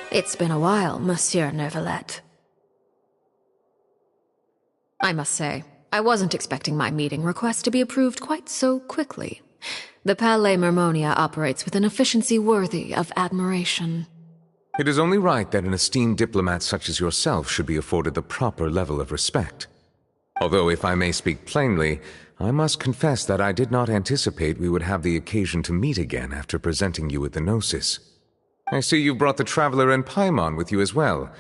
It's been a while, Monsieur Neuvillette. I must say, I wasn't expecting my meeting request to be approved quite so quickly. The Palais Mermonia operates with an efficiency worthy of admiration.
It is only right that an esteemed diplomat such as yourself should be afforded the proper level of respect. Although, if I may speak plainly, I must confess that I did not anticipate we would have the occasion to meet again after presenting you with the Gnosis. I see you've brought the Traveler and Paimon with you as well.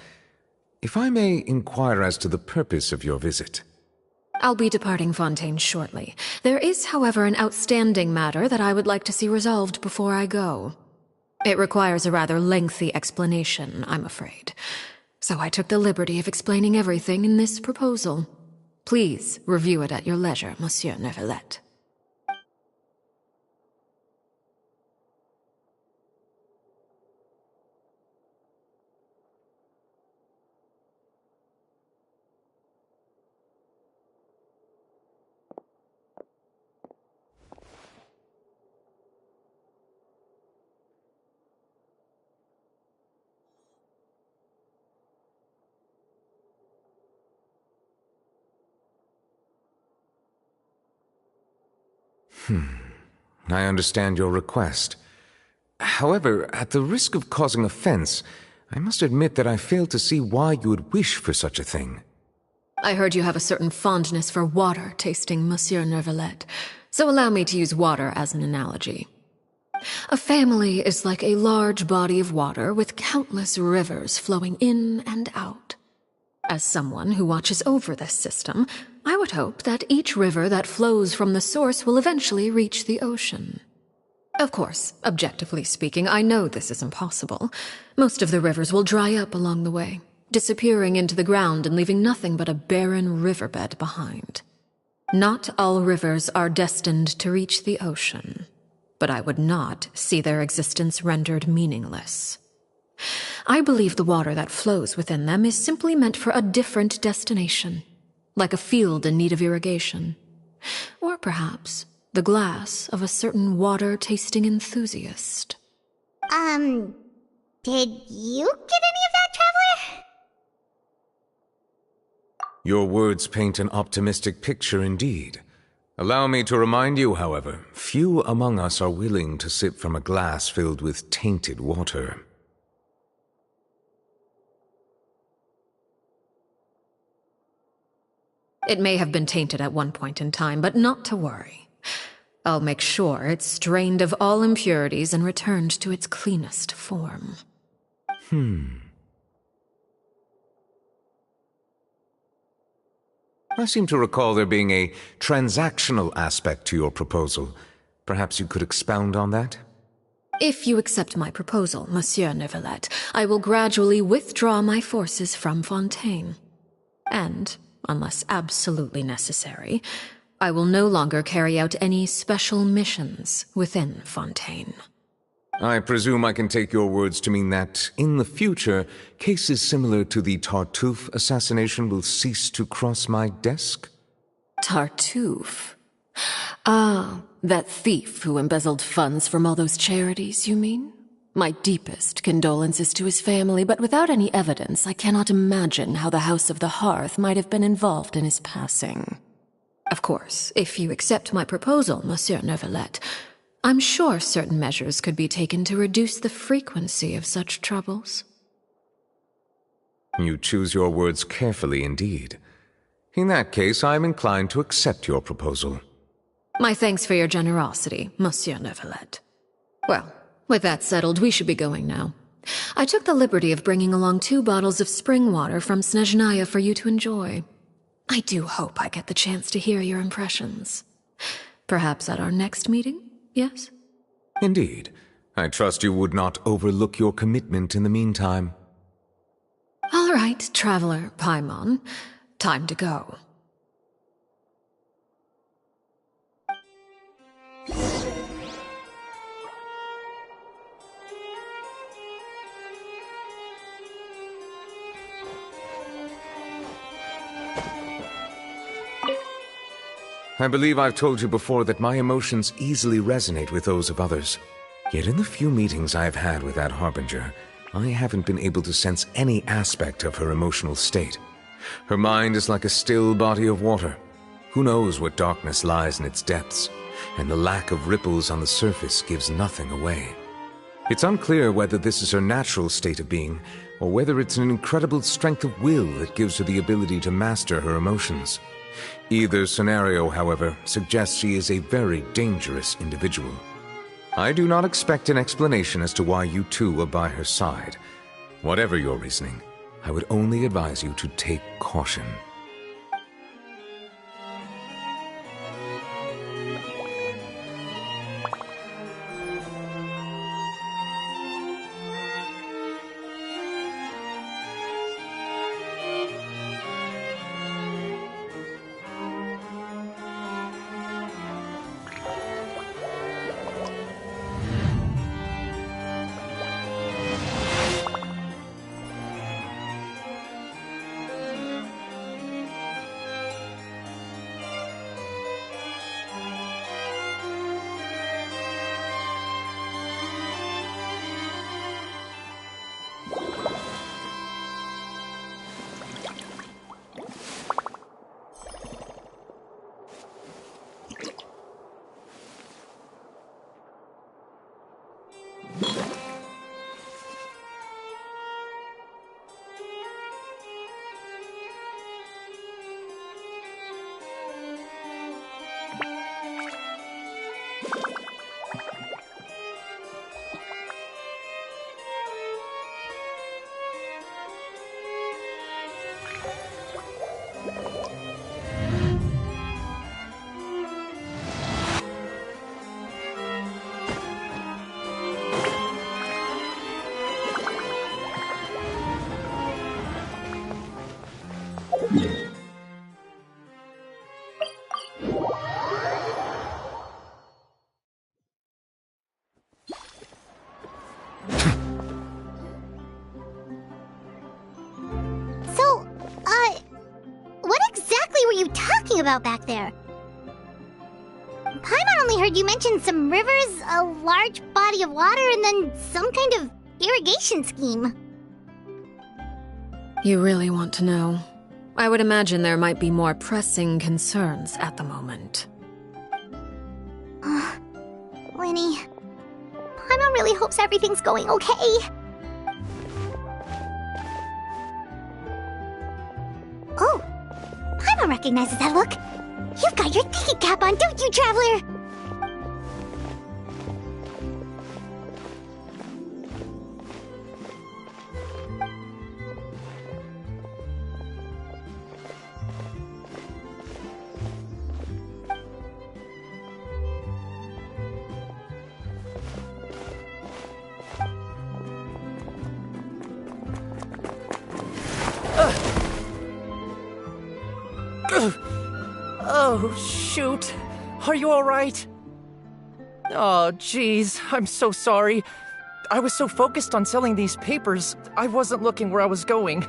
If I may inquire as to the purpose of your visit.
I'll be departing Fontaine shortly. There is, however, an outstanding matter that I would like to see resolved before I go. It requires a rather lengthy explanation, I'm afraid. So I took the liberty of explaining everything in this proposal. Please review it at your leisure, Monsieur Neuvillette.
I understand your request. However, at the risk of causing offense, I must admit that I fail to see why you would wish for such a thing.
I heard you have a certain fondness for water tasting, Monsieur Neuvillette, so allow me to use water as an analogy. A family is like a large body of water with countless rivers flowing in and out. As someone who watches over this system, I would hope that each river that flows from the source will eventually reach the ocean. Of course, objectively speaking, I know this is impossible. Most of the rivers will dry up along the way, disappearing into the ground and leaving nothing but a barren riverbed behind. Not all rivers are destined to reach the ocean, but I would not see their existence rendered meaningless. I believe the water that flows within them is simply meant for a different destination, like a field in need of irrigation. Or perhaps the glass of a certain water-tasting enthusiast.
Did you get any of that, Traveler?
Your words paint an optimistic picture indeed. Allow me to remind you, however, few among us are willing to sip from a glass filled with tainted water.
It may have been tainted at one point in time, but not to worry. I'll make sure it's strained of all impurities and returned to its cleanest form.
I seem to recall there being a transactional aspect to your proposal. Perhaps you could expound on that?
If you accept my proposal, Monsieur Neuvillette, I will gradually withdraw my forces from Fontaine. And, unless absolutely necessary, I will no longer carry out any special missions within Fontaine.
I presume I can take your words to mean that, in the future, cases similar to the Tartuffe assassination will cease to cross my desk?
Tartuffe? Ah, that thief who embezzled funds from all those charities, you mean? My deepest condolences to his family, but without any evidence, I cannot imagine how the House of the Hearth might have been involved in his passing. Of course, if you accept my proposal, Monsieur Neuvillette, I'm sure certain measures could be taken to reduce the frequency of such troubles.
You choose your words carefully indeed. In that case, I am inclined to accept your proposal.
My thanks for your generosity, Monsieur Neuvillette. Well, with that settled, we should be going now. I took the liberty of bringing along 2 bottles of spring water from Snezhnaya for you to enjoy. I do hope I get the chance to hear your impressions. Perhaps at our next meeting? Yes?
Indeed. I trust you would not overlook your commitment in the meantime.
All right, Traveler Paimon. Time to go.
I believe I've told you before that my emotions easily resonate with those of others. Yet in the few meetings I've had with that Harbinger, I haven't been able to sense any aspect of her emotional state. Her mind is like a still body of water. Who knows what darkness lies in its depths, and the lack of ripples on the surface gives nothing away. It's unclear whether this is her natural state of being, or whether it's an incredible strength of will that gives her the ability to master her emotions. Either scenario, however, suggests she is a very dangerous individual. I do not expect an explanation as to why you two are by her side. Whatever your reasoning, I would only advise you to take caution.
About back there? Paimon only heard you mention some rivers, a large body of water, and then some kind of irrigation scheme.
You really want to know? I would imagine there might be more pressing concerns at the moment.
Lenny, Paimon really hopes everything's going okay. Oh! Paimon recognizes that look. You've got your thinking cap on, don't you, Traveler?
Oh, shoot. Are you alright? Oh, jeez. I'm so sorry. I was so focused on selling these papers, I wasn't looking where I was going.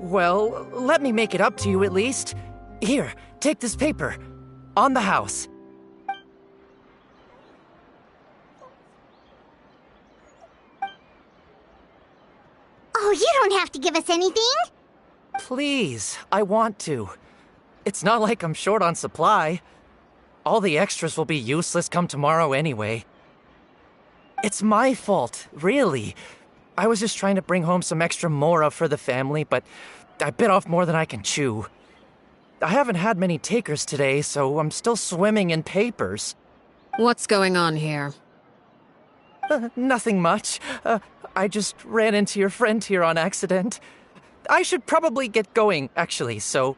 Well, let me make it up to you at least. Here, take this paper. On the house.
Oh, you don't have to give us anything!
Please, I want to. It's not like I'm short on supply. All the extras will be useless come tomorrow anyway. It's my fault, really. I was just trying to bring home some extra mora for the family, but I bit off more than I can chew. I haven't had many takers today, so I'm still swimming in papers.
What's going on here?
Nothing much. I just ran into your friend here on accident. I should probably get going, actually, so...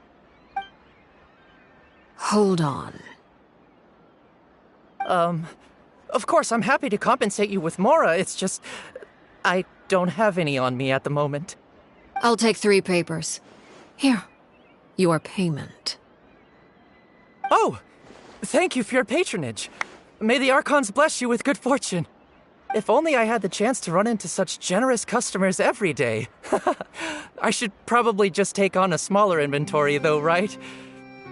Hold on.
Of course, I'm happy to compensate you with mora, it's just... I don't have any on me at the moment.
I'll take 3 papers. Here. Your payment.
Oh! Thank you for your patronage. May the Archons bless you with good fortune. If only I had the chance to run into such generous customers every day. I should probably just take on a smaller inventory though, right?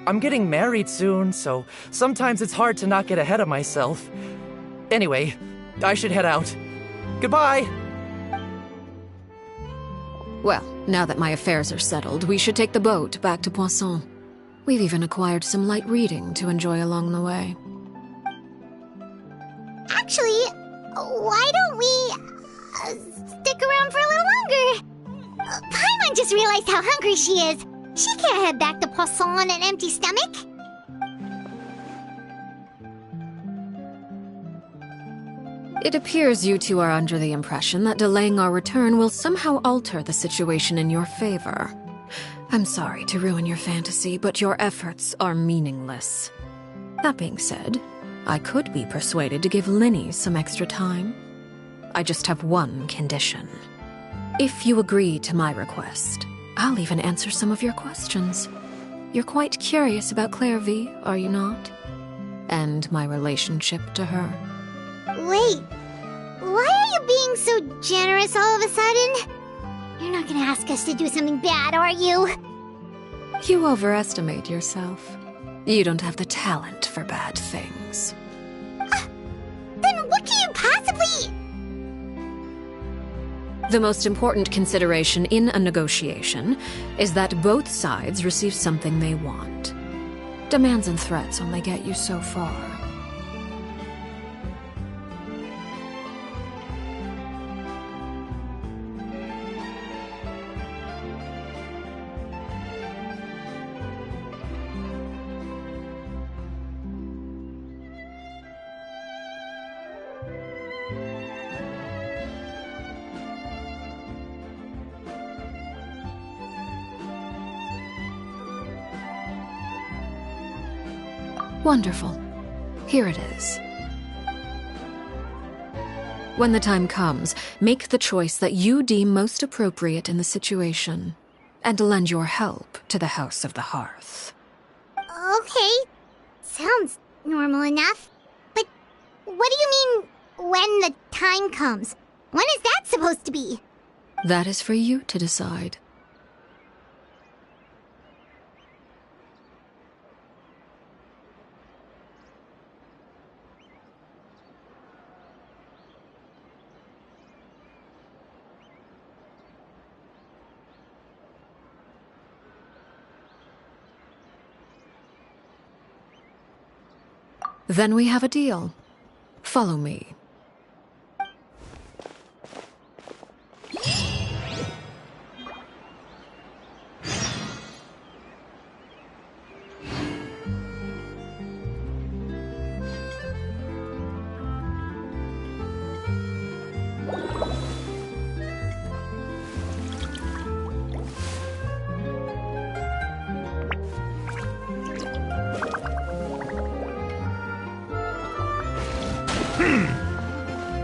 I'm getting married soon, so sometimes it's hard to not get ahead of myself. Anyway, I should head out. Goodbye!
Well, now that my affairs are settled, we should take the boat back to Poisson. We've even acquired some light reading to enjoy along the way.
Actually, why don't we stick around for a little longer? Paimon just realized how hungry she is. She can't head back to Poisson on an empty stomach.
It appears you two are under the impression that delaying our return will somehow alter the situation in your favor. I'm sorry to ruin your fantasy, but your efforts are meaningless. That being said, I could be persuaded to give Linny some extra time. I just have one condition. If you agree to my request, I'll even answer some of your questions. You're quite curious about Claire V, are you not? And my relationship to her.
Wait, why are you being so generous all of a sudden? You're not gonna ask us to do something bad, are you?
You overestimate yourself. You don't have the talent for bad things.
Then what can you possibly...
The most important consideration in a negotiation is that both sides receive something they want. Demands and threats only get you so far. Wonderful. Here it is. When the time comes, make the choice that you deem most appropriate in the situation, and lend your help to the House of the Hearth.
Okay. Sounds normal enough. But what do you mean, when the time comes? When is that supposed to be?
That is for you to decide. Then we have a deal. Follow me.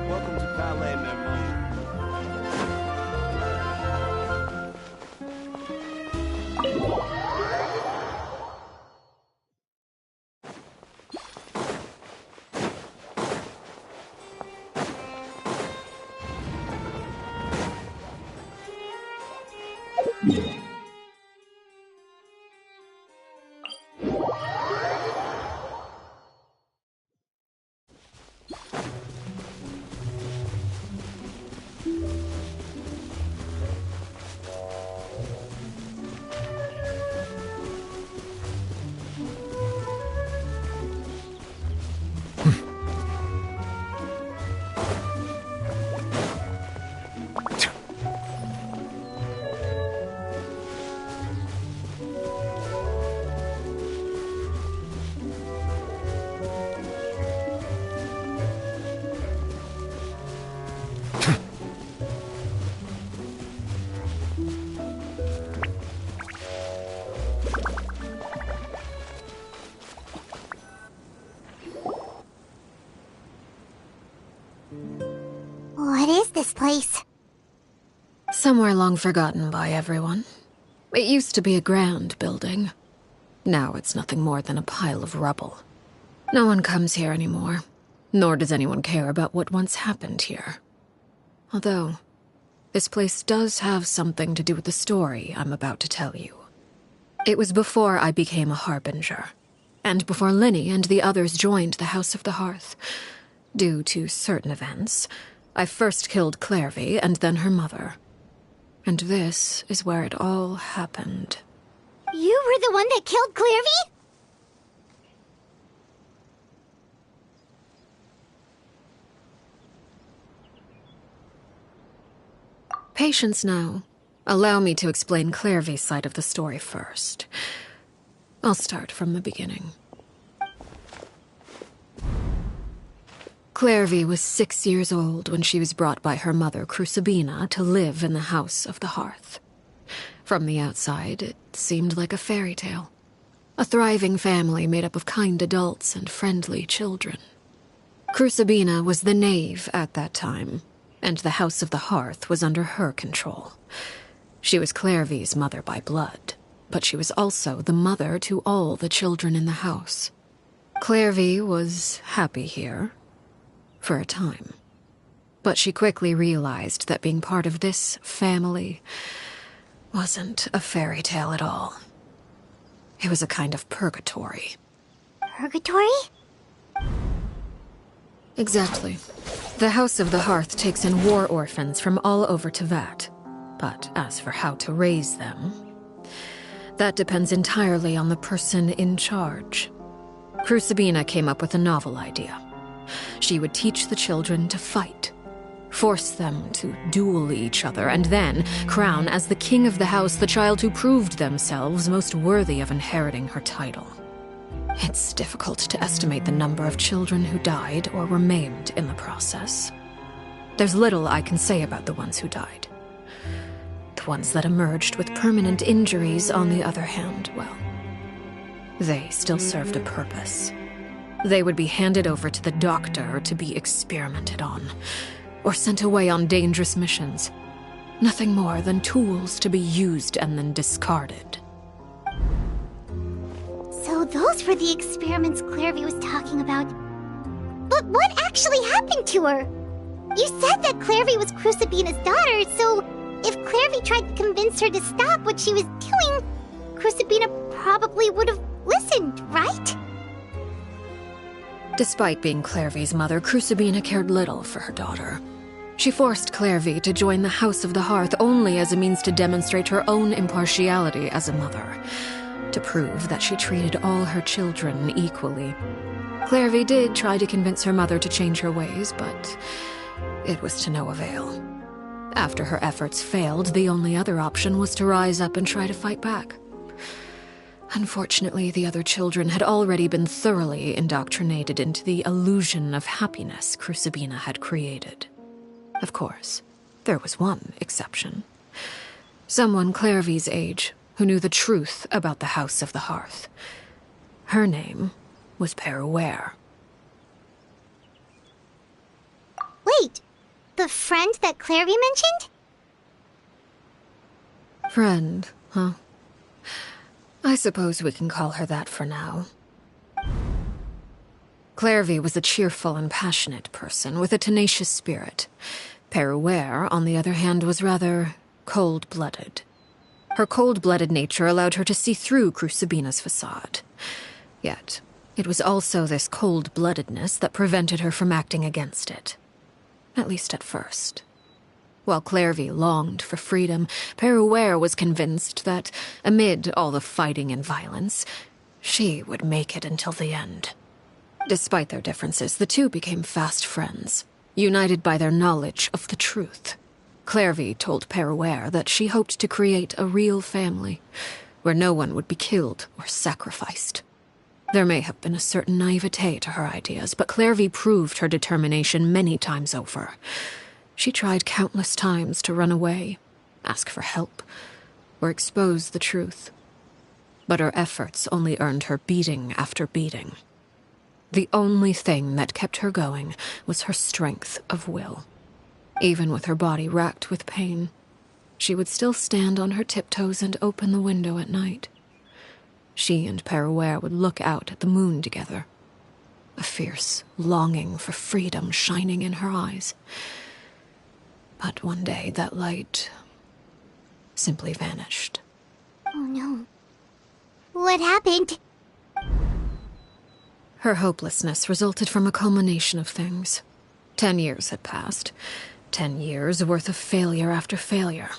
Welcome to Ballet, Mermaid.
What is this place?
Somewhere long forgotten by everyone. It used to be a grand building. Now it's nothing more than a pile of rubble. No one comes here anymore, nor does anyone care about what once happened here. Although, this place does have something to do with the story I'm about to tell you. It was before I became a Harbinger, and before Linny and the others joined the House of the Hearth. Due to certain events, I first killed Knave and then her mother. And this is where it all happened.
You were the one that killed Knave?
Patience now. Allow me to explain Knave's side of the story first. I'll start from the beginning. Knave was 6 years old when she was brought by her mother, Crucibina, to live in the House of the Hearth. From the outside, it seemed like a fairy tale. A thriving family made up of kind adults and friendly children. Crucibina was the Knave at that time, and the House of the Hearth was under her control. She was Knave's mother by blood, but she was also the mother to all the children in the house. Knave was happy here, for a time. But she quickly realized that being part of this family wasn't a fairy tale at all. It was a kind of purgatory.
Purgatory?
Exactly. The House of the Hearth takes in war orphans from all over Tevat. But as for how to raise them, that depends entirely on the person in charge. Crucibina came up with a novel idea. She would teach the children to fight, force them to duel each other, and then crown as the king of the house the child who proved themselves most worthy of inheriting her title. It's difficult to estimate the number of children who died or were maimed in the process. There's little I can say about the ones who died. The ones that emerged with permanent injuries, on the other hand, well, they still served a purpose. They would be handed over to the doctor to be experimented on, or sent away on dangerous missions. Nothing more than tools to be used and then discarded.
So those were the experiments Clarevy was talking about. But what actually happened to her? You said that Clarevy was Crucibina's daughter, so if Clarevy tried to convince her to stop what she was doing, Crucibina probably would have listened, right?
Despite being Clarevy's mother, Crucibina cared little for her daughter. She forced Clarevy to join the House of the Hearth only as a means to demonstrate her own impartiality as a mother, to prove that she treated all her children equally. Clarevy did try to convince her mother to change her ways, but it was to no avail. After her efforts failed, the only other option was to rise up and try to fight back. Unfortunately, the other children had already been thoroughly indoctrinated into the illusion of happiness Crucibina had created. Of course, there was one exception. Someone Clarevy's age, who knew the truth about the House of the Hearth. Her name was Peruere.
Wait, the friend that Clarevy mentioned?
Friend, huh? I suppose we can call her that for now. Clarevy was a cheerful and passionate person with a tenacious spirit. Peruere, on the other hand, was rather cold-blooded. Her cold-blooded nature allowed her to see through Crucibina's facade. Yet, it was also this cold-bloodedness that prevented her from acting against it. At least at first. While Clarevy longed for freedom, Peruere was convinced that, amid all the fighting and violence, she would make it until the end. Despite their differences, the two became fast friends, united by their knowledge of the truth. Clarevy told Peruere that she hoped to create a real family, where no one would be killed or sacrificed. There may have been a certain naivete to her ideas, but Clarevy proved her determination many times over. She tried countless times to run away, ask for help, or expose the truth. But her efforts only earned her beating after beating. The only thing that kept her going was her strength of will. Even with her body racked with pain, she would still stand on her tiptoes and open the window at night. She and Peruere would look out at the moon together, a fierce longing for freedom shining in her eyes. But one day that light simply vanished.
Oh no. What happened?
Her hopelessness resulted from a culmination of things. 10 years had passed. 10 years worth of failure after failure.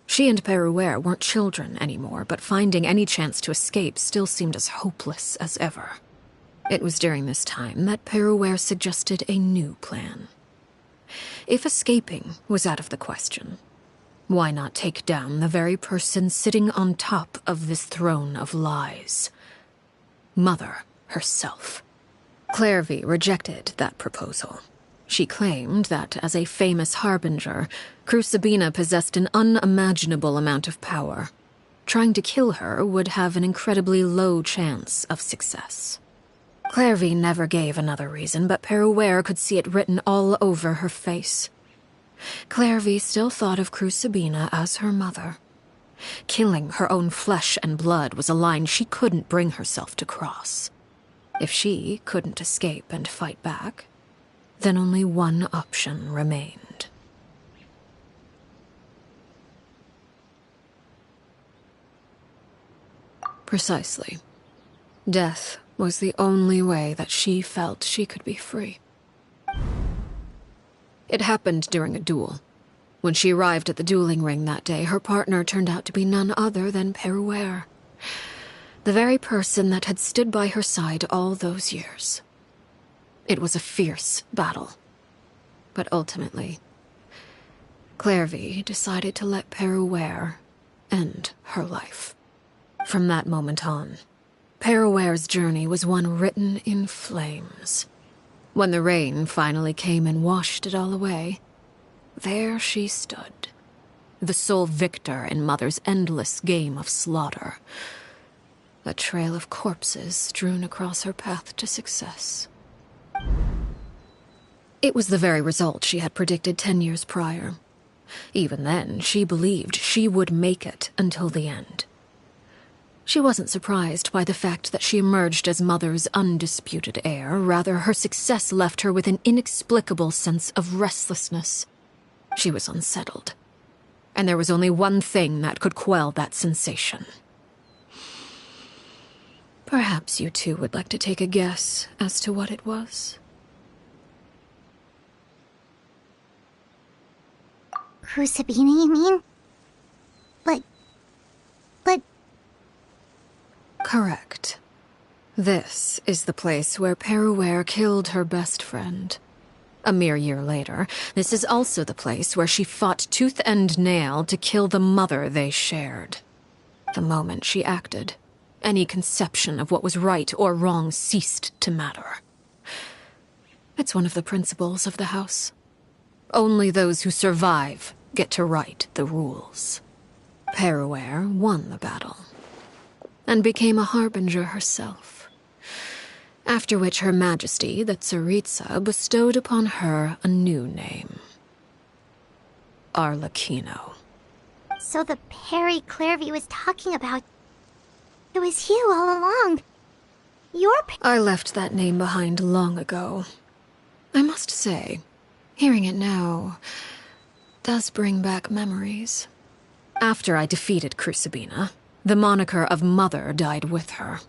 She and Peruere weren't children anymore, but finding any chance to escape still seemed as hopeless as ever. It was during this time that Peruere suggested a new plan. If escaping was out of the question, why not take down the very person sitting on top of this throne of lies? Mother herself. Clarevy rejected that proposal. She claimed that, as a famous harbinger, Crucibina possessed an unimaginable amount of power. Trying to kill her would have an incredibly low chance of success. Clarevy never gave another reason, but Peruere could see it written all over her face. Clarevy still thought of Crucibina as her mother. Killing her own flesh and blood was a line she couldn't bring herself to cross. If she couldn't escape and fight back, then only one option remained. Precisely. Death was the only way that she felt she could be free. It happened during a duel. When she arrived at the dueling ring that day, her partner turned out to be none other than Peruere. The very person that had stood by her side all those years. It was a fierce battle. But ultimately, Clairvy decided to let Peruere end her life. From that moment on, Peruere's journey was one written in flames. When the rain finally came and washed it all away, there she stood, the sole victor in Mother's endless game of slaughter. A trail of corpses strewn across her path to success. It was the very result she had predicted 10 years prior. Even then, she believed she would make it until the end. She wasn't surprised by the fact that she emerged as Mother's undisputed heir. Rather, her success left her with an inexplicable sense of restlessness. She was unsettled. And there was only one thing that could quell that sensation. Perhaps you two would like to take a guess as to what it was?
Crucibina, you mean? But...
Correct. This is the place where Peruere killed her best friend. A mere year later, this is also the place where she fought tooth and nail to kill the mother they shared. The moment she acted, any conception of what was right or wrong ceased to matter. It's one of the principles of the house. Only those who survive get to write the rules. Peruere won the battle, and became a harbinger herself. After which Her Majesty, the Tsaritsa, bestowed upon her a new name. Arlecchino.
So the Perry Clairvy was talking about... It was you all along.
I left that name behind long ago. I must say, hearing it now does bring back memories. After I defeated Crucibina, the moniker of Mother died with her.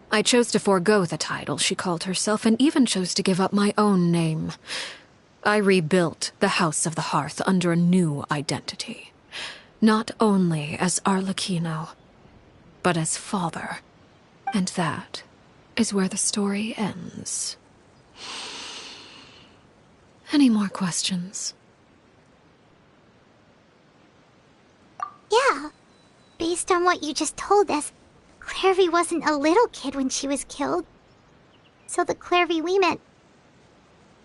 I chose to forego the title she called herself, and even chose to give up my own name. I rebuilt the House of the Hearth under a new identity. Not only as Arlecchino, but as father. And that is where the story ends. Any more questions?
Yeah. Based on what you just told us, Clairvy wasn't a little kid when she was killed. So the Clairvy we met...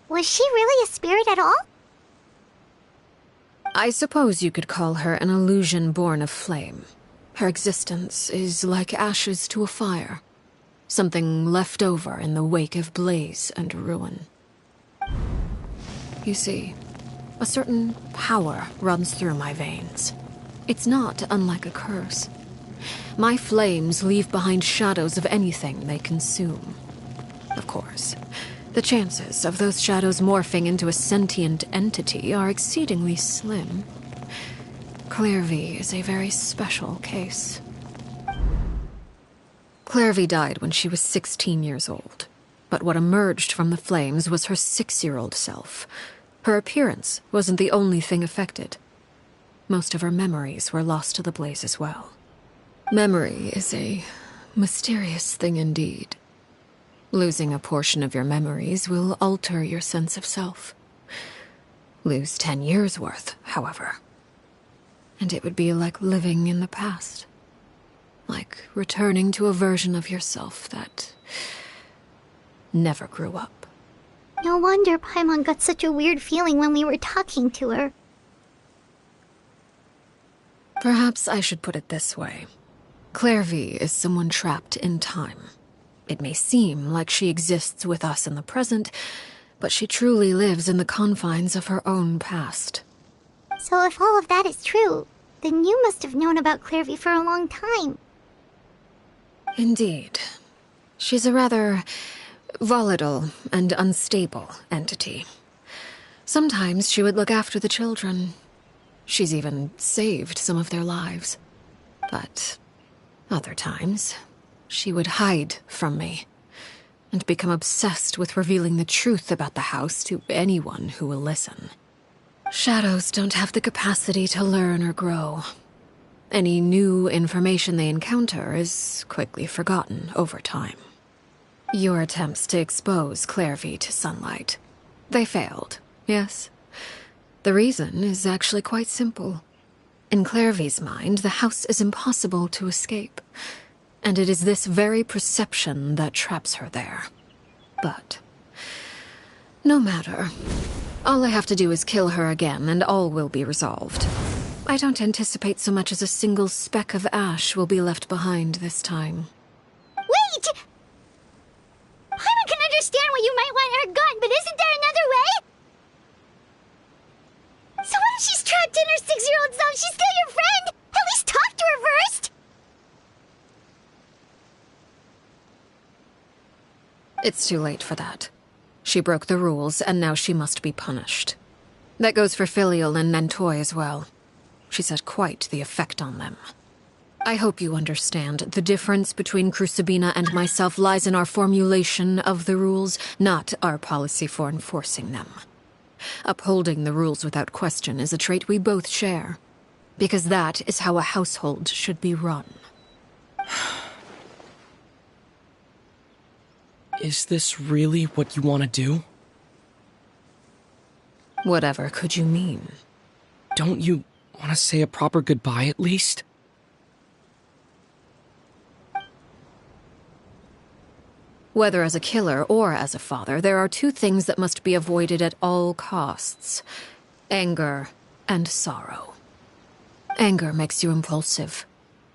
Was she really a spirit at all?
I suppose you could call her an illusion born of flame. Her existence is like ashes to a fire. Something left over in the wake of blaze and ruin. You see, a certain power runs through my veins. It's not unlike a curse. My flames leave behind shadows of anything they consume. Of course, the chances of those shadows morphing into a sentient entity are exceedingly slim. Clairvy is a very special case. Clairvy died when she was 16 years old, but what emerged from the flames was her 6-year-old self. Her appearance wasn't the only thing affected. Most of her memories were lost to the blaze as well. Memory is a mysterious thing indeed. Losing a portion of your memories will alter your sense of self. Lose 10 years' worth, however, and it would be like living in the past. Like returning to a version of yourself that never grew up.
No wonder Paimon got such a weird feeling when we were talking to her.
Perhaps I should put it this way. Clairvy is someone trapped in time. It may seem like she exists with us in the present, but she truly lives in the confines of her own past.
So if all of that is true, then you must have known about Clairvy for a long time.
Indeed. She's a rather volatile and unstable entity. Sometimes she would look after the children. She's even saved some of their lives. But other times, she would hide from me and become obsessed with revealing the truth about the house to anyone who will listen. Shadows don't have the capacity to learn or grow. Any new information they encounter is quickly forgotten over time. Your attempts to expose Clairvy to sunlight. They failed, yes? The reason is actually quite simple. In Clairvy's mind, the house is impossible to escape, and it is this very perception that traps her there. But no matter. All I have to do is kill her again, and all will be resolved. I don't anticipate so much as a single speck of ash will be left behind this time.
Wait! Paimon can understand why you might want her gone, but isn't there another way? So what if she's trapped in her 6-year-old self? She's still your friend! At least talk to her first!
It's too late for that. She broke the rules, and now she must be punished. That goes for Filial and Nantoy as well. She's had quite the effect on them. I hope you understand. The difference between Crucibina and myself lies in our formulation of the rules, not our policy for enforcing them. Upholding the rules without question is a trait we both share, because that is how a household should be run.
Is this really what you want to do?
Whatever could you mean?
Don't you want to say a proper goodbye at least?
Whether as a killer or as a father, there are two things that must be avoided at all costs: anger and sorrow. Anger makes you impulsive.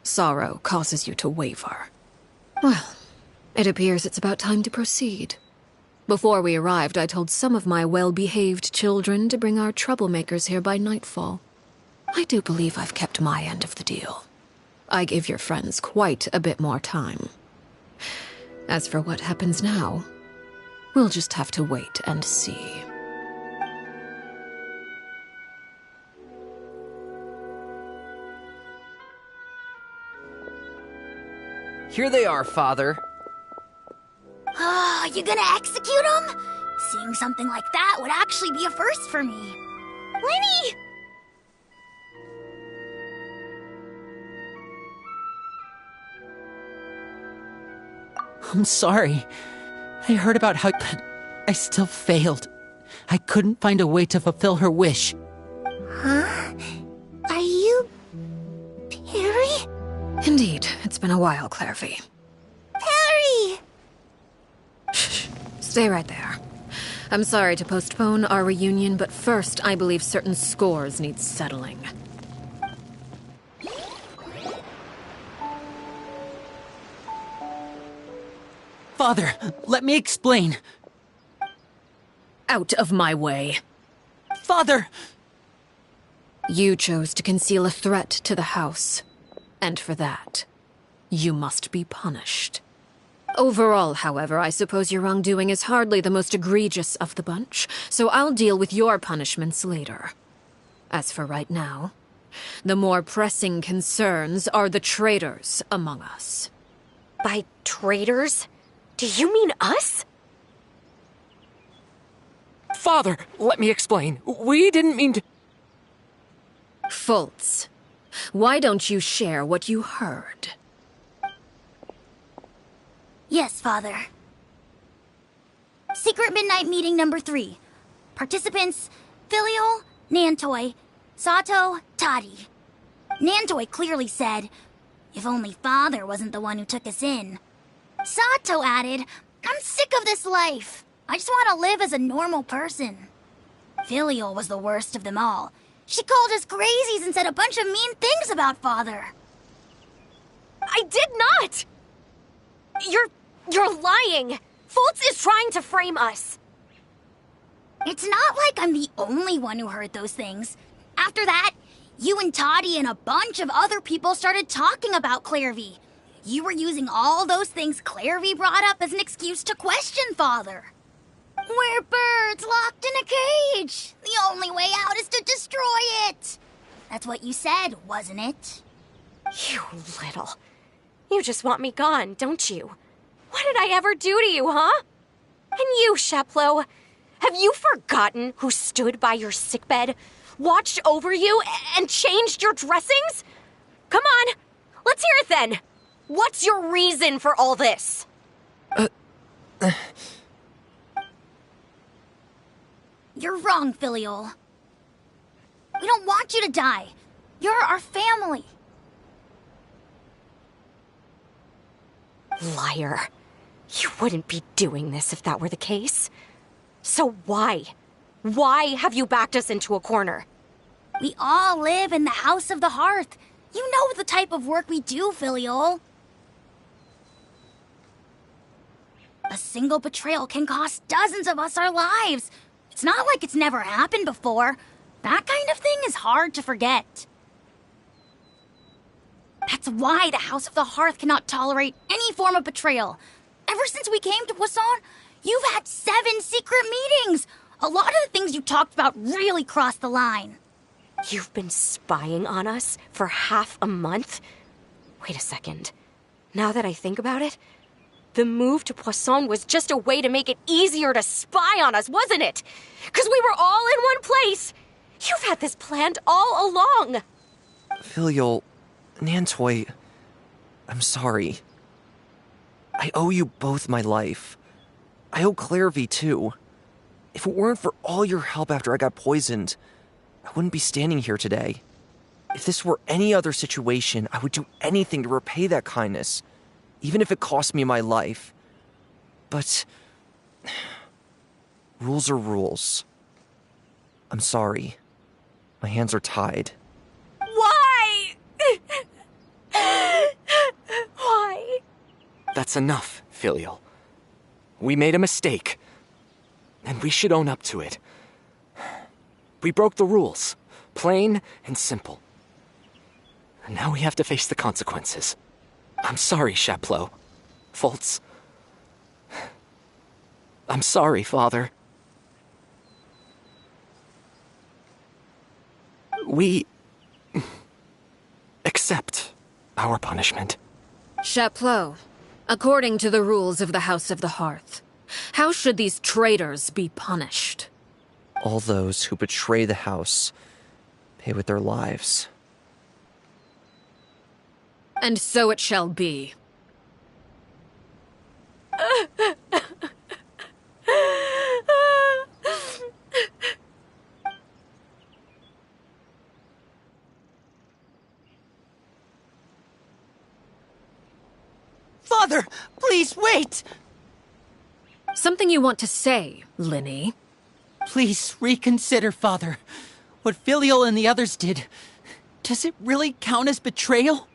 Sorrow causes you to waver. Well, it appears it's about time to proceed. Before we arrived, I told some of my well-behaved children to bring our troublemakers here by nightfall. I do believe I've kept my end of the deal. I gave your friends quite a bit more time. As for what happens now, we'll just have to wait and see.
Here they are, Father.
Oh, you gonna execute him? Seeing something like that would actually be a first for me. Lenny!
I'm sorry. I heard about how... but I still failed. I couldn't find a way to fulfill her wish.
Huh? Are you... Perry?
Indeed, it's been a while, Clairvy.
Perry!
Shh. Stay right there. I'm sorry to postpone our reunion, but first I believe certain scores need settling.
Father, let me explain.
Out of my way.
Father!
You chose to conceal a threat to the house, and for that, you must be punished. Overall, however, I suppose your wrongdoing is hardly the most egregious of the bunch, so I'll deal with your punishments later. As for right now, the more pressing concerns are the traitors among us.
By traitors? Do you mean us?
Father, let me explain. We didn't mean to...
Fultz, why don't you share what you heard?
Yes, Father. Secret Midnight Meeting number 3. Participants, Filial, Nantoy, Sato, Toddy. Nantoy clearly said, if only Father wasn't the one who took us in. Sato added, I'm sick of this life. I just want to live as a normal person. Filial was the worst of them all. She called us crazies and said a bunch of mean things about Father.
I did not! You're lying! Fultz is trying to frame us.
It's not like I'm the only one who heard those things. After that, you and Toddy and a bunch of other people started talking about Clairvy. You were using all those things Clairvy brought up as an excuse to question Father. We're birds locked in a cage. The only way out is to destroy it. That's what you said, wasn't it?
You little... You just want me gone, don't you? What did I ever do to you, huh? And you, Sheplo, have you forgotten who stood by your sickbed watched over you and changed your dressings? Come on, let's hear it then. What's your reason for all this?
You're wrong, Filial. We don't want you to die. You're our family.
Liar. You wouldn't be doing this if that were the case. So why? Why have you backed us into a corner?
We all live in the House of the Hearth. You know the type of work we do, Filial. A single betrayal can cost dozens of us our lives. It's not like it's never happened before. That kind of thing is hard to forget. That's why the House of the Hearth cannot tolerate any form of betrayal. Ever since we came to Poisson, you've had 7 secret meetings. A lot of the things you talked about really crossed the line.
You've been spying on us for half a month? Wait a second. Now that I think about it, the move to Poisson was just a way to make it easier to spy on us, wasn't it? Because we were all in one place. You've had this planned all along.
Filial, Nantoy, I'm sorry. I owe you both my life. I owe Clairvy too. If it weren't for all your help after I got poisoned, I wouldn't be standing here today. If this were any other situation, I would do anything to repay that kindness, even if it cost me my life. But rules are rules. I'm sorry. My hands are tied.
Why? Why?
That's enough, Filial. We made a mistake, and we should own up to it. We broke the rules, plain and simple. And now we have to face the consequences. I'm sorry, Chaplot. Foltz. I'm sorry, Father. We accept our punishment.
Chaplot, according to the rules of the House of the Hearth, how should these traitors be punished?
All those who betray the house pay with their lives.
And so it shall be.
Father, please wait!
Something you want to say, Linny?
Please reconsider, Father. What Filial and the others did, does it really count as betrayal?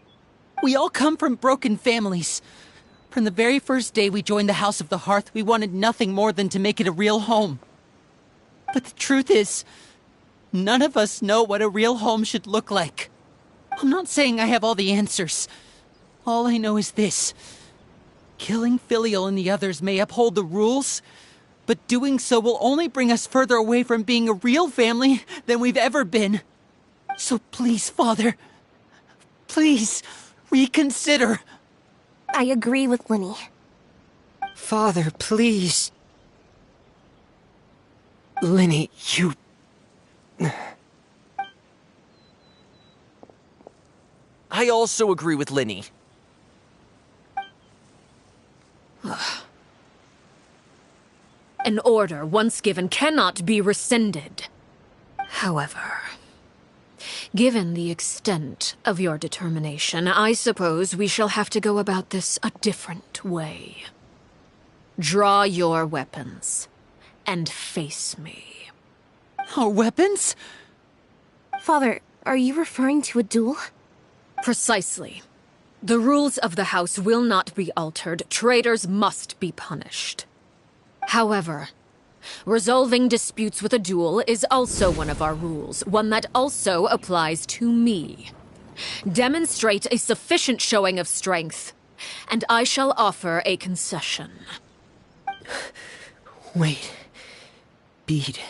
We all come from broken families. From the very first day we joined the House of the Hearth, we wanted nothing more than to make it a real home. But the truth is, none of us know what a real home should look like. I'm not saying I have all the answers. All I know is this. Killing Filial and the others may uphold the rules, but doing so will only bring us further away from being a real family than we've ever been. So please, Father, please reconsider.
I agree with Linny.
Father, please.
Linny, you...
I also agree with Linny.
An order once given cannot be rescinded. However, given the extent of your determination, I suppose we shall have to go about this a different way. Draw your weapons and face me.
Our weapons?
Father, are you referring to a duel?
Precisely. The rules of the house will not be altered. Traitors must be punished. However, resolving disputes with a duel is also one of our rules, one that also applies to me. Demonstrate a sufficient showing of strength, and I shall offer a concession.
Wait. Beat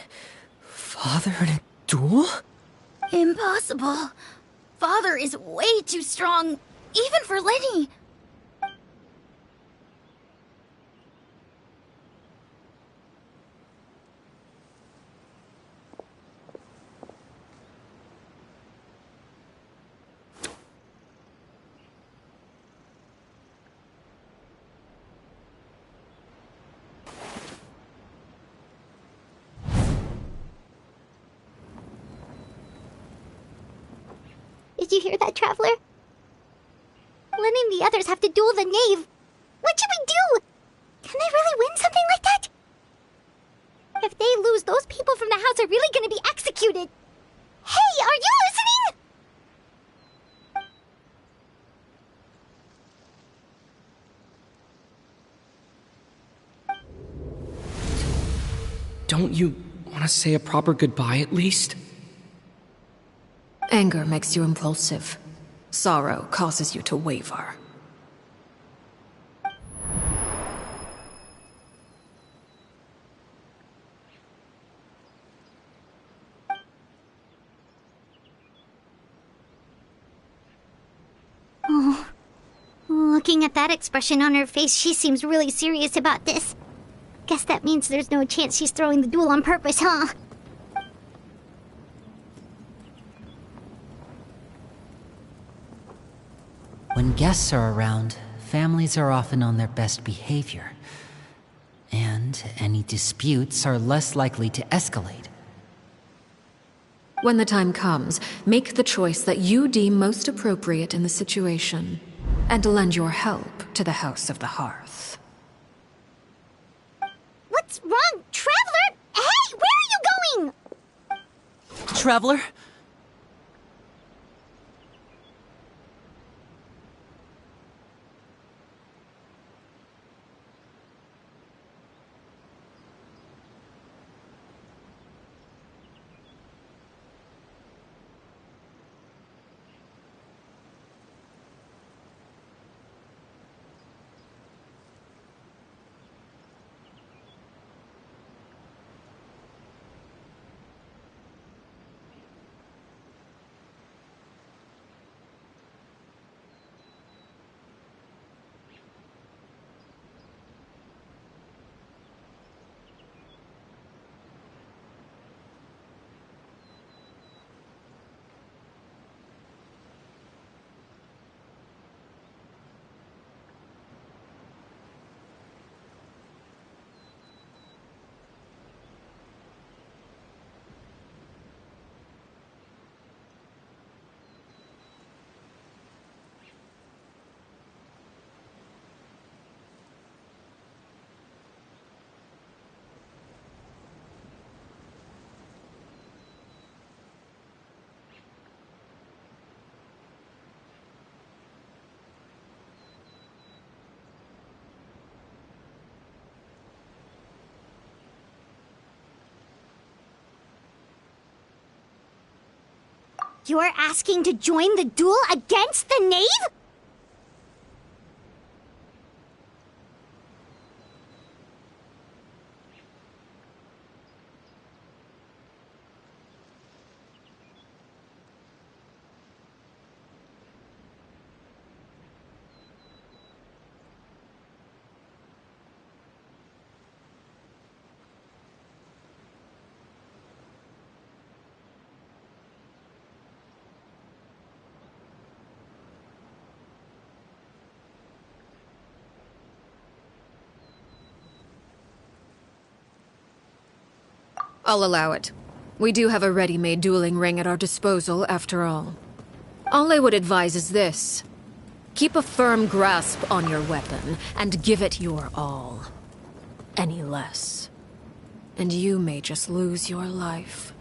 Father in a duel?
Impossible. Father is way too strong, even for Linny.
Did you hear that, Traveler? Len and the others have to duel the Knave. What should we do? Can they really win something like that? If they lose, those people from the house are really gonna be executed. Hey, are you listening?
Don't you want to say a proper goodbye at least?
Anger makes you impulsive. Sorrow causes you to waver.
Oh, looking at that expression on her face, she seems really serious about this. Guess that means there's no chance she's throwing the duel on purpose, huh?
When guests are around, families are often on their best behavior. And any disputes are less likely to escalate.
When the time comes, make the choice that you deem most appropriate in the situation, and lend your help to the House of the Hearth.
What's wrong, Traveler? Hey, where are you going?
Traveler?
You're asking to join the duel against the Knave?
I'll allow it. We do have a ready-made dueling ring at our disposal, after all. All I would advise is this. Keep a firm grasp on your weapon, and give it your all. Any less, and you may just lose your life.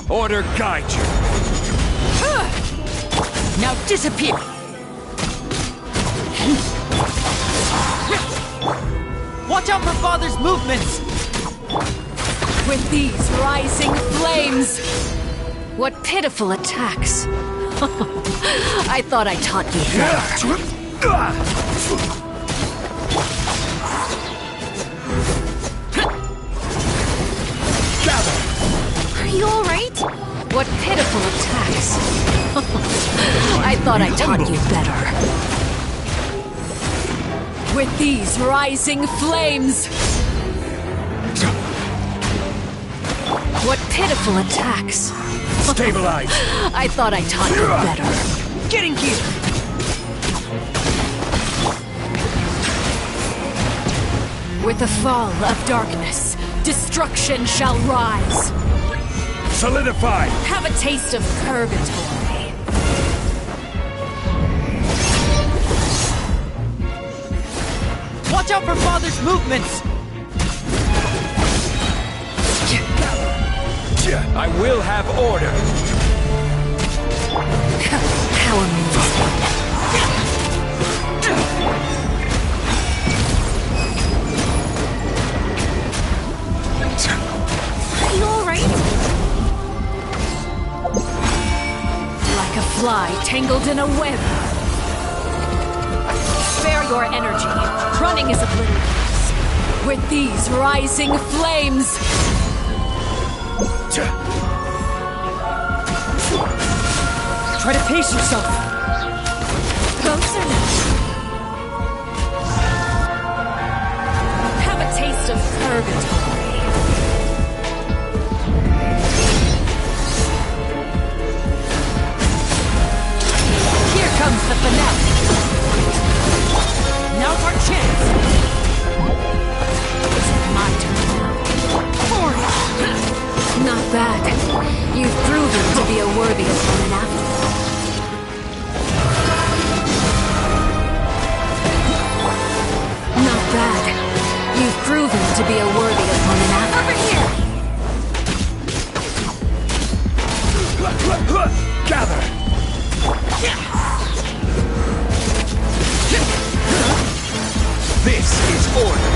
Order guide you.
Now disappear! Watch out for Father's movements!
With these rising flames! What pitiful attacks! I thought I taught you better.
Gather!
Are you alright? What pitiful attacks! I thought I taught you better. With these rising flames! What pitiful attacks!
Stabilize!
I thought I taught you better.
Getting here!
With the fall of darkness, destruction shall rise.
Solidify!
Have a taste of purgatory.
Watch out for Father's movements!
I will have order.
How amusing. Are you alright? Like a fly tangled in a web. Spare your energy. Running is oblivious. With these rising flames.
Try to pace yourself!
Closer now. Have a taste of purgatory.
Here comes the finale! Now's our chance! Is it my turn? Forward!
Not bad. You've proven to be a worthy opponent after all. Not bad. You've proven to be a worthy opponent after
Over here! Gather! This is order!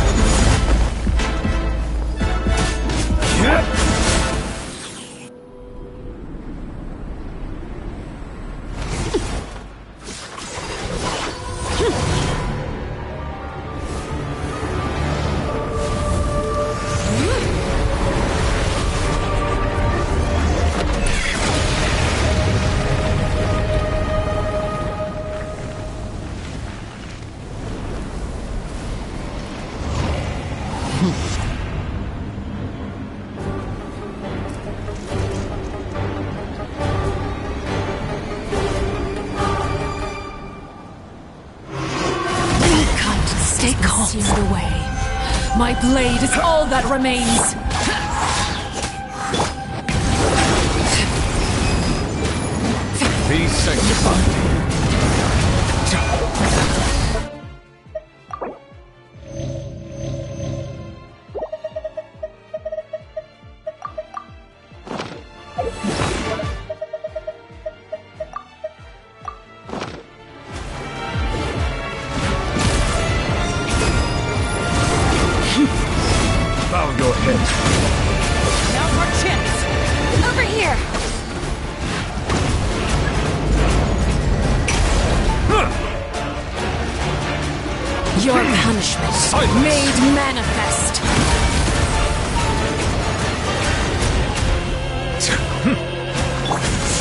Stay calm. Consumed away. My blade is all that remains.
Be sanctified. Bow your head.
Now's our chance!
Over here!
Your punishment made manifest.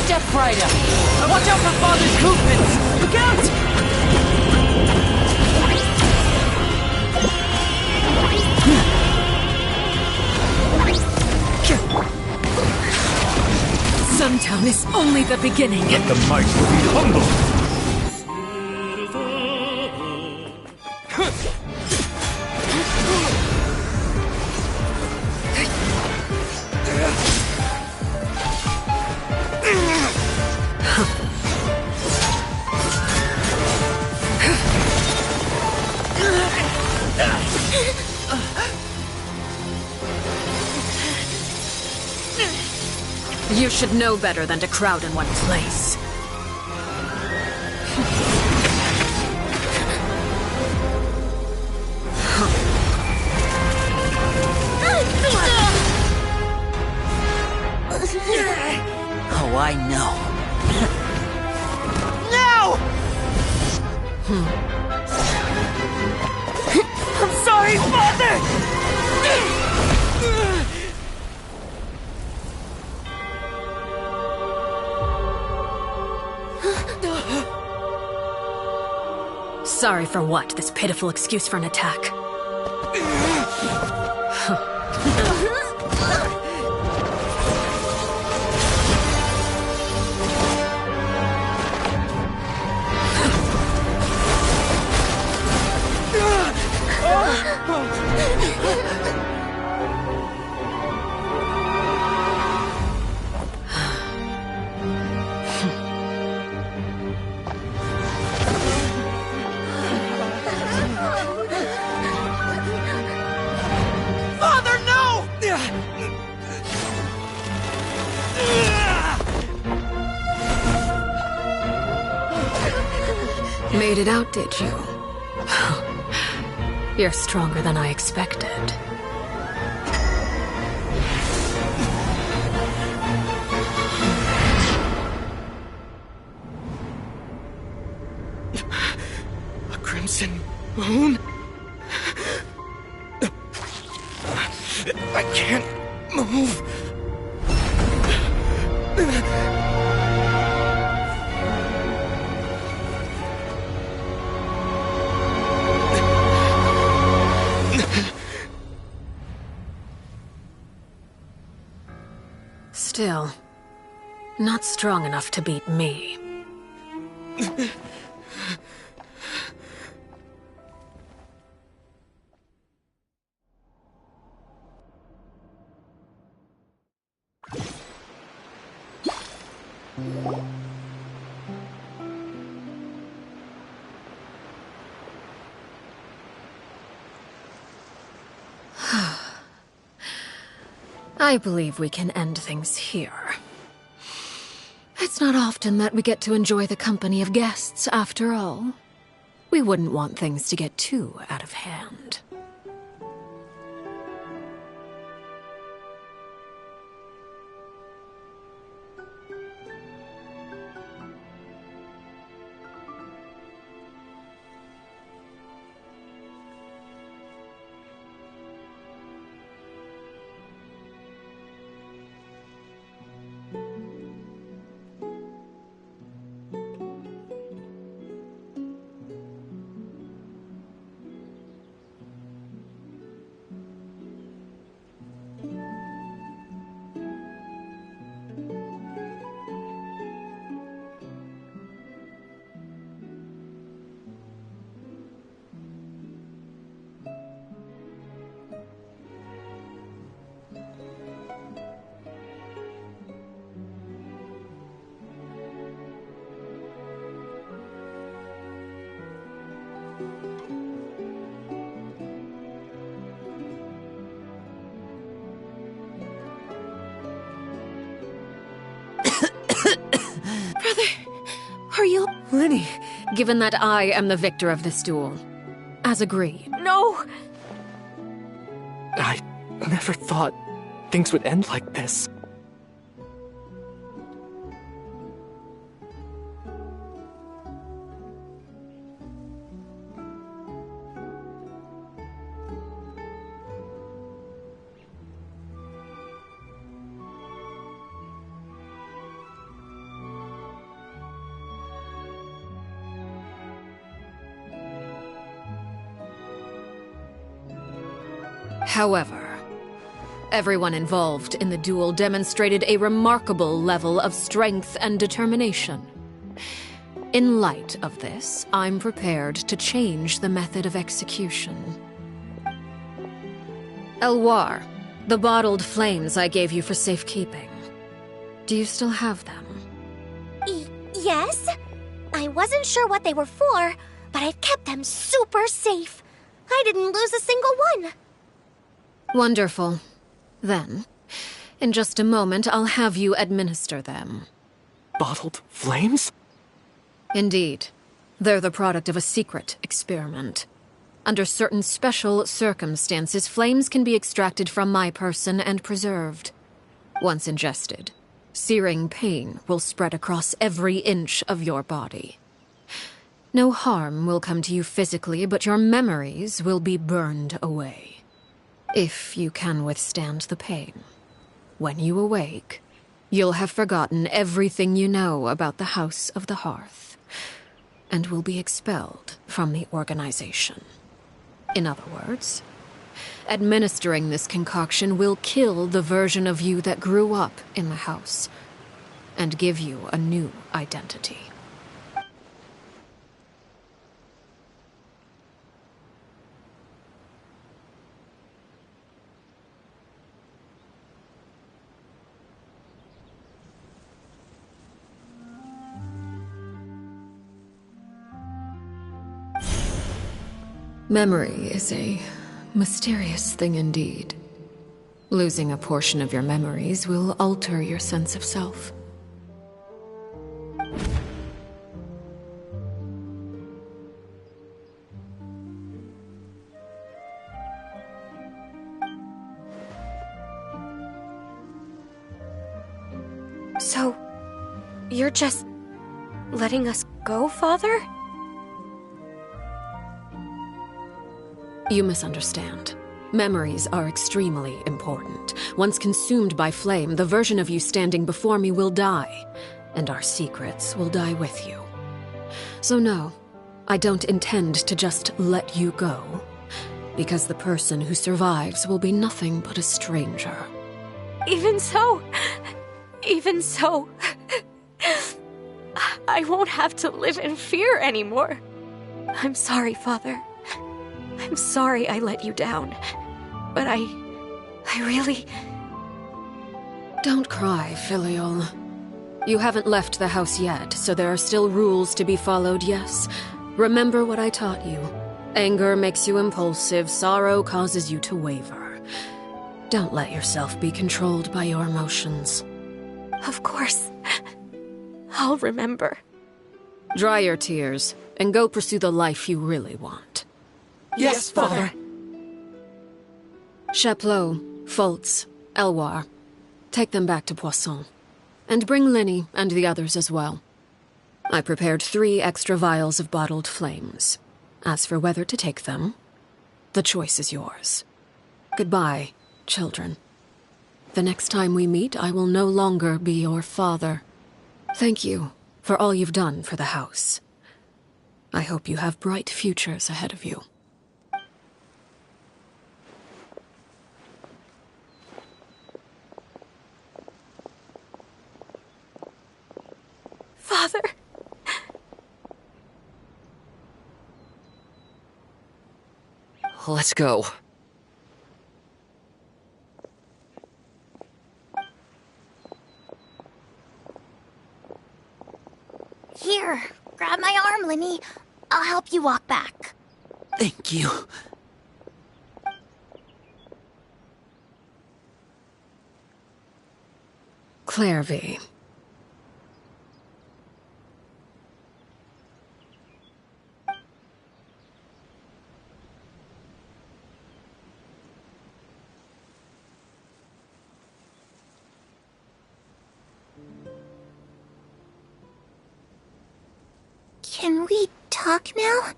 Step right up! Watch out for Father's movements! Look out!
Suntown is only the beginning.
Let the might be humble.
You should know better than to crowd in one place.
Oh, I know.
No! I'm sorry, Father!
Sorry for what? This pitiful excuse for an attack?
Father, no!
Made it out, did you? You're stronger than I expected.
A crimson moon? I can't move.
Still, not strong enough to beat me. I believe we can end things here. It's not often that we get to enjoy the company of guests, after all. We wouldn't want things to get too out of hand. Are you...
Lyney!
Given that I am the victor of this duel, as agreed.
No!
I never thought things would end like this.
However, everyone involved in the duel demonstrated a remarkable level of strength and determination. In light of this, I'm prepared to change the method of execution. Elwar, the bottled flames I gave you for safekeeping. Do you still have them?
Yes? I wasn't sure what they were for, but I've kept them super safe. I didn't lose a single one.
Wonderful. Then, In just a moment, I'll have you administer them.
Bottled flames?
Indeed. They're the product of a secret experiment. Under certain special circumstances, flames can be extracted from my person and preserved. Once ingested, searing pain will spread across every inch of your body. No harm will come to you physically, but your memories will be burned away. If you can withstand the pain. When you awake, you'll have forgotten everything you know about the House of the Hearth, and will be expelled from the organization. In other words, administering this concoction will kill the version of you that grew up in the house, and give you a new identity. Memory is a mysterious thing indeed. Losing a portion of your memories will alter your sense of self.
So, you're just letting us go, Father?
You misunderstand. Memories are extremely important. Once consumed by flame, the version of you standing before me will die, and our secrets will die with you. So no, I don't intend to just let you go, because the person who survives will be nothing but a stranger.
Even so, I won't have to live in fear anymore. I'm sorry, Father. I'm sorry I let you down. But I really...
Don't cry, Filial. You haven't left the house yet, so there are still rules to be followed, yes? Remember what I taught you. Anger makes you impulsive, sorrow causes you to waver. Don't let yourself be controlled by your emotions.
Of course. I'll remember.
Dry your tears, and go pursue the life you really want.
Yes, Father.
Chaplot, Foltz, Elwar. Take them back to Poisson. And bring Linny and the others as well. I prepared 3 extra vials of bottled flames. As for whether to take them, the choice is yours. Goodbye, children. The next time we meet, I will no longer be your father. Thank you for all you've done for the house. I hope you have bright futures ahead of you.
Father!
Let's go.
Here, grab my arm, Linny. I'll help you walk back.
Thank you.
Clairvy.
Can we talk now?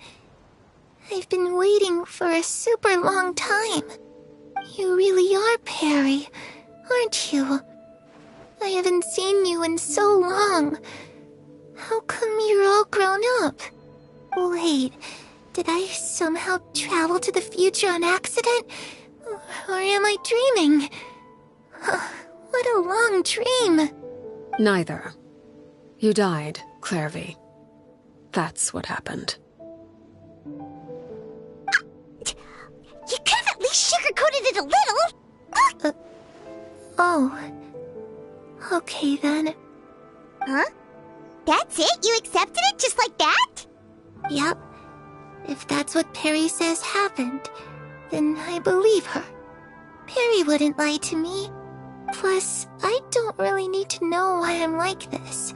I've been waiting for a super long time. You really are Perry, aren't you? I haven't seen you in so long. How come you're all grown up? Wait, did I somehow travel to the future on accident? Or am I dreaming? What a long dream.
Neither. You died, Clairvy. That's what happened.
You could have at least sugarcoated it a little!
Oh. Okay then.
Huh? That's it? You accepted it just like that?
Yep. If that's what Perry says happened, then I believe her. Perry wouldn't lie to me. Plus, I don't really need to know why I'm like this.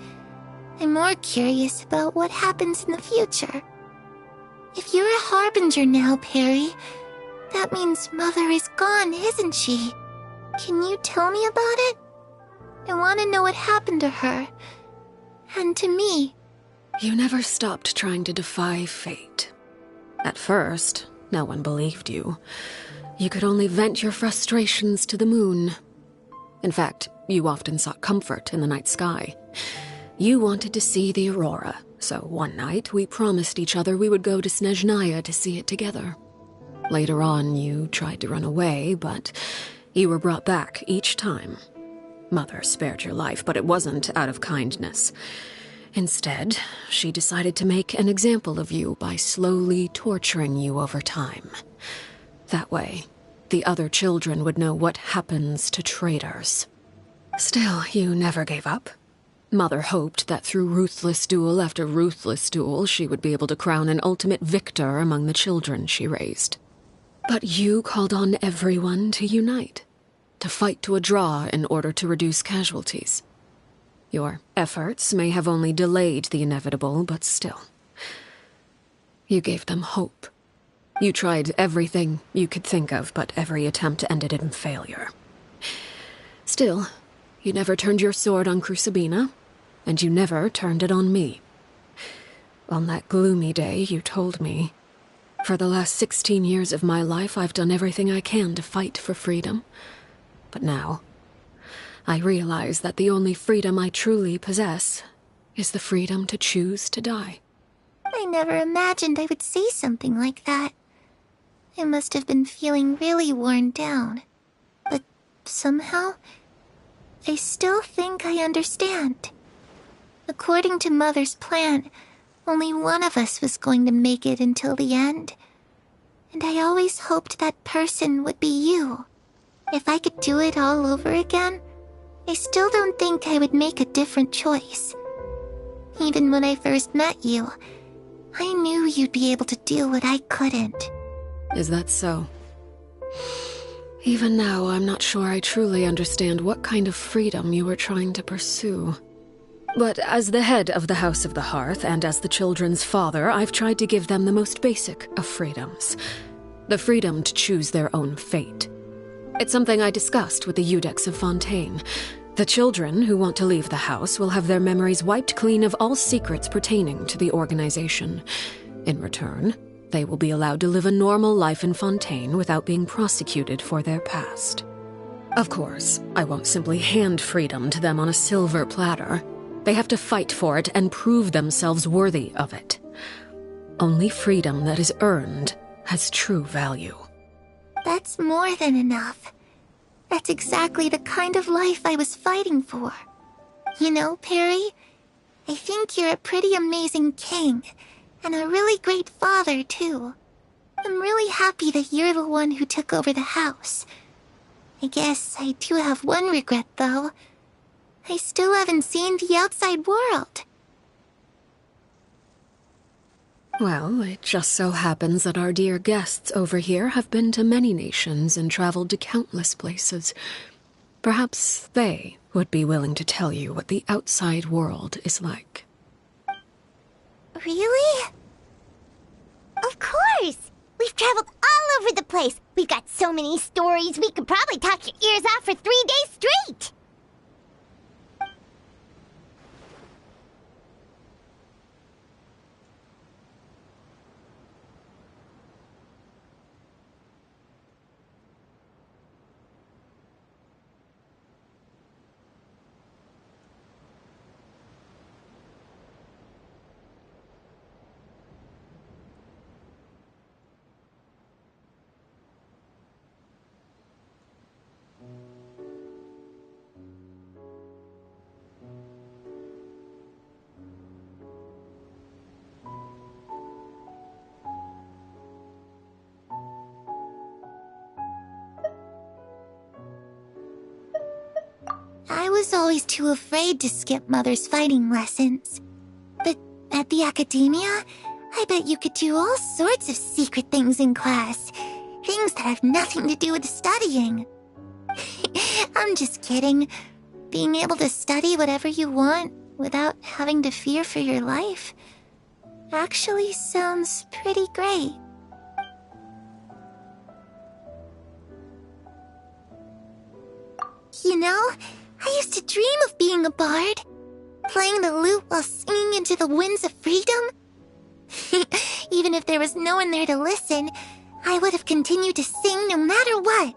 I'm more curious about what happens in the future. If you're a harbinger now, Perry, that means Mother is gone, isn't she? Can you tell me about it? I want to know what happened to her. And to me.
You never stopped trying to defy fate. At first, no one believed you. You could only vent your frustrations to the moon. In fact, you often sought comfort in the night sky. You wanted to see the aurora, so one night we promised each other we would go to Snezhnaya to see it together. Later on, you tried to run away, but you were brought back each time. Mother spared your life, but it wasn't out of kindness. Instead, she decided to make an example of you by slowly torturing you over time. That way, the other children would know what happens to traitors. Still, you never gave up. Mother hoped that through ruthless duel after ruthless duel, she would be able to crown an ultimate victor among the children she raised. But you called on everyone to unite, to fight to a draw in order to reduce casualties. Your efforts may have only delayed the inevitable, but still. You gave them hope. You tried everything you could think of, but every attempt ended in failure. Still, you never turned your sword on Crucibina, and you never turned it on me. On that gloomy day, you told me, "For the last 16 years of my life, I've done everything I can to fight for freedom. But now, I realize that the only freedom I truly possess is the freedom to choose to die."
I never imagined I would say something like that. I must have been feeling really worn down. But somehow, I still think I understand. According to Mother's plan, only one of us was going to make it until the end. And I always hoped that person would be you. If I could do it all over again, I still don't think I would make a different choice. Even when I first met you, I knew you'd be able to do what I couldn't.
Is that so? Even now, I'm not sure I truly understand what kind of freedom you were trying to pursue. But as the head of the House of the Hearth and as the children's father, I've tried to give them the most basic of freedoms. The freedom to choose their own fate. It's something I discussed with the Eudex of Fontaine. The children who want to leave the house will have their memories wiped clean of all secrets pertaining to the organization. In return, they will be allowed to live a normal life in Fontaine without being prosecuted for their past. Of course, I won't simply hand freedom to them on a silver platter. They have to fight for it and prove themselves worthy of it. Only freedom that is earned has true value.
That's more than enough. That's exactly the kind of life I was fighting for. You know, Perry, I think you're a pretty amazing king, and a really great father, too. I'm really happy that you're the one who took over the house. I guess I do have one regret, though. I still haven't seen the outside world.
Well, it just so happens that our dear guests over here have been to many nations and traveled to countless places. Perhaps they would be willing to tell you what the outside world is like.
Really? Of course! We've traveled all over the place. We've got so many stories, we could probably talk your ears off for 3 days straight.
I was always too afraid to skip Mother's fighting lessons. But at the academia, I bet you could do all sorts of secret things in class. Things that have nothing to do with studying. I'm just kidding. Being able to study whatever you want without having to fear for your life actually sounds pretty great. You know, I used to dream of being a bard, playing the lute while singing into the winds of freedom. Even if there was no one there to listen, I would have continued to sing no matter what.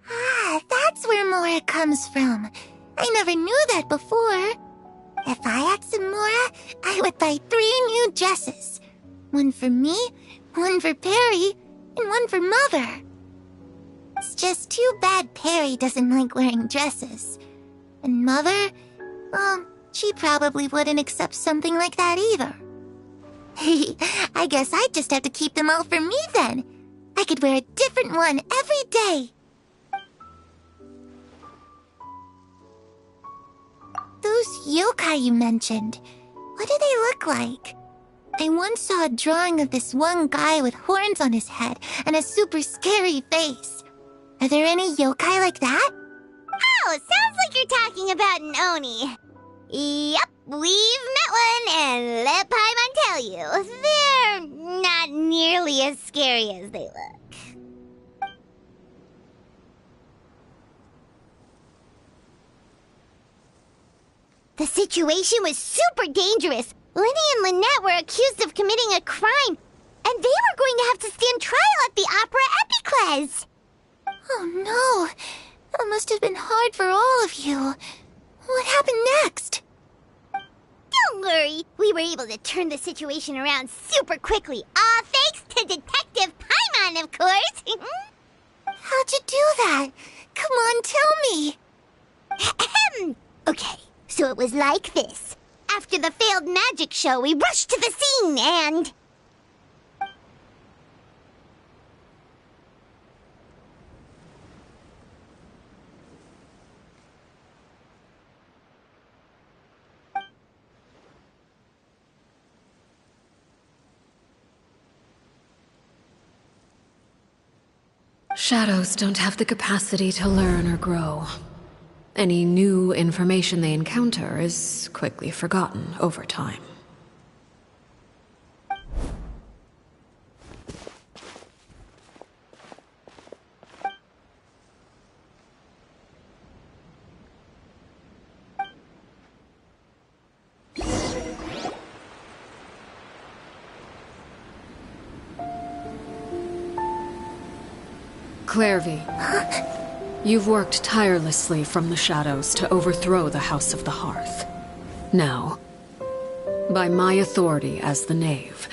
Ah, that's where Mora comes from. I never knew that before. If I had some Mora, I would buy 3 new dresses. One for me, one for Perry, and one for Mother. It's just too bad Perry doesn't like wearing dresses. And Mother, well, she probably wouldn't accept something like that either. I guess I'd just have to keep them all for me then. I could wear a different one every day. Those yokai you mentioned, what do they look like? I once saw a drawing of this one guy with horns on his head and a super scary face. Are there any yokai like that?
Oh, sounds like you're talking about an Oni. Yep, we've met one, and let Paimon tell you, they're not nearly as scary as they look. The situation was super dangerous. Lenny and Lynette were accused of committing a crime, and they were going to have to stand trial at the Opera Epicles.
Oh no, that must have been hard for all of you. What happened next?
Don't worry, we were able to turn the situation around super quickly, all thanks to Detective Paimon, of course.
How'd you do that? Come on, tell me.
Okay, so it was like this. After the failed magic show, we rushed to the scene and...
Shadows don't have the capacity to learn or grow. Any new information they encounter is quickly forgotten over time. Clairvy, you've worked tirelessly from the shadows to overthrow the House of the Hearth. Now, by my authority as the Knave,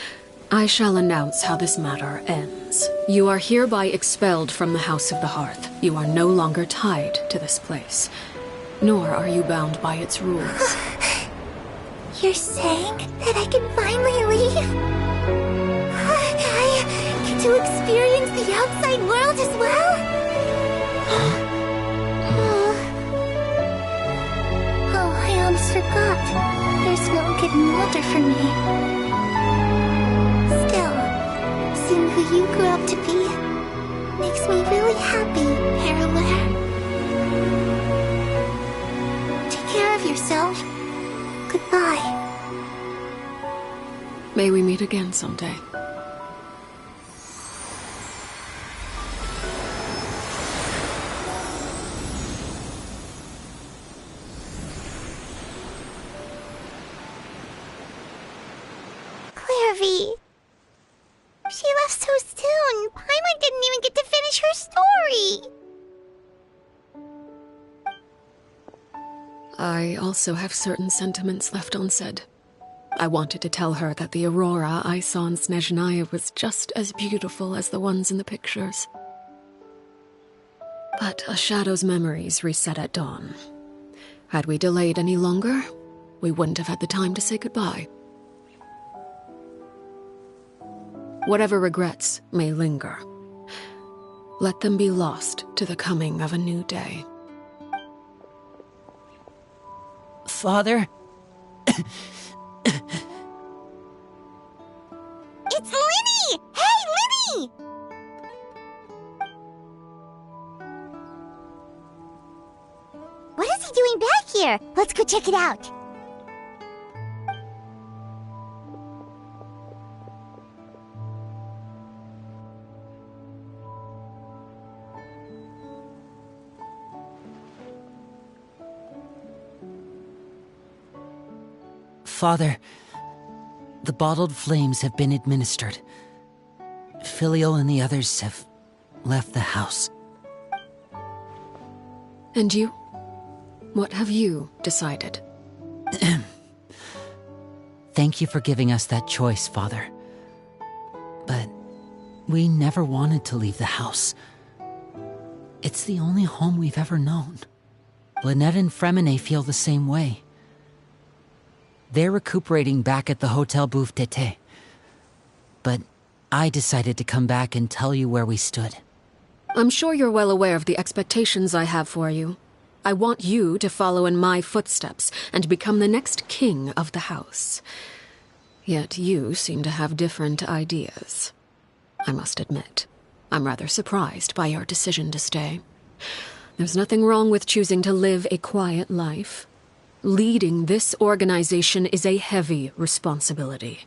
I shall announce how this matter ends. You are hereby expelled from the House of the Hearth. You are no longer tied to this place, nor are you bound by its rules.
You're saying that I can finally leave? I get to experience the outside world as well? Oh, I almost forgot. There's no getting older for me. Still, seeing who you grew up to be makes me really happy, Parallel. Take care of yourself. Goodbye.
May we meet again someday.
Clairvy. She left so soon. Paimon didn't even get to finish her story.
I also have certain sentiments left unsaid. I wanted to tell her that the aurora I saw in Snezhnaya was just as beautiful as the ones in the pictures. But a shadow's memories reset at dawn. Had we delayed any longer, we wouldn't have had the time to say goodbye. Whatever regrets may linger, let them be lost to the coming of a new day.
Father?
It's Linny! Hey, Linny! What is he doing back here? Let's go check it out.
Father, the bottled flames have been administered. Filial and the others have left the house.
And you? What have you decided?
Thank you for giving us that choice, Father. But we never wanted to leave the house. It's the only home we've ever known. Lynette and Fremine feel the same way. They're recuperating back at the Hotel Bouffe d'été. But I decided to come back and tell you where we stood.
I'm sure you're well aware of the expectations I have for you. I want you to follow in my footsteps and become the next king of the house. Yet you seem to have different ideas. I must admit, I'm rather surprised by your decision to stay. There's nothing wrong with choosing to live a quiet life. Leading this organization is a heavy responsibility,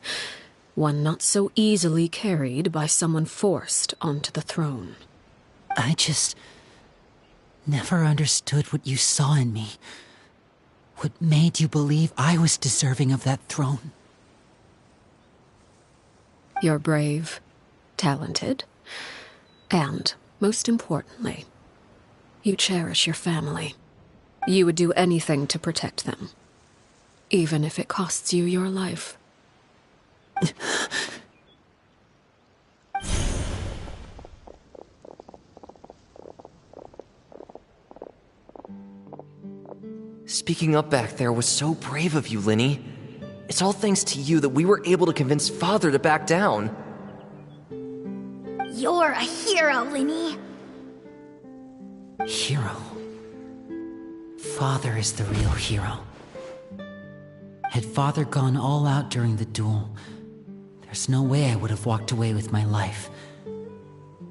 one not so easily carried by someone forced onto the throne.
I just never understood what you saw in me. What made you believe I was deserving of that throne?
You're brave, talented, and, most importantly, you cherish your family. You would do anything to protect them, even if it costs you your life.
Speaking up back there was so brave of you, Linny. It's all thanks to you that we were able to convince Father to back down.
You're a hero, Linny.
Hero? Father is the real hero. Had Father gone all out during the duel, there's no way I would have walked away with my life.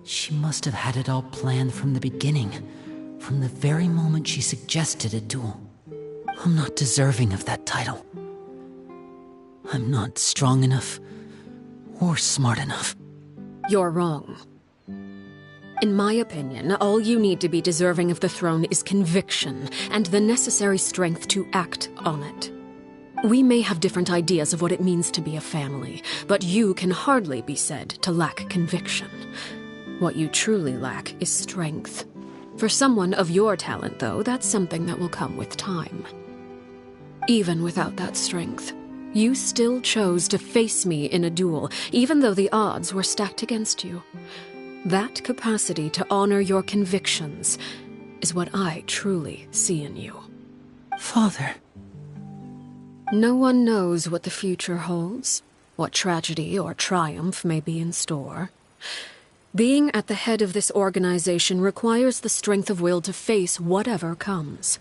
She must have had it all planned from the beginning, from the very moment she suggested a duel. I'm not deserving of that title. I'm not strong enough or smart enough.
You're wrong. In my opinion, all you need to be deserving of the throne is conviction and the necessary strength to act on it. We may have different ideas of what it means to be a family, but you can hardly be said to lack conviction. What you truly lack is strength. For someone of your talent, though, that's something that will come with time. Even without that strength, you still chose to face me in a duel, even though the odds were stacked against you. That capacity to honor your convictions is what I truly see in you.
Father.
No one knows what the future holds, what tragedy or triumph may be in store. Being at the head of this organization requires the strength of will to face whatever comes.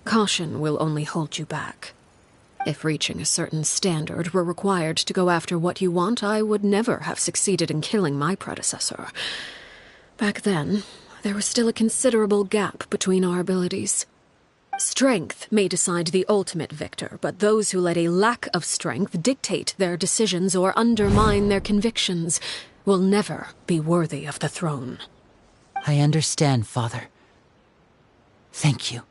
Caution will only hold you back. If reaching a certain standard were required to go after what you want, I would never have succeeded in killing my predecessor. Back then, there was still a considerable gap between our abilities. Strength may decide the ultimate victor, but those who let a lack of strength dictate their decisions or undermine their convictions will never be worthy of the throne.
I understand, Father. Thank you.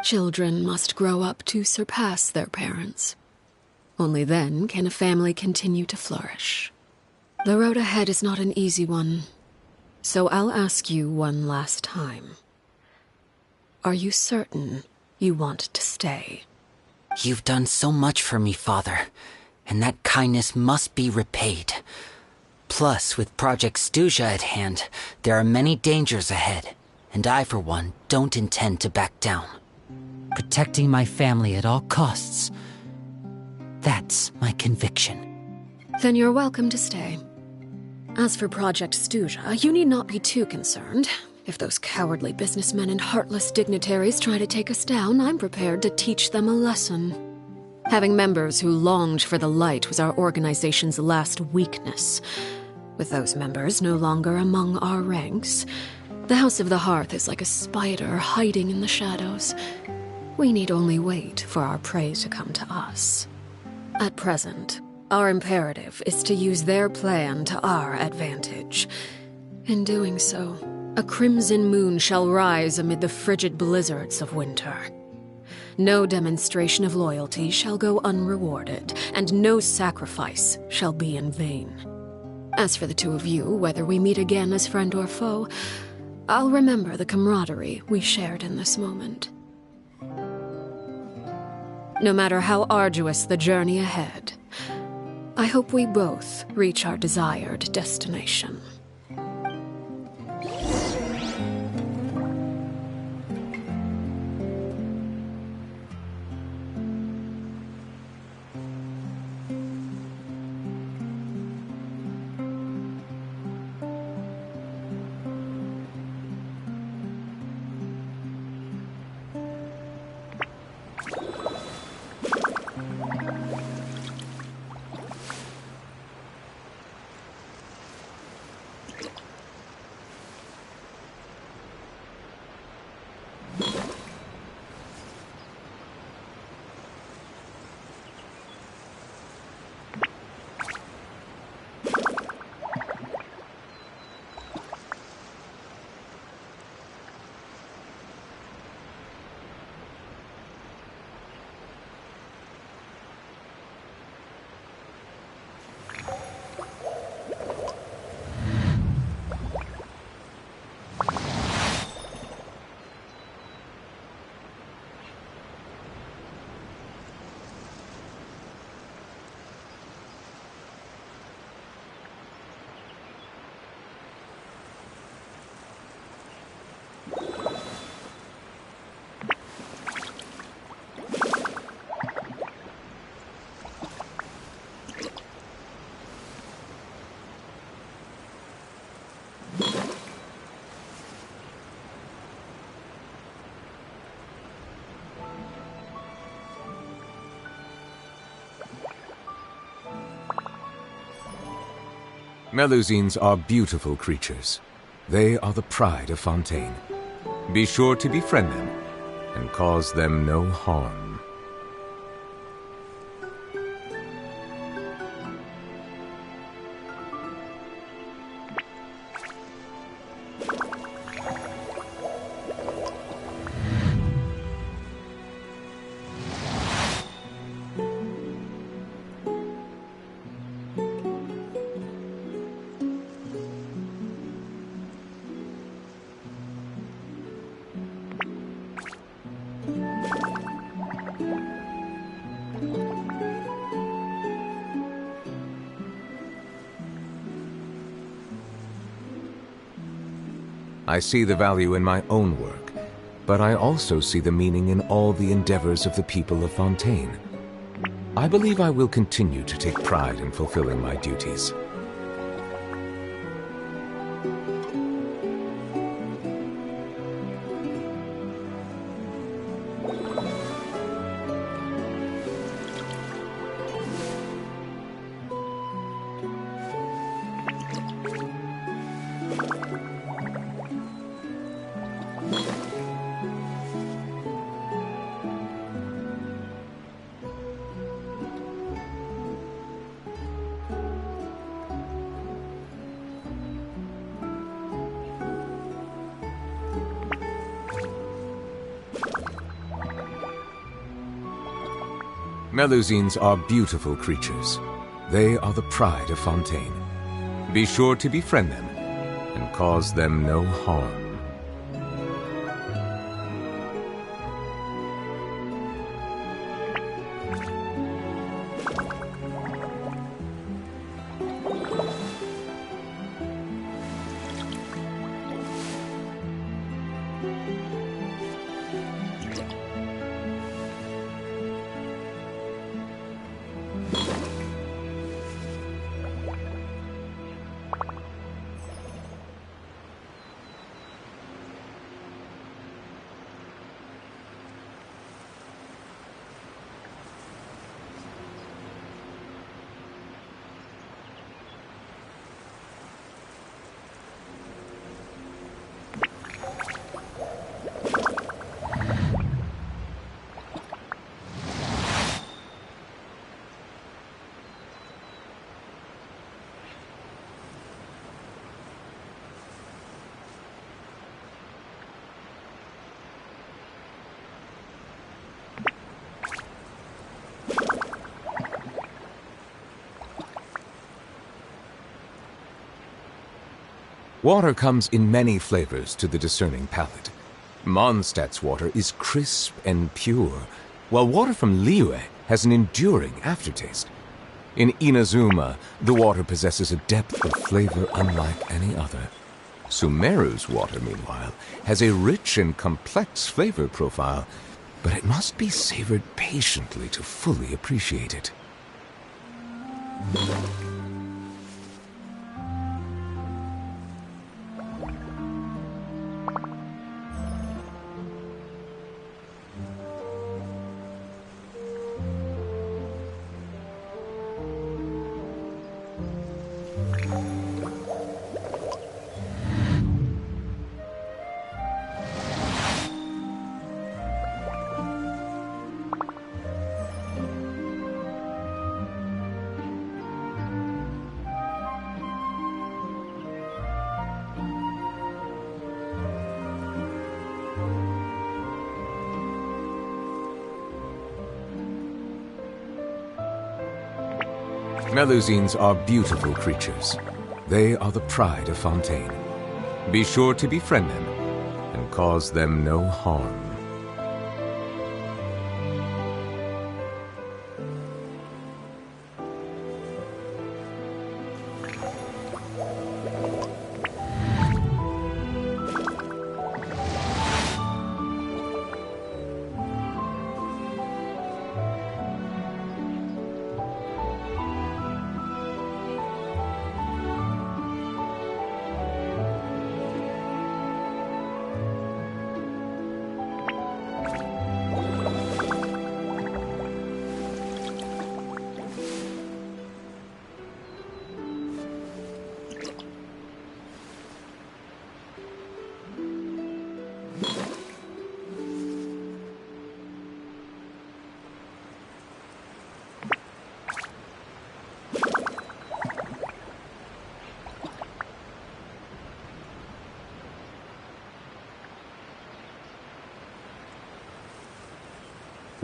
Children must grow up to surpass their parents. Only then can a family continue to flourish. The road ahead is not an easy one, so I'll ask you one last time. Are you certain you want to stay?
You've done so much for me, Father, and that kindness must be repaid. Plus, with Project Stuja at hand, there are many dangers ahead, and I, for one, don't intend to back down. Protecting my family at all costs. That's my conviction.
Then you're welcome to stay. As for Project Stuja, you need not be too concerned. If those cowardly businessmen and heartless dignitaries try to take us down, I'm prepared to teach them a lesson. Having members who longed for the light was our organization's last weakness. With those members no longer among our ranks, the House of the Hearth is like a spider hiding in the shadows. We need only wait for our prey to come to us. At present, our imperative is to use their plan to our advantage. In doing so, a crimson moon shall rise amid the frigid blizzards of winter. No demonstration of loyalty shall go unrewarded, and no sacrifice shall be in vain. As for the two of you, whether we meet again as friend or foe, I'll remember the camaraderie we shared in this moment. No matter how arduous the journey ahead, I hope we both reach our desired destination.
Melusines are beautiful creatures. They are the pride of Fontaine. Be sure to befriend them and cause them no harm. I see the value in my own work, but I also see the meaning in all the endeavors of the people of Fontaine. I believe I will continue to take pride in fulfilling my duties. Melusines are beautiful creatures. They are the pride of Fontaine. Be sure to befriend them and cause them no harm. Water comes in many flavors to the discerning palate. Mondstadt's water is crisp and pure, while water from Liyue has an enduring aftertaste. In Inazuma, the water possesses a depth of flavor unlike any other. Sumeru's water, meanwhile, has a rich and complex flavor profile, but it must be savored patiently to fully appreciate it. Melusines are beautiful creatures. They are the pride of Fontaine. Be sure to befriend them and cause them no harm.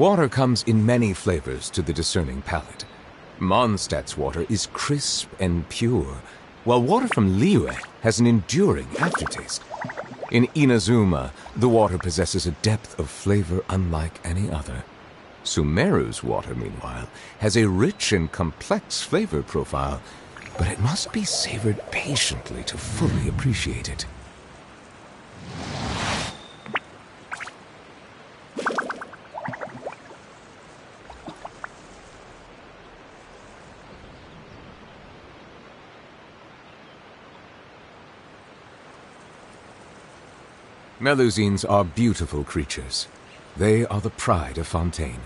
Water comes in many flavors to the discerning palate. Mondstadt's water is crisp and pure, while water from Liyue has an enduring aftertaste. In Inazuma, the water possesses a depth of flavor unlike any other. Sumeru's water, meanwhile, has a rich and complex flavor profile, but it must be savored patiently to fully appreciate it. Melusines are beautiful creatures. They are the pride of Fontaine.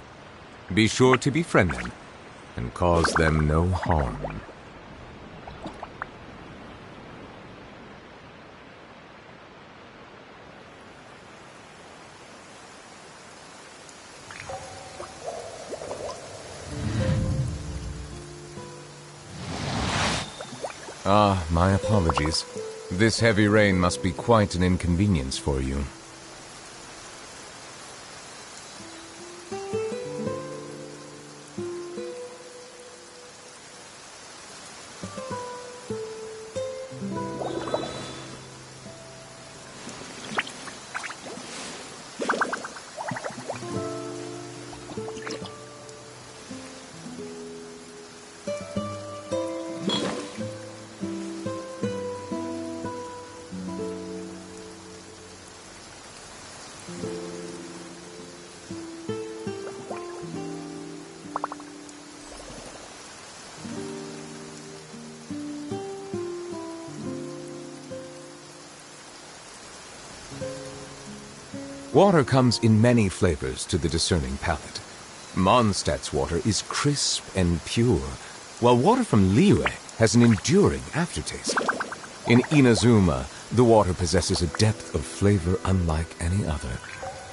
Be sure to befriend them and cause them no harm. Ah, my apologies. This heavy rain must be quite an inconvenience for you. Water comes in many flavors to the discerning palate. Mondstadt's water is crisp and pure, while water from Liyue has an enduring aftertaste. In Inazuma, the water possesses a depth of flavor unlike any other.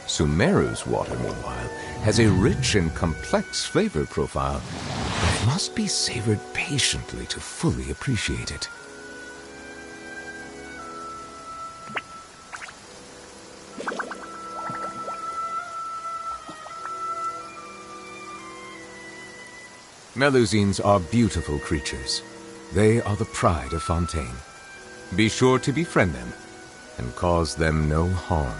Sumeru's water, meanwhile, has a rich and complex flavor profile, but it must be savored patiently to fully appreciate it. Melusines are beautiful creatures. They are the pride of Fontaine. Be sure to befriend them and cause them no harm.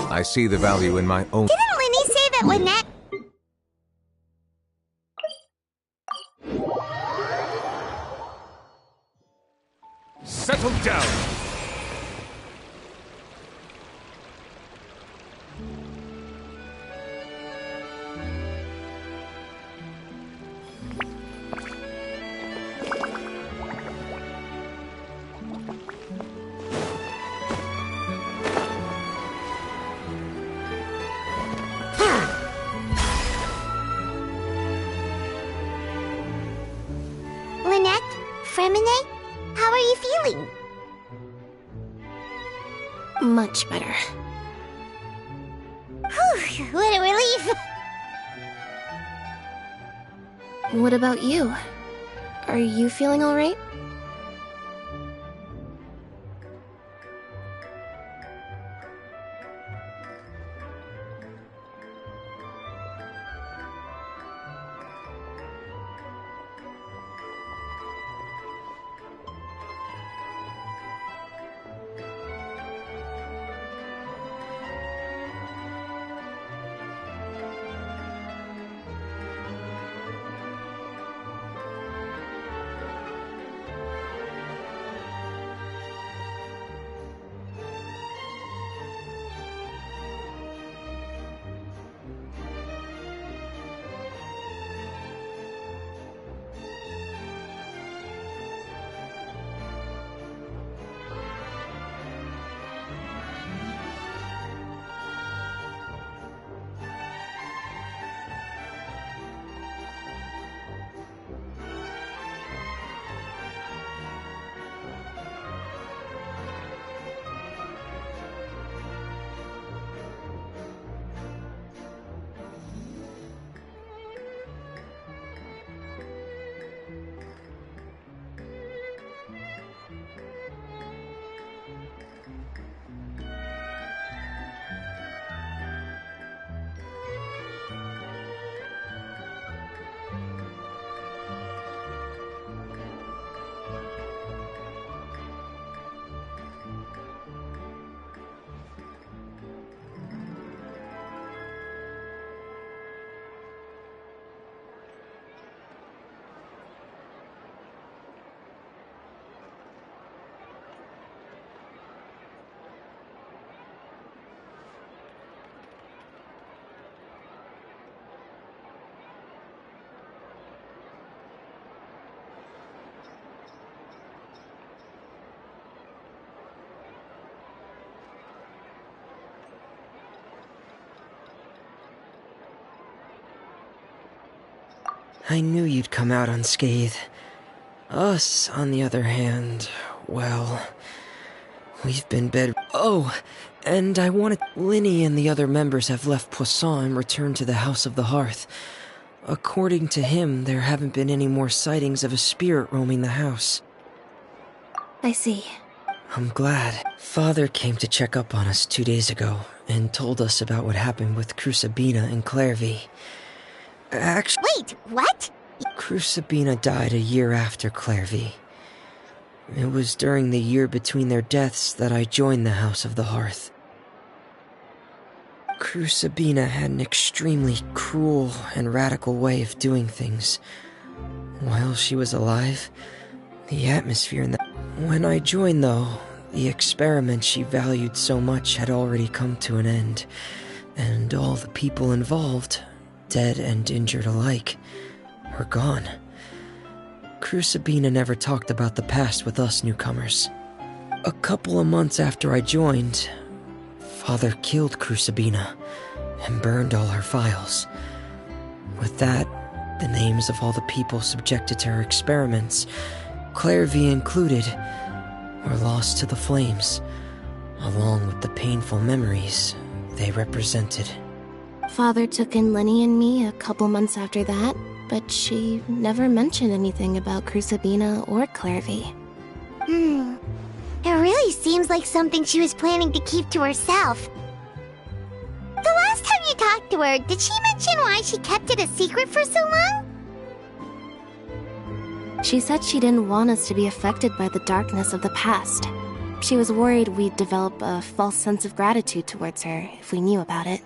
I see the value in my own...
Didn't Linny say that Lynette...
Settle down!
Lynette? Fremine? How are you feeling?
Much better.
Whew, what a relief!
What about you? Are you feeling alright?
I knew you'd come out unscathed. Us, on the other hand, well, we've been Oh, and I wanted... Linny and the other members have left Poisson and returned to the House of the Hearth. According to him, there haven't been any more sightings of a spirit roaming the house.
I see.
I'm glad. Father came to check up on us 2 days ago and told us about what happened with Crucibina and Clairvy. Actually...
Wait, what?
Crucibina died a year after Clairvy. It was during the year between their deaths that I joined the House of the Hearth. Sabina had an extremely cruel and radical way of doing things. While she was alive, the atmosphere in the... When I joined, though, the experiment she valued so much had already come to an end, and all the people involved, dead and injured alike, were gone. Sabina never talked about the past with us newcomers. A couple of months after I joined, Father killed Sabina and burned all her files. With that, the names of all the people subjected to her experiments, Knave included, were lost to the flames, along with the painful memories they represented.
Father took in Lenny and me a couple months after that, but she never mentioned anything about Sabina or Knave.
It really seems like something she was planning to keep to herself. The last time you talked to her, did she mention why she kept it a secret for so long?
She said she didn't want us to be affected by the darkness of the past. She was worried we'd develop a false sense of gratitude towards her if we knew about it.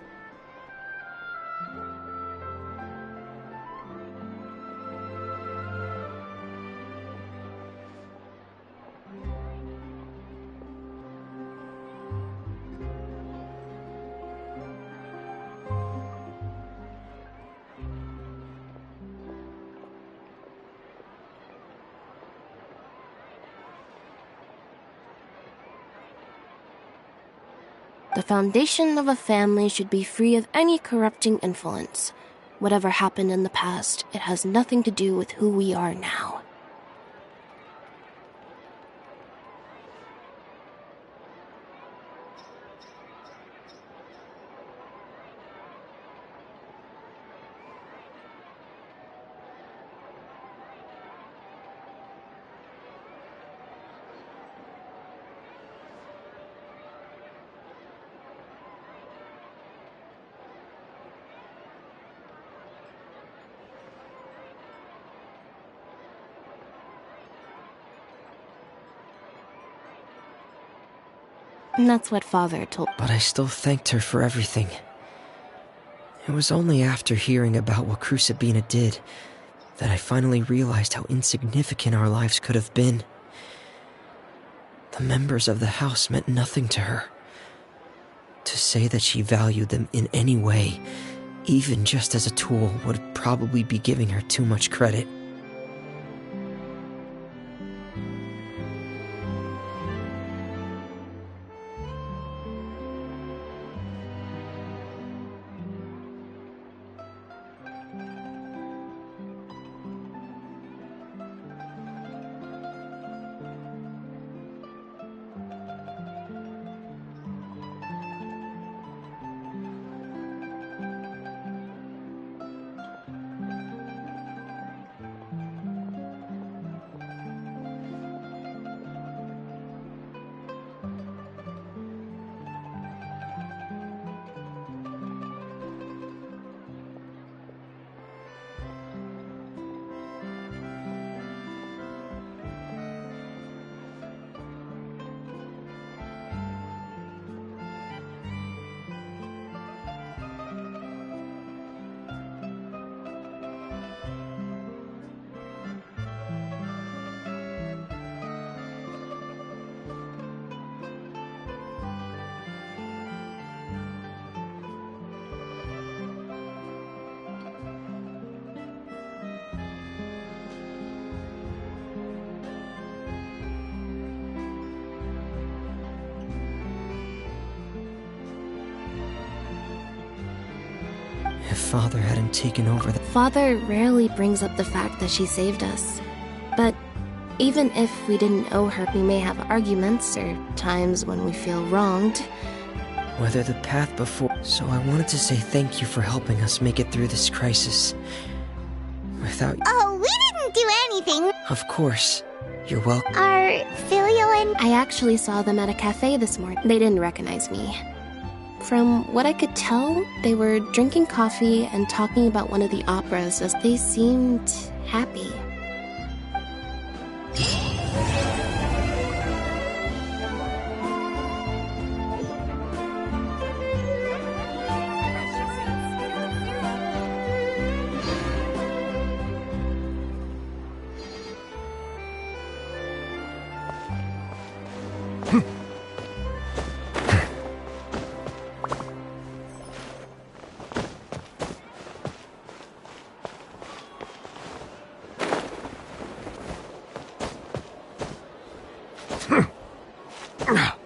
The foundation of a family should be free of any corrupting influence. Whatever happened in the past, it has nothing to do with who we are now. And that's what Father told.
But I still thanked her for everything. It was only after hearing about what Sabina did that I finally realized how insignificant our lives could have been. The members of the house meant nothing to her. To say that she valued them in any way, even just as a tool, would probably be giving her too much credit. If Father hadn't taken over the...
Father rarely brings up the fact that she saved us. But even if we didn't owe her, we may have arguments or times when we feel wronged.
Whether the path before... So I wanted to say thank you for helping us make it through this crisis. Without...
Oh, we didn't do anything.
Of course. You're welcome.
Are Filial and...
I actually saw them at a cafe this morning. They didn't recognize me. From what I could tell, they were drinking coffee and talking about one of the operas as they seemed happy.
Ugh.